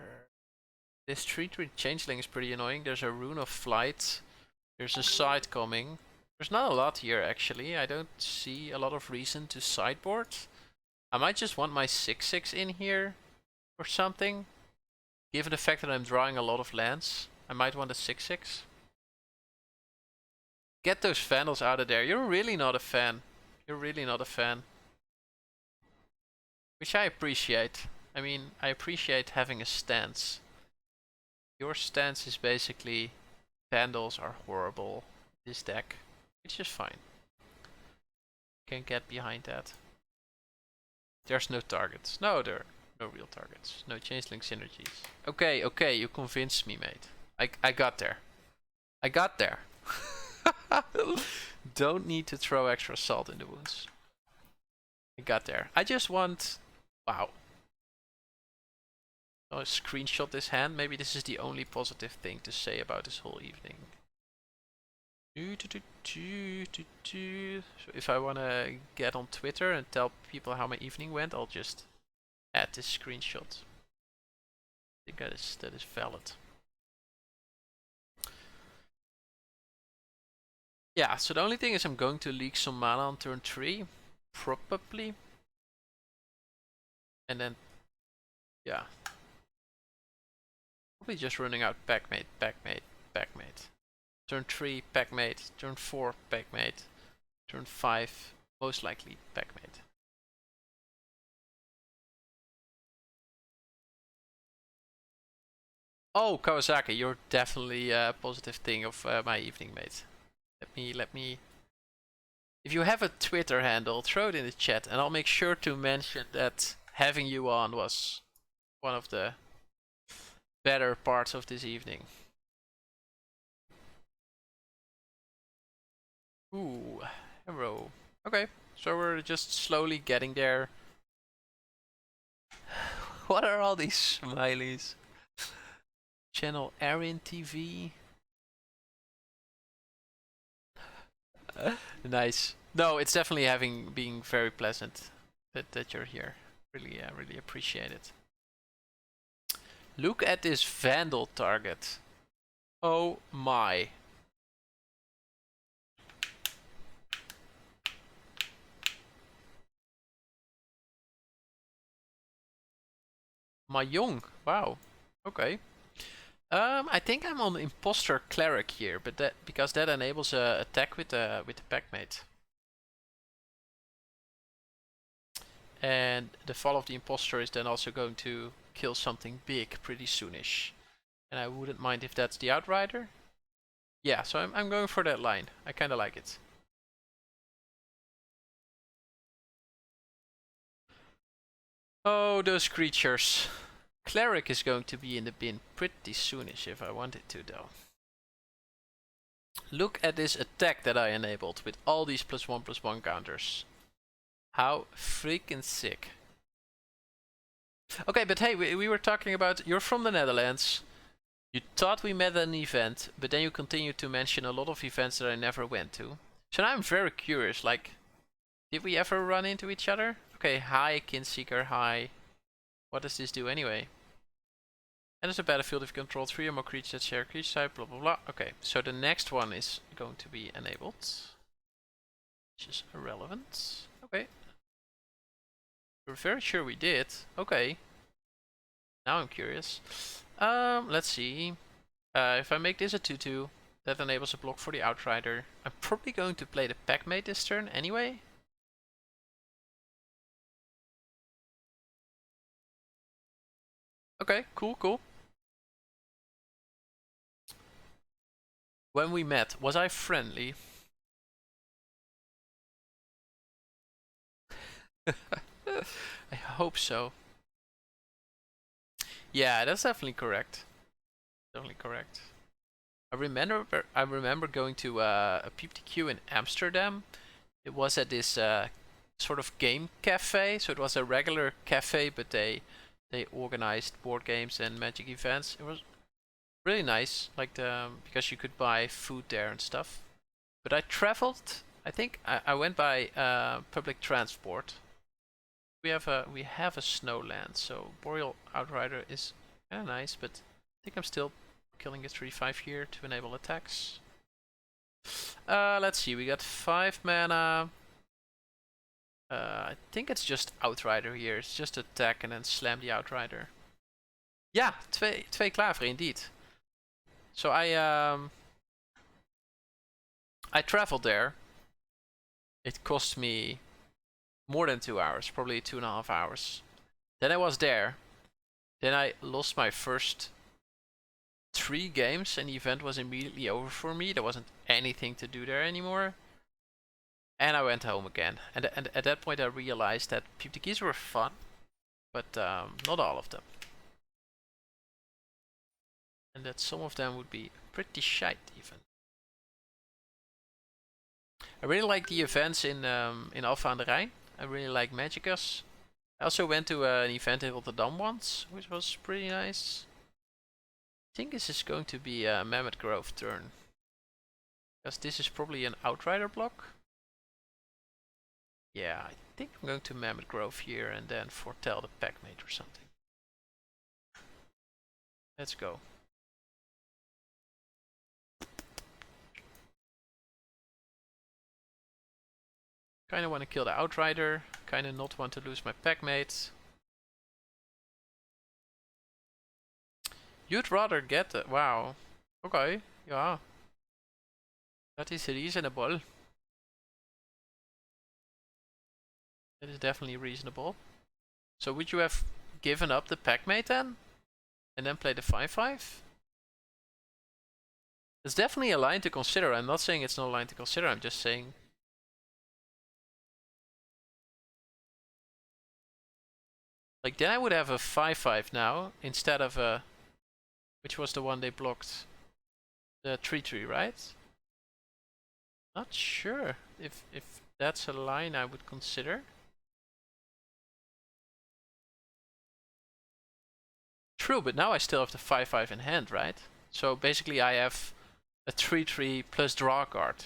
This 3/3 changeling is pretty annoying. There's a Rune of Flight. There's a side coming. There's not a lot here actually. I don't see a lot of reason to sideboard. I might just want my 6/6 in here or something. Given the fact that I'm drawing a lot of lands, I might want a 6/6. Get those Vandals out of there. You're really not a fan. You're really not a fan. Which I appreciate. I mean, I appreciate having a stance. Your stance is basically Vandals are horrible in this deck, which is fine. Can get behind that. There's no targets. No, there are no real targets. No changeling synergies. Okay, okay, you convinced me, mate. I got there. I got there. Don't need to throw extra salt in the wounds. I got there. I just want... Wow. I'll screenshot this hand. Maybe this is the only positive thing to say about this whole evening. So if I want to get on Twitter and tell people how my evening went, I'll just add this screenshot. I think that is valid. Yeah, so the only thing is I'm going to leak some mana on turn 3. probably. And then, yeah. Probably just running out packmate, packmate, packmate. Turn 3, packmate. Turn 4, packmate. Turn 5, most likely packmate. Oh, Kawasaki, you're definitely a positive thing of my evening, mate. Let me. If you have a Twitter handle, throw it in the chat, and I'll make sure to mention that having you on was one of the better parts of this evening. Ooh, hero. Okay, so we're just slowly getting there. What are all these smileys? Channel Erin TV. Nice. No, it's definitely being very pleasant that you're here. Really, really appreciate it. Look at this Vandal target. Oh my. Mahjong. Wow. Okay. I think I'm on Imposter Cleric here, but that because that enables a attack with the packmate. And the fall of the Imposter is then also going to kill something big pretty soonish. And I wouldn't mind if that's the Outrider. Yeah, so I'm going for that line. I kind of like it. Oh, those creatures. Cleric is going to be in the bin pretty soonish if I want it to, though. Look at this attack that I enabled with all these +1/+1 counters. How freaking sick. Okay, but hey, we were talking about you're from the Netherlands. You thought we met at an event, but then you continued to mention a lot of events that I never went to. So now I'm very curious, like, did we ever run into each other? Okay, hi, Kinseeker, hi. What does this do anyway? Enters a battlefield if you control 3 or more creatures that share creature type, blah blah blah. Okay, so the next one is going to be enabled. Which is irrelevant. Okay. We're very sure we did. Okay. Now I'm curious. Let's see. If I make this a 2/2, that enables a block for the Outrider. I'm probably going to play the Packmate this turn anyway. Okay, cool, cool. When we met, was I friendly? I hope so. Yeah, that's definitely correct. Definitely correct. I remember going to a PPTQ in Amsterdam. It was at this sort of game cafe, so it was a regular cafe, but they organized board games and Magic events. It was really nice, like because you could buy food there and stuff. But I traveled. I think I went by public transport. We have a snowland, so Boreal Outrider is kind of nice, but I think I'm still killing a 3/5 here to enable attacks. Let's see, we got 5 mana. I think it's just Outrider here. It's just attack and then slam the Outrider. Ja, twee klaveren indeed. So I traveled there. It cost me more than 2 hours, probably 2.5 hours. Then I was there. Then I lost my first 3 games and the event was immediately over for me. There wasn't anything to do there anymore. And I went home again. And at that point I realized that PPTQs were fun, but not all of them. And that some of them would be pretty shite even. I really like the events in Alphen aan de Rijn. I really like Magicus. I also went to an event in Rotterdam once, which was pretty nice. I think this is going to be a Mammoth Grove turn. Because this is probably an Outrider block. Yeah, I think I'm going to Mammoth Grove here and then foretell the Packmate or something. Let's go. Kinda want to kill the Outrider. Kinda not want to lose my packmate. You'd rather get the... Wow. Okay, yeah. That is reasonable. That is definitely reasonable. So would you have given up the packmate then? And then play the 5-5? It's definitely a line to consider. I'm not saying it's not a line to consider, I'm just saying... Like, then I would have a 5-5 now, instead of a... Which was the one they blocked? The 3-3, right? Not sure if that's a line I would consider. True, but now I still have the 5-5 in hand, right? So basically I have a 3-3 plus draw card.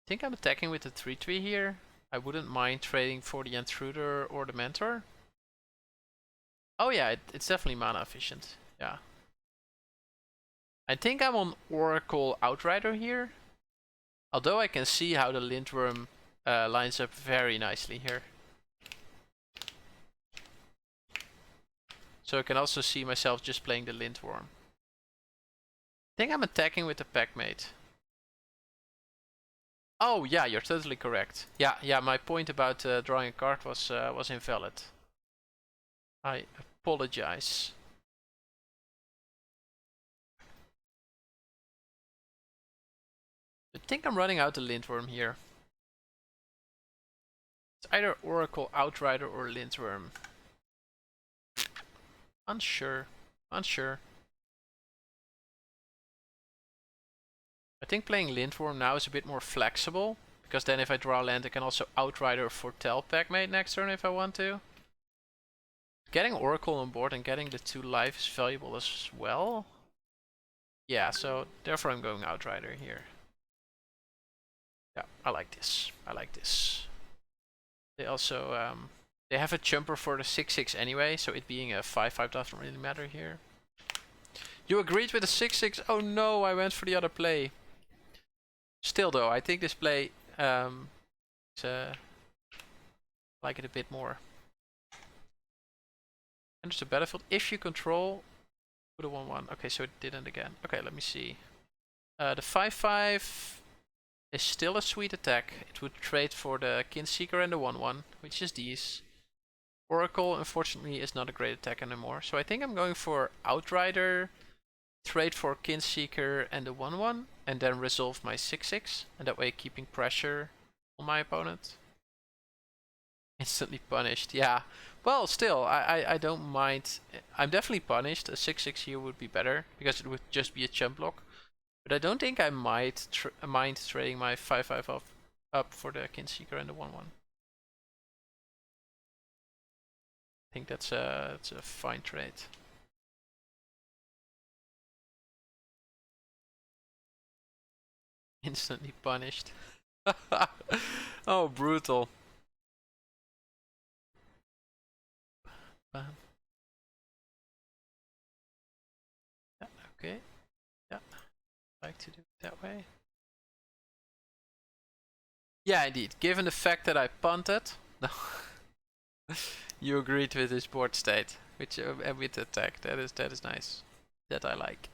I think I'm attacking with the 3-3 here. I wouldn't mind trading for the Intruder or the Mentor. Oh yeah, it's definitely mana efficient. Yeah. I think I'm on Oracle Outrider here. Although I can see how the Lindworm lines up very nicely here. So I can also see myself just playing the Lindworm. I think I'm attacking with the Packmate. Oh yeah, you're totally correct. Yeah, my point about drawing a card was invalid. I apologize. I think I'm running out the Lindworm here. It's either Oracle Outrider or Lindworm. Unsure. I think playing Lindworm now is a bit more flexible, because then if I draw land I can also Outrider or Foretell Packmate next turn if I want to. Getting Oracle on board and getting the 2 life is valuable as well. Yeah, so therefore I'm going Outrider here. Yeah, I like this. They also, they have a jumper for the 6-6 anyway, so it being a 5-5 doesn't really matter here. You agreed with the 6-6? Oh no, I went for the other play. Still though, I think this play, like it a bit more. Enters the battlefield if you control. Put a 1-1. Okay, so it didn't again. Okay, let me see. The 5-5 is still a sweet attack. It would trade for the Kinseeker and the 1-1, which is these. Oracle, unfortunately, is not a great attack anymore. So I think I'm going for Outrider, trade for Kinseeker and the 1-1, and then resolve my 6-6. And that way keeping pressure on my opponent. Instantly punished, yeah. Well, still, I don't mind. I'm definitely punished. A 6-6 here would be better, because it would just be a chump block. But I don't think I might mind trading my 5-5 up for the Kinseeker and the 1-1. I think that's a fine trade. Instantly punished. Oh, brutal. Yeah, okay. Yeah, I like to do it that way. Yeah, indeed. Given the fact that I punted, no, you agreed with this board state, which with attack. That is nice. That I like.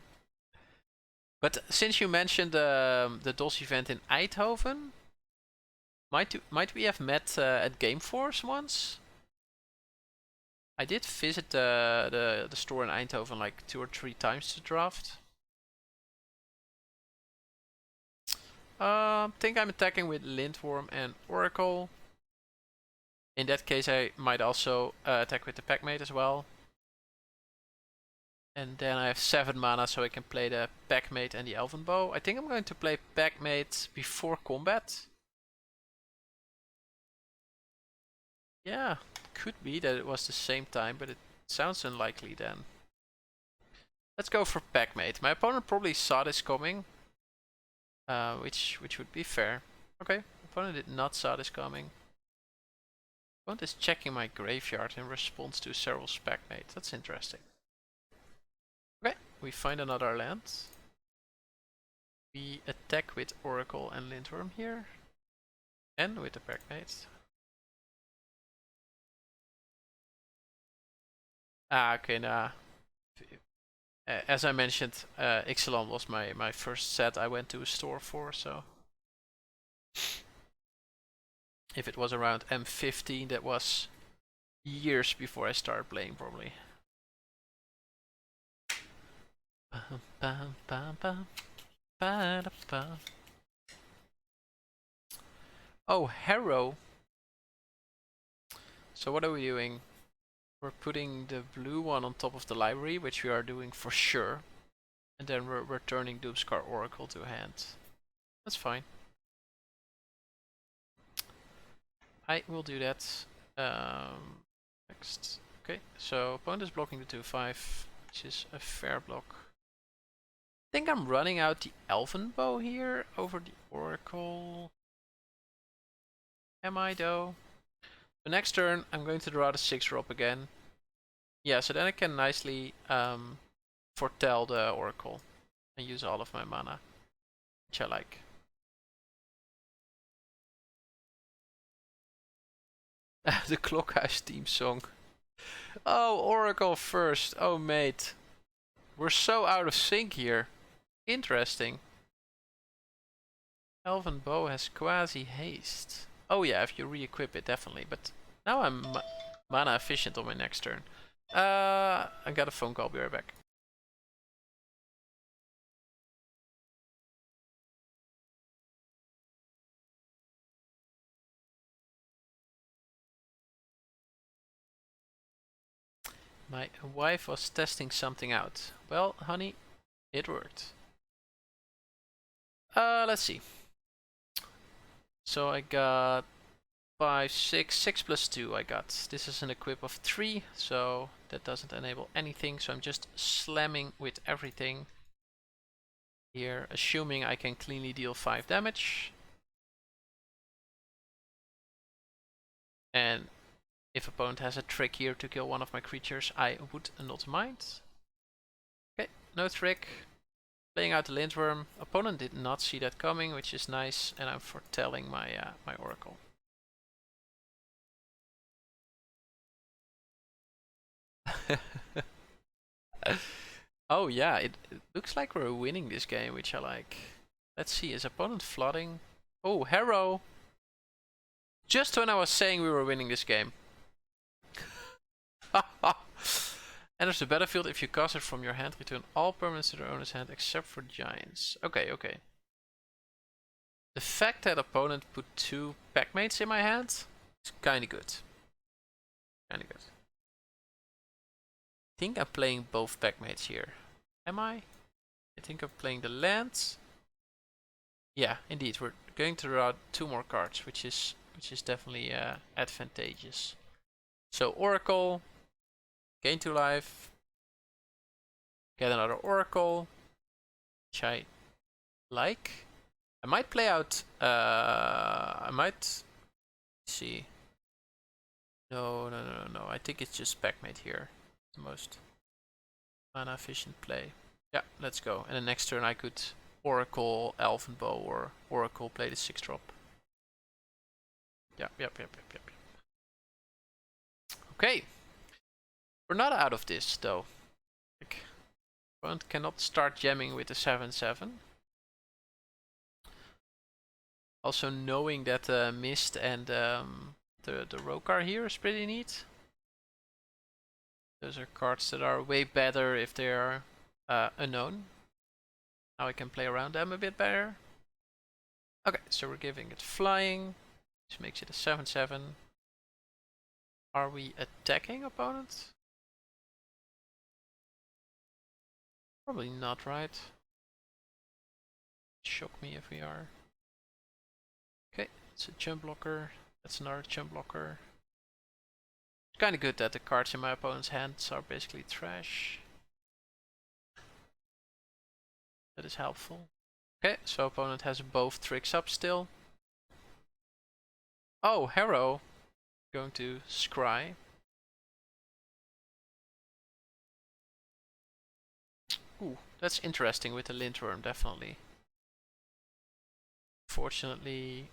But since you mentioned the DOS event in Eindhoven, might we have met at Gameforce once? I did visit the store in Eindhoven like 2 or 3 times to draft. Think I'm attacking with Lindworm and Oracle. In that case, I might also attack with the Packmate as well. And then I have 7 mana, so I can play the Packmate and the Elven Bow. I think I'm going to play Packmate before combat. Yeah, could be that it was the same time, but it sounds unlikely then. Let's go for Packmate. My opponent probably saw this coming, which would be fair. Okay, opponent did not saw this coming. Opponent is checking my graveyard in response to Cyril's Packmate. That's interesting. Okay, we find another land. We attack with Oracle and Lindworm here. And with the Packmate. Ah, okay, nah. As I mentioned, Ixalan was my first set I went to a store for, so... If it was around M15, that was years before I started playing, probably. Oh, Harrow. So what are we doing? We're putting the blue one on top of the library, which we are doing for sure. And then we're returning Doomscar Oracle to hand. That's fine. I will do that. Next. Okay, so opponent is blocking the 2-5, which is a fair block. I think I'm running out the Elven Bow here over the Oracle. Am I though? The next turn I'm going to draw the 6-drop again. Yeah, so then I can nicely foretell the Oracle and use all of my mana, which I like. The Clockhouse theme song. Oh, Oracle first. Oh, mate. We're so out of sync here. Interesting. Elven Bow has quasi haste. Oh yeah, if you re-equip it, definitely. But now I'm mana efficient on my next turn. I got a phone call, be right back. My wife was testing something out. Well, honey, it worked. Let's see. So I got 5, 6, 6 plus 2 I got. This is an equip of 3, so that doesn't enable anything. So I'm just slamming with everything here, assuming I can cleanly deal 5 damage. And if opponent has a trick here to kill one of my creatures, I would not mind. Okay, no trick. Playing out the Lindworm. Opponent did not see that coming, which is nice, and I'm foretelling my my Oracle. Oh yeah, it looks like we're winning this game, which I like. Let's see, is opponent flooding? Oh, Harrow! Just when I was saying we were winning this game. Enters the battlefield. If you cast it from your hand, return all permanents to their owner's hand except for giants. Okay, okay. The fact that opponent put 2 Packmates in my hand is kinda good. Kinda good. I think I'm playing both Packmates here. Am I? I think I'm playing the lands. Yeah, indeed. We're going to draw 2 more cards, which is definitely advantageous. So Oracle, gain 2 life, get another Oracle, which I like. I might play out. I might see. No. I think it's just Packmate here. The most mana efficient play. Yeah, let's go. And the next turn I could Oracle, Elven Bow, or Oracle play the 6-drop. Yep. Okay. We're not out of this though. Like, opponent cannot start jamming with the 7/7. Also knowing that Mist and the Rokar here is pretty neat. Those are cards that are way better if they are unknown. Now I can play around them a bit better. Okay, so we're giving it flying, which makes it a 7/7. Are we attacking opponent? Probably not, right? Shock me if we are. Okay, it's a jump blocker. That's another jump blocker. It's kind of good that the cards in my opponent's hands are basically trash. That is helpful. Okay, so opponent has both tricks up still. Oh, Harrow. Going to scry. Ooh, that's interesting with the Lindworm, definitely. Fortunately,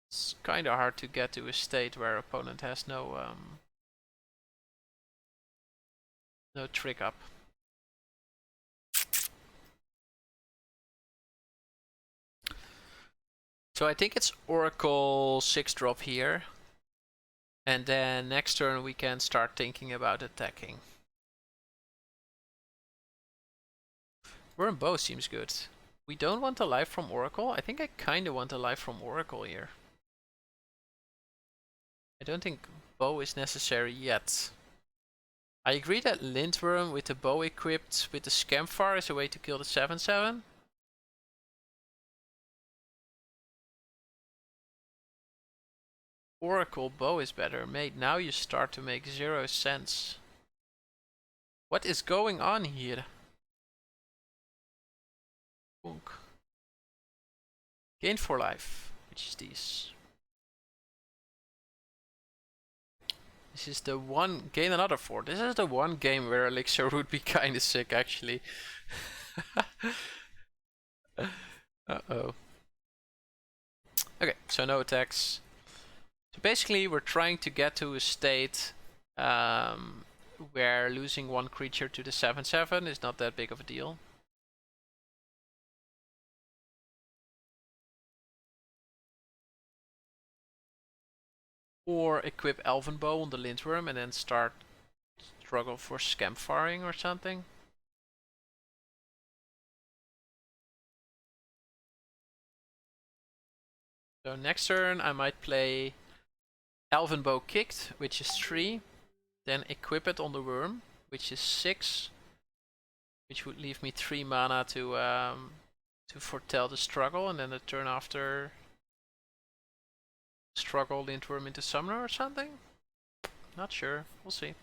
it's kind of hard to get to a state where opponent has no trick up. So I think it's Oracle 6-drop here. And then next turn we can start thinking about attacking. Worm Bow seems good. We don't want a life from Oracle. I think I kinda want a life from Oracle here. I don't think Bow is necessary yet. I agree that Lindworm with the bow equipped with the Scamfar is a way to kill the 7/7. Oracle bow is better. Mate, now you start to make zero sense. What is going on here? Bonk. Gain 4 life, which is these. This is the one, gain another 4. This is the one game where Elixir would be kinda sick actually. Uh-oh. Okay, so no attacks. So basically we're trying to get to a state where losing one creature to the 7/7 is not that big of a deal. Or equip Elven Bow on the Lindworm and then start struggle for Scamfaring or something. So next turn I might play Elven Bow kicked, which is 3. Then equip it on the worm, which is 6. Which would leave me 3 mana to foretell the struggle, and then the turn after struggle Lindworm into Summoner or something? Not sure, we'll see.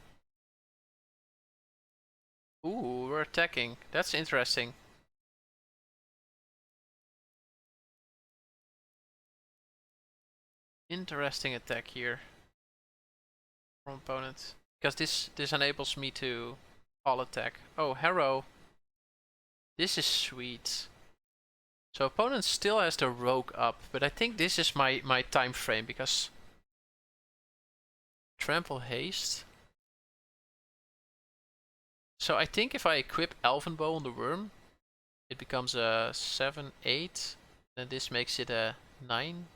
Ooh, we're attacking. That's interesting. Interesting attack here from opponent. Because this enables me to all attack. Oh, Harrow. This is sweet. So opponent still has the rogue up, but I think this is my time frame because trample haste. So I think if I equip Elven Bow on the worm, it becomes a 7/8. Then this makes it a 9.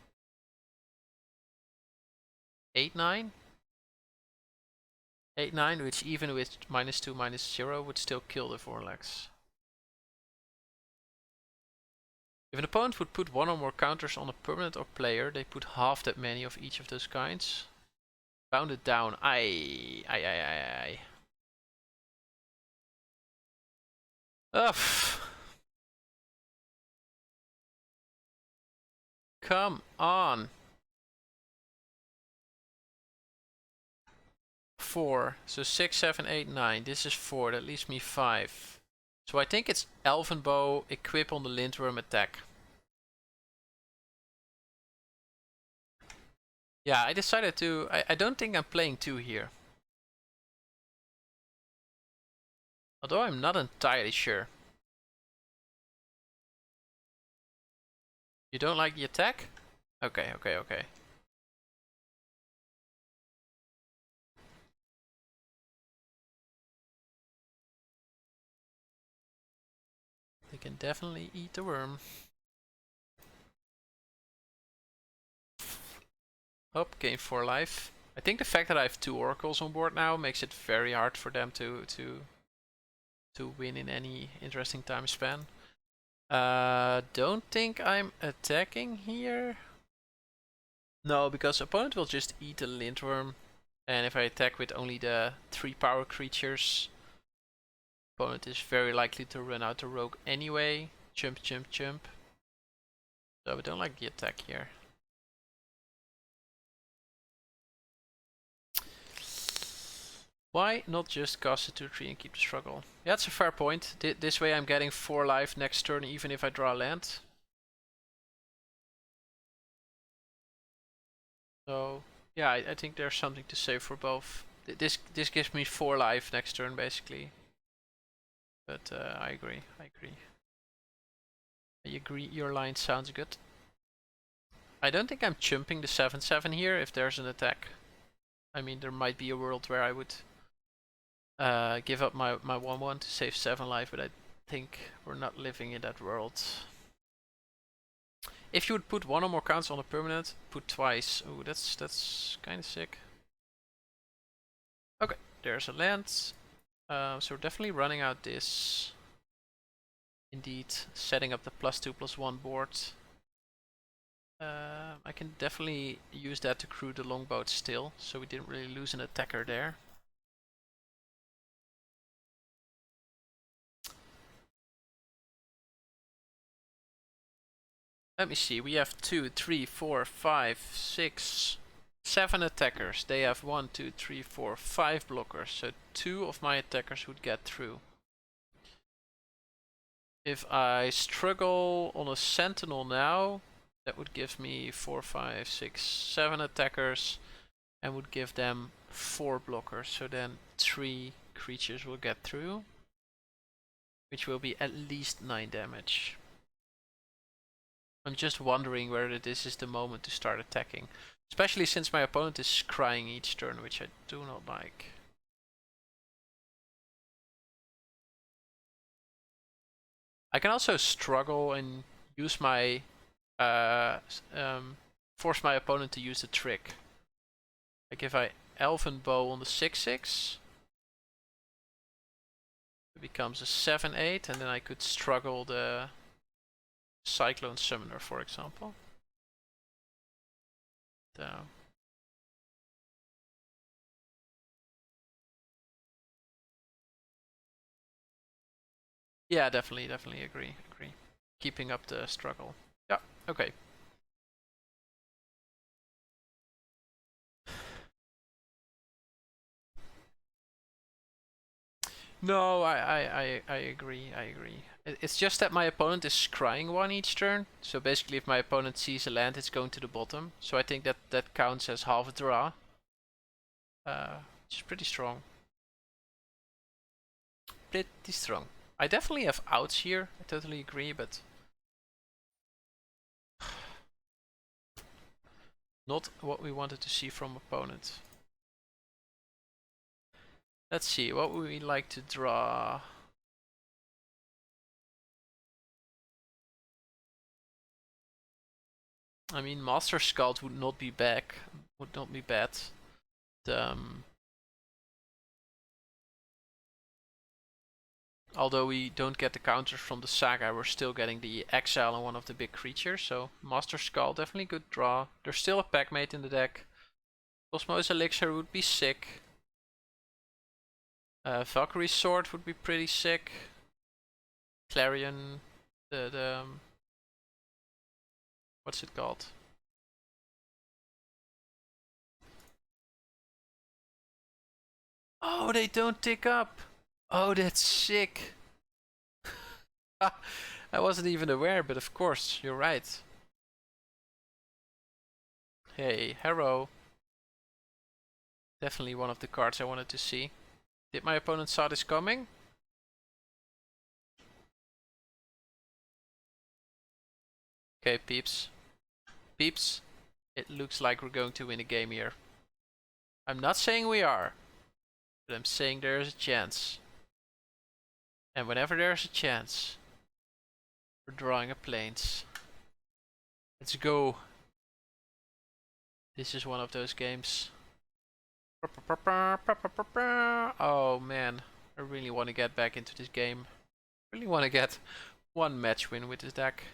8/9. 8/9, which even with -2 -0 would still kill the Vorlax. If an opponent would put one or more counters on a permanent or player, they put half that many of each of those kinds. Bounded down. Aye. Ugh. Come on. 4. So 6, 7, 8, 9. This is 4. That leaves me 5. So I think it's Elven Bow, equip on the Lindworm, attack. Yeah, I decided to... I don't think I'm playing 2 here. Although I'm not entirely sure. You don't like the attack? Okay. They can definitely eat the worm. Up, gain 4 life. I think the fact that I have 2 oracles on board now makes it very hard for them to win in any interesting time span. Don't think I'm attacking here. No, because opponent will just eat the Lindworm. And if I attack with only the 3 power creatures, opponent is very likely to run out the rogue anyway. Jump. So I don't like the attack here. Why not just cast a 2/3 and keep the struggle? Yeah, that's a fair point. This way I'm getting 4 life next turn even if I draw land. So yeah, I think there's something to say for both. This gives me 4 life next turn basically. But I agree. I agree. I agree. Your line sounds good. I don't think I'm chumping the 7/7 here if there's an attack. I mean, there might be a world where I would give up my 1/1 to save 7 life, but I think we're not living in that world. If you would put one or more counts on a permanent, put twice. Oh, that's kind of sick. Okay, there's a land. So we're definitely running out this. Indeed, setting up the +2/+1 board. I can definitely use that to crew the longboat still, so we didn't really lose an attacker there. Let me see, we have 2, 3, 4, 5, 6, 7 attackers. They have 1, 2, 3, 4, 5 blockers, so 2 of my attackers would get through. If I struggle on a sentinel now, that would give me 4, 5, 6, 7 attackers and would give them 4 blockers, so then 3 creatures will get through, which will be at least 9 damage. I'm just wondering whether this is the moment to start attacking. Especially since my opponent is crying each turn, which I do not like. I can also struggle and use my... force my opponent to use the trick. Like if I Elven Bow on the 6/6, it becomes a 7/8, and then I could struggle the Cyclone Summoner, for example. So. Yeah, definitely agree. Keeping up the struggle. Yeah, okay. No, I agree. It's just that my opponent is scrying 1 each turn. So basically if my opponent sees a land, it's going to the bottom. So I think that counts as half a draw. Which is pretty strong. Pretty strong. I definitely have outs here, I totally agree, but... not what we wanted to see from opponent. Let's see, what would we like to draw? I mean, Master Scout would not be bad. Although we don't get the counters from the Saga, we're still getting the Exile on one of the big creatures. So Master Skull, definitely good draw. There's still a Packmate in the deck. Cosmos Elixir would be sick. Valkyrie's Sword would be pretty sick. Clarion, the what's it called? Oh, they don't tick up. Oh, that's sick. I wasn't even aware, but of course, you're right. Hey, Harrow. Definitely one of the cards I wanted to see. Did my opponent saw this coming? Okay, peeps. Peeps, it looks like we're going to win a game here. I'm not saying we are, but I'm saying there is a chance. And whenever there's a chance, we're drawing a plains. Let's go. This is one of those games. Oh man, I really want to get back into this game. I really want to get one match win with this deck.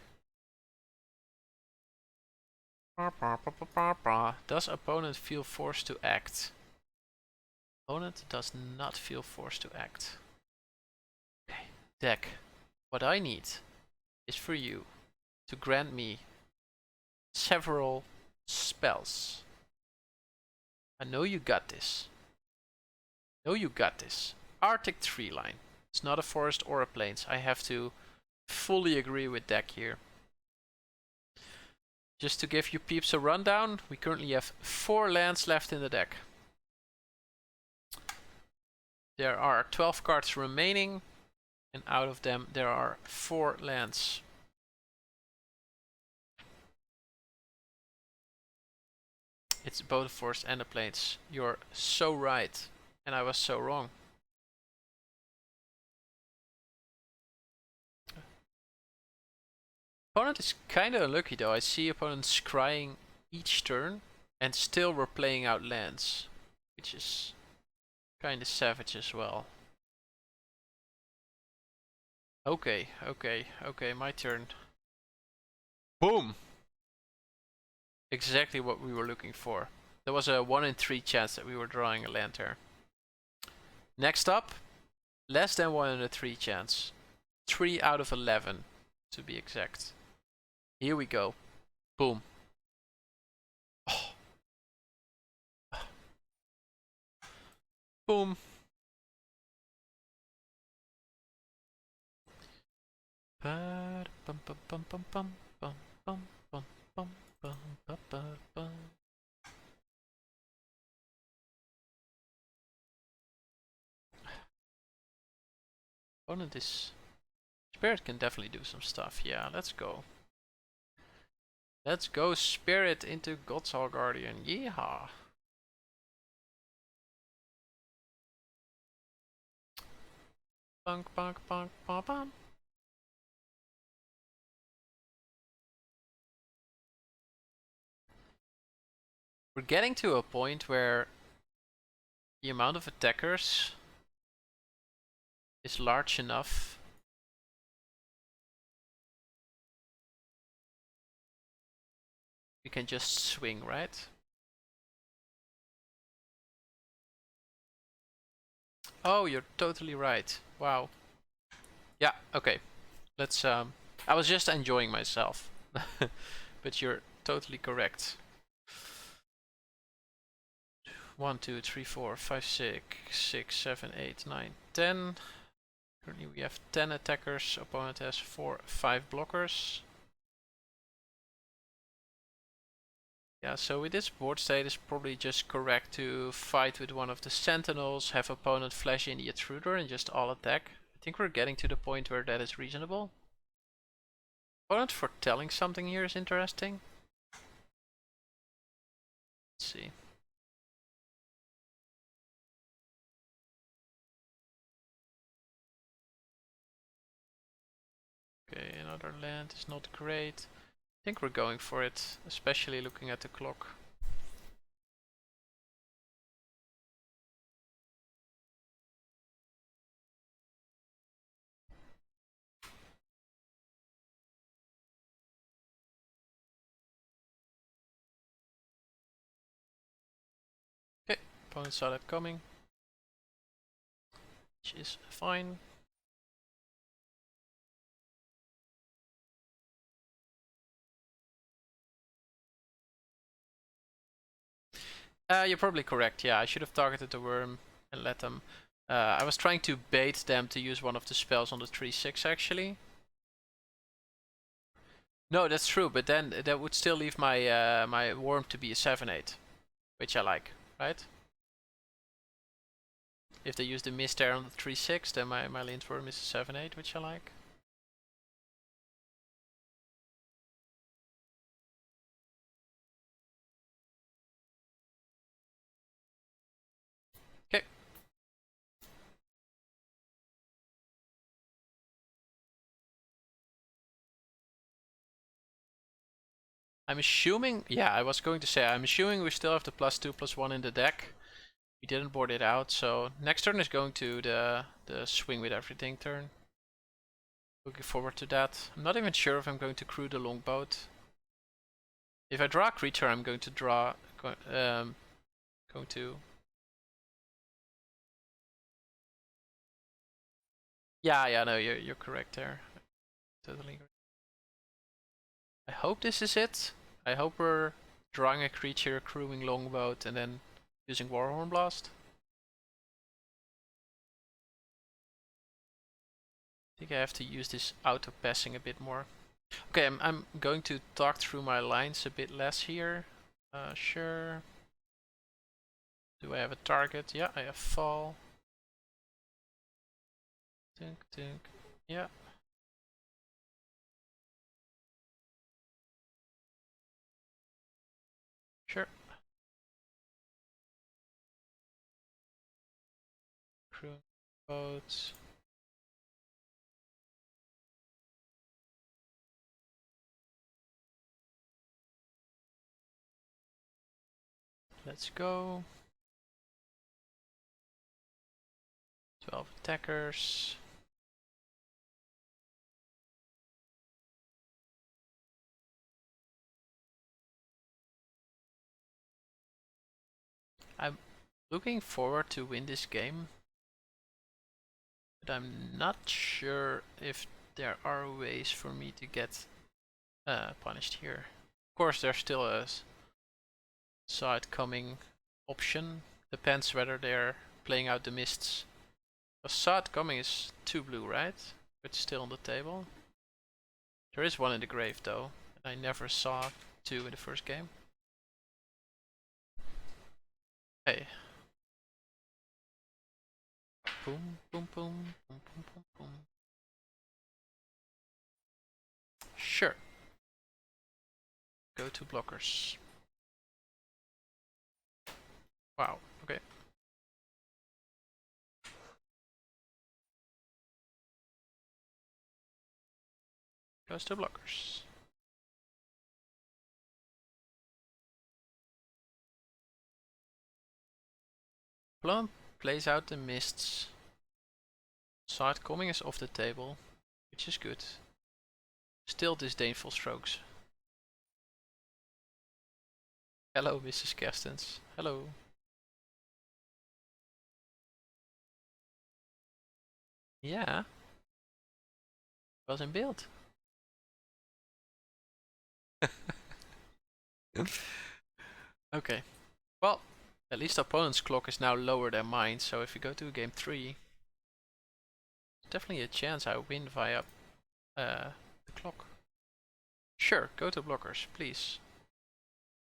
Does opponent feel forced to act? Opponent does not feel forced to act. Okay, deck. What I need is for you to grant me several spells. I know you got this. Arctic Tree Line. It's not a forest or a plains. I have to fully agree with deck here. Just to give you peeps a rundown, we currently have 4 lands left in the deck. There are 12 cards remaining, And out of them there are 4 lands. It's both forest and the plains. You're so right. And I was so wrong. Opponent is kinda unlucky though. I see opponents scrying each turn and still we're playing out lands. Which is kinda savage as well. Okay, my turn. Boom! Exactly what we were looking for. There was a 1 in 3 chance that we were drawing a land there. Next up, less than 1 in a 3 chance. 3 out of 11 to be exact. Here we go. Boom. Oh. Boom. Opponent is... Spirit can definitely do some stuff. Yeah, let's go. Let's go Spirit into God's Guardian. Yeehaw. Bonk, bonk, bonk, bonk, bonk. We're getting to a point where the amount of attackers is large enough. We can just swing, right? Oh, you're totally right. Wow. Yeah, okay. Let's I was just enjoying myself. But you're totally correct. 1, 2, 3, 4, 5, 6, 6, 7, 8, 9, 10. Currently we have 10 attackers. Opponent has 4, 5 blockers. Yeah, so with this board state it's probably just correct to fight with one of the sentinels, have opponent flash in the intruder and just all attack. I think we're getting to the point where that is reasonable. Opponent foretelling something here is interesting. Let's see. Okay, another land is not great. I think we're going for it, especially looking at the clock. Okay, opponent saw that coming, which is fine. You're probably correct. Yeah, I should have targeted the worm and let them. I was trying to bait them to use one of the spells on the 3/6 actually. No, that's true, but then that would still leave my my worm to be a 7/8, which I like, right? If they use the mist there on the 3/6, then my lindworm is a 7/8, which I like. Okay. I'm assuming, yeah, I was going to say, I'm assuming we still have the +2/+1 in the deck. We didn't board it out, so next turn is going to the swing with everything turn. Looking forward to that. I'm not even sure if I'm going to crew the longboat. If I draw a creature, I'm going to draw, going to... Yeah, no, you're correct there. Totally agree. I hope this is it. I hope we're drawing a creature, crewing longboat, and then using Warhorn Blast. I think I have to use this auto passing a bit more. Okay, I'm going to talk through my lines a bit less here. Sure. Do I have a target? Yeah, I have fall. Tink, tink. Yeah. Sure. Crew boats. Let's go. 12 attackers. I'm looking forward to win this game, but I'm not sure if there are ways for me to get punished here. Of course, there's still a side coming option. Depends whether they're playing out the mists. A side coming is 2 blue, right? It's still on the table. There is one in the grave though, and I never saw 2 in the first game. Hey. Boom, boom, boom, boom, boom, boom, boom. Sure. Go to blockers. Wow, okay. Goes to blockers. Plum plays out the mists. Side coming is off the table, which is good. Still disdainful strokes. Hello, Mrs. Kerstens. Hello. Yeah. Was in beeld. Okay. Well, at least opponent's clock is now lower than mine, so if we go to game 3, definitely a chance I win via the clock. Sure, go to blockers, please.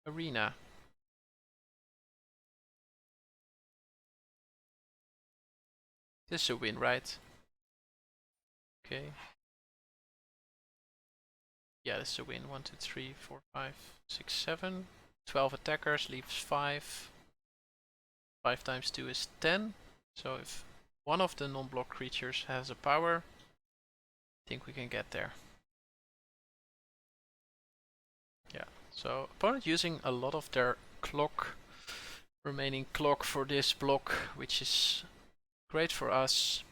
Arena. This is a win, right? Okay. Yeah, this is a win. 1, 2, 3, 4, 5, 6, 7. 12 attackers, leaves 5. 5 times 2 is 10. So if one of the non-block creatures has a power, I think we can get there. Yeah, so opponent using a lot of their clock, remaining clock for this block, which is great for us.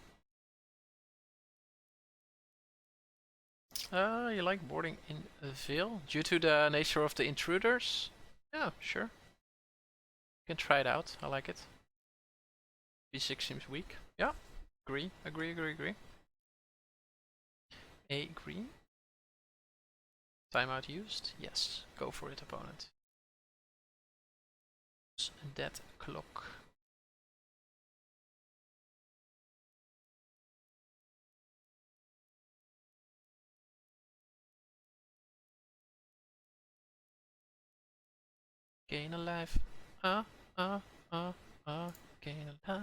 You like boarding in a Veil? Due to the nature of the intruders? Yeah, sure. You can try it out, I like it. B6 seems weak. Yeah, agree. Agree. Timeout used? Yes, go for it, opponent. That clock. Gain a life. Uh, uh, uh, gain a life.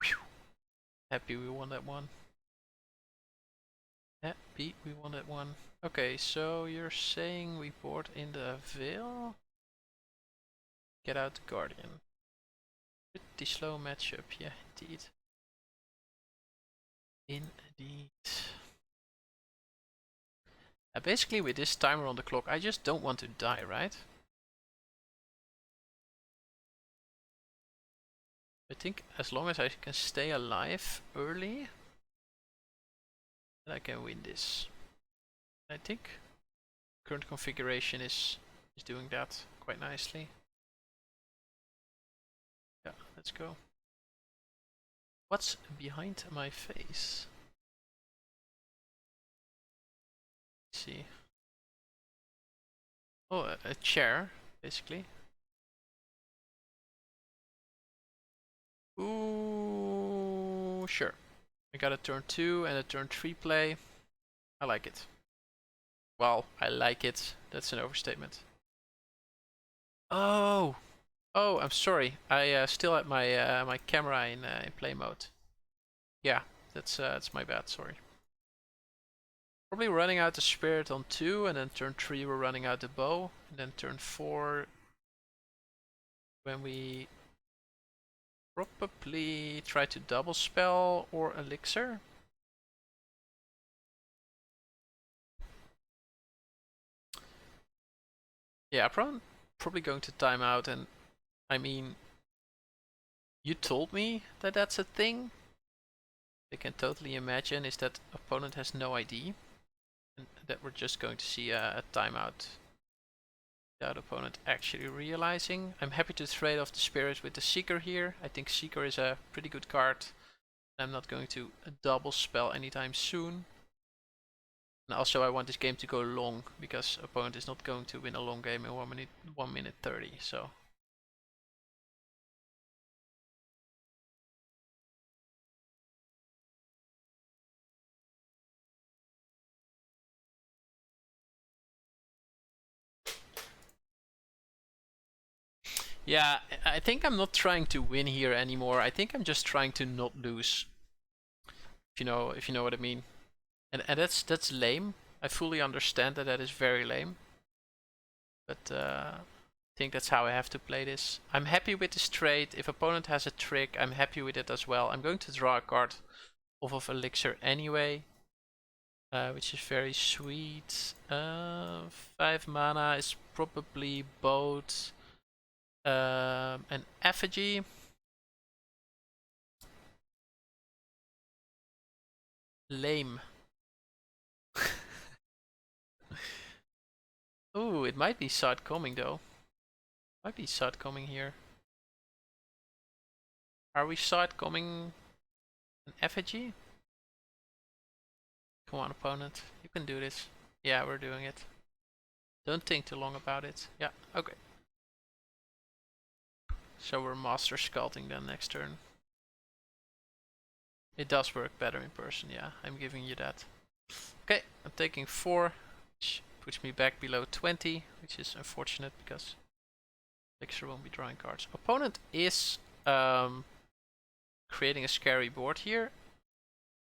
Whew. Happy we won that one. Happy we won that one. Okay, so you're saying we board in the Veil? Get out the Guardian. Pretty slow matchup, yeah, indeed. Indeed. Basically with this timer on the clock, I just don't want to die, right? I think as long as I can stay alive early, then I can win this. I think current configuration is doing that quite nicely. Yeah, let's go. What's behind my face? Let's see. Oh, a chair, basically. Ooh, sure. I got a turn 2 and a turn 3 play. I like it. Well, I like it. That's an overstatement. Oh! Oh, I'm sorry. I still had my my camera in play mode. Yeah, that's my bad. Sorry. Probably running out the spirit on 2, and then turn 3 we're running out the bow, and then turn 4 when we probably try to double spell or elixir. Yeah, probably going to time out, and I mean, you told me that that's a thing. I can totally imagine is that opponent has no ID, and that we're just going to see a timeout without opponent actually realizing. I'm happy to trade off the spirit with the Seeker here. I think Seeker is a pretty good card. I'm not going to double spell anytime soon. And also I want this game to go long, because opponent is not going to win a long game in 1 minute 30, so. Yeah, I think I'm not trying to win here anymore. I think I'm just trying to not lose. If you know what I mean. And that's lame. I fully understand that is very lame. But I think that's how I have to play this. I'm happy with this trade. If opponent has a trick, I'm happy with it as well. I'm going to draw a card off of Elixir anyway. Which is very sweet. 5 mana is probably both an effigy. Lame. Ooh, it might be side coming though. Might be side coming here. Are we side coming an effigy? Come on, opponent. You can do this. Yeah, we're doing it. Don't think too long about it. Yeah, okay. So we're master sculpting then next turn. It does work better in person, yeah. I'm giving you that. Okay, I'm taking 4, which puts me back below 20, which is unfortunate because Elixir won't be drawing cards. Opponent is creating a scary board here.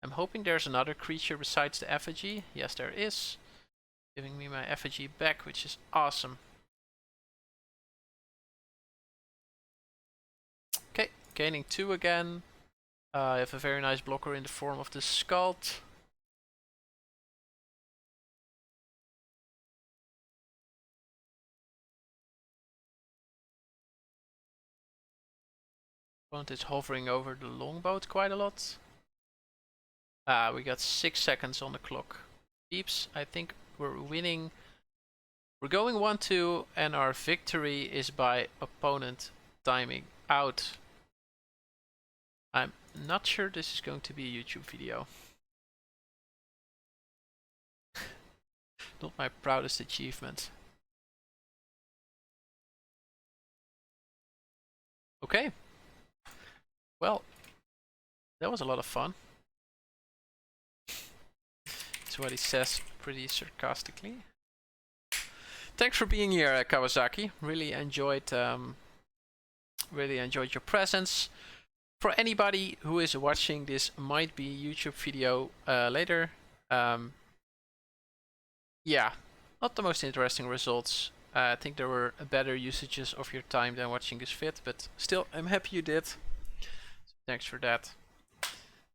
I'm hoping there's another creature besides the effigy. Yes, there is. Giving me my effigy back, which is awesome. Okay, gaining 2 again. I have a very nice blocker in the form of the Sculpt. Opponent is hovering over the longboat quite a lot. We got 6 seconds on the clock. Peeps, I think we're winning. We're going 1-2, and our victory is by opponent timing out. I'm not sure this is going to be a YouTube video. Not my proudest achievement. Okay. Well, that was a lot of fun. That's what he says pretty sarcastically. Thanks for being here, Kawasaki. Really enjoyed your presence. For anybody who is watching this might be YouTube video later, yeah, not the most interesting results. I think there were better usages of your time than watching this vid, but still, I'm happy you did. So thanks for that.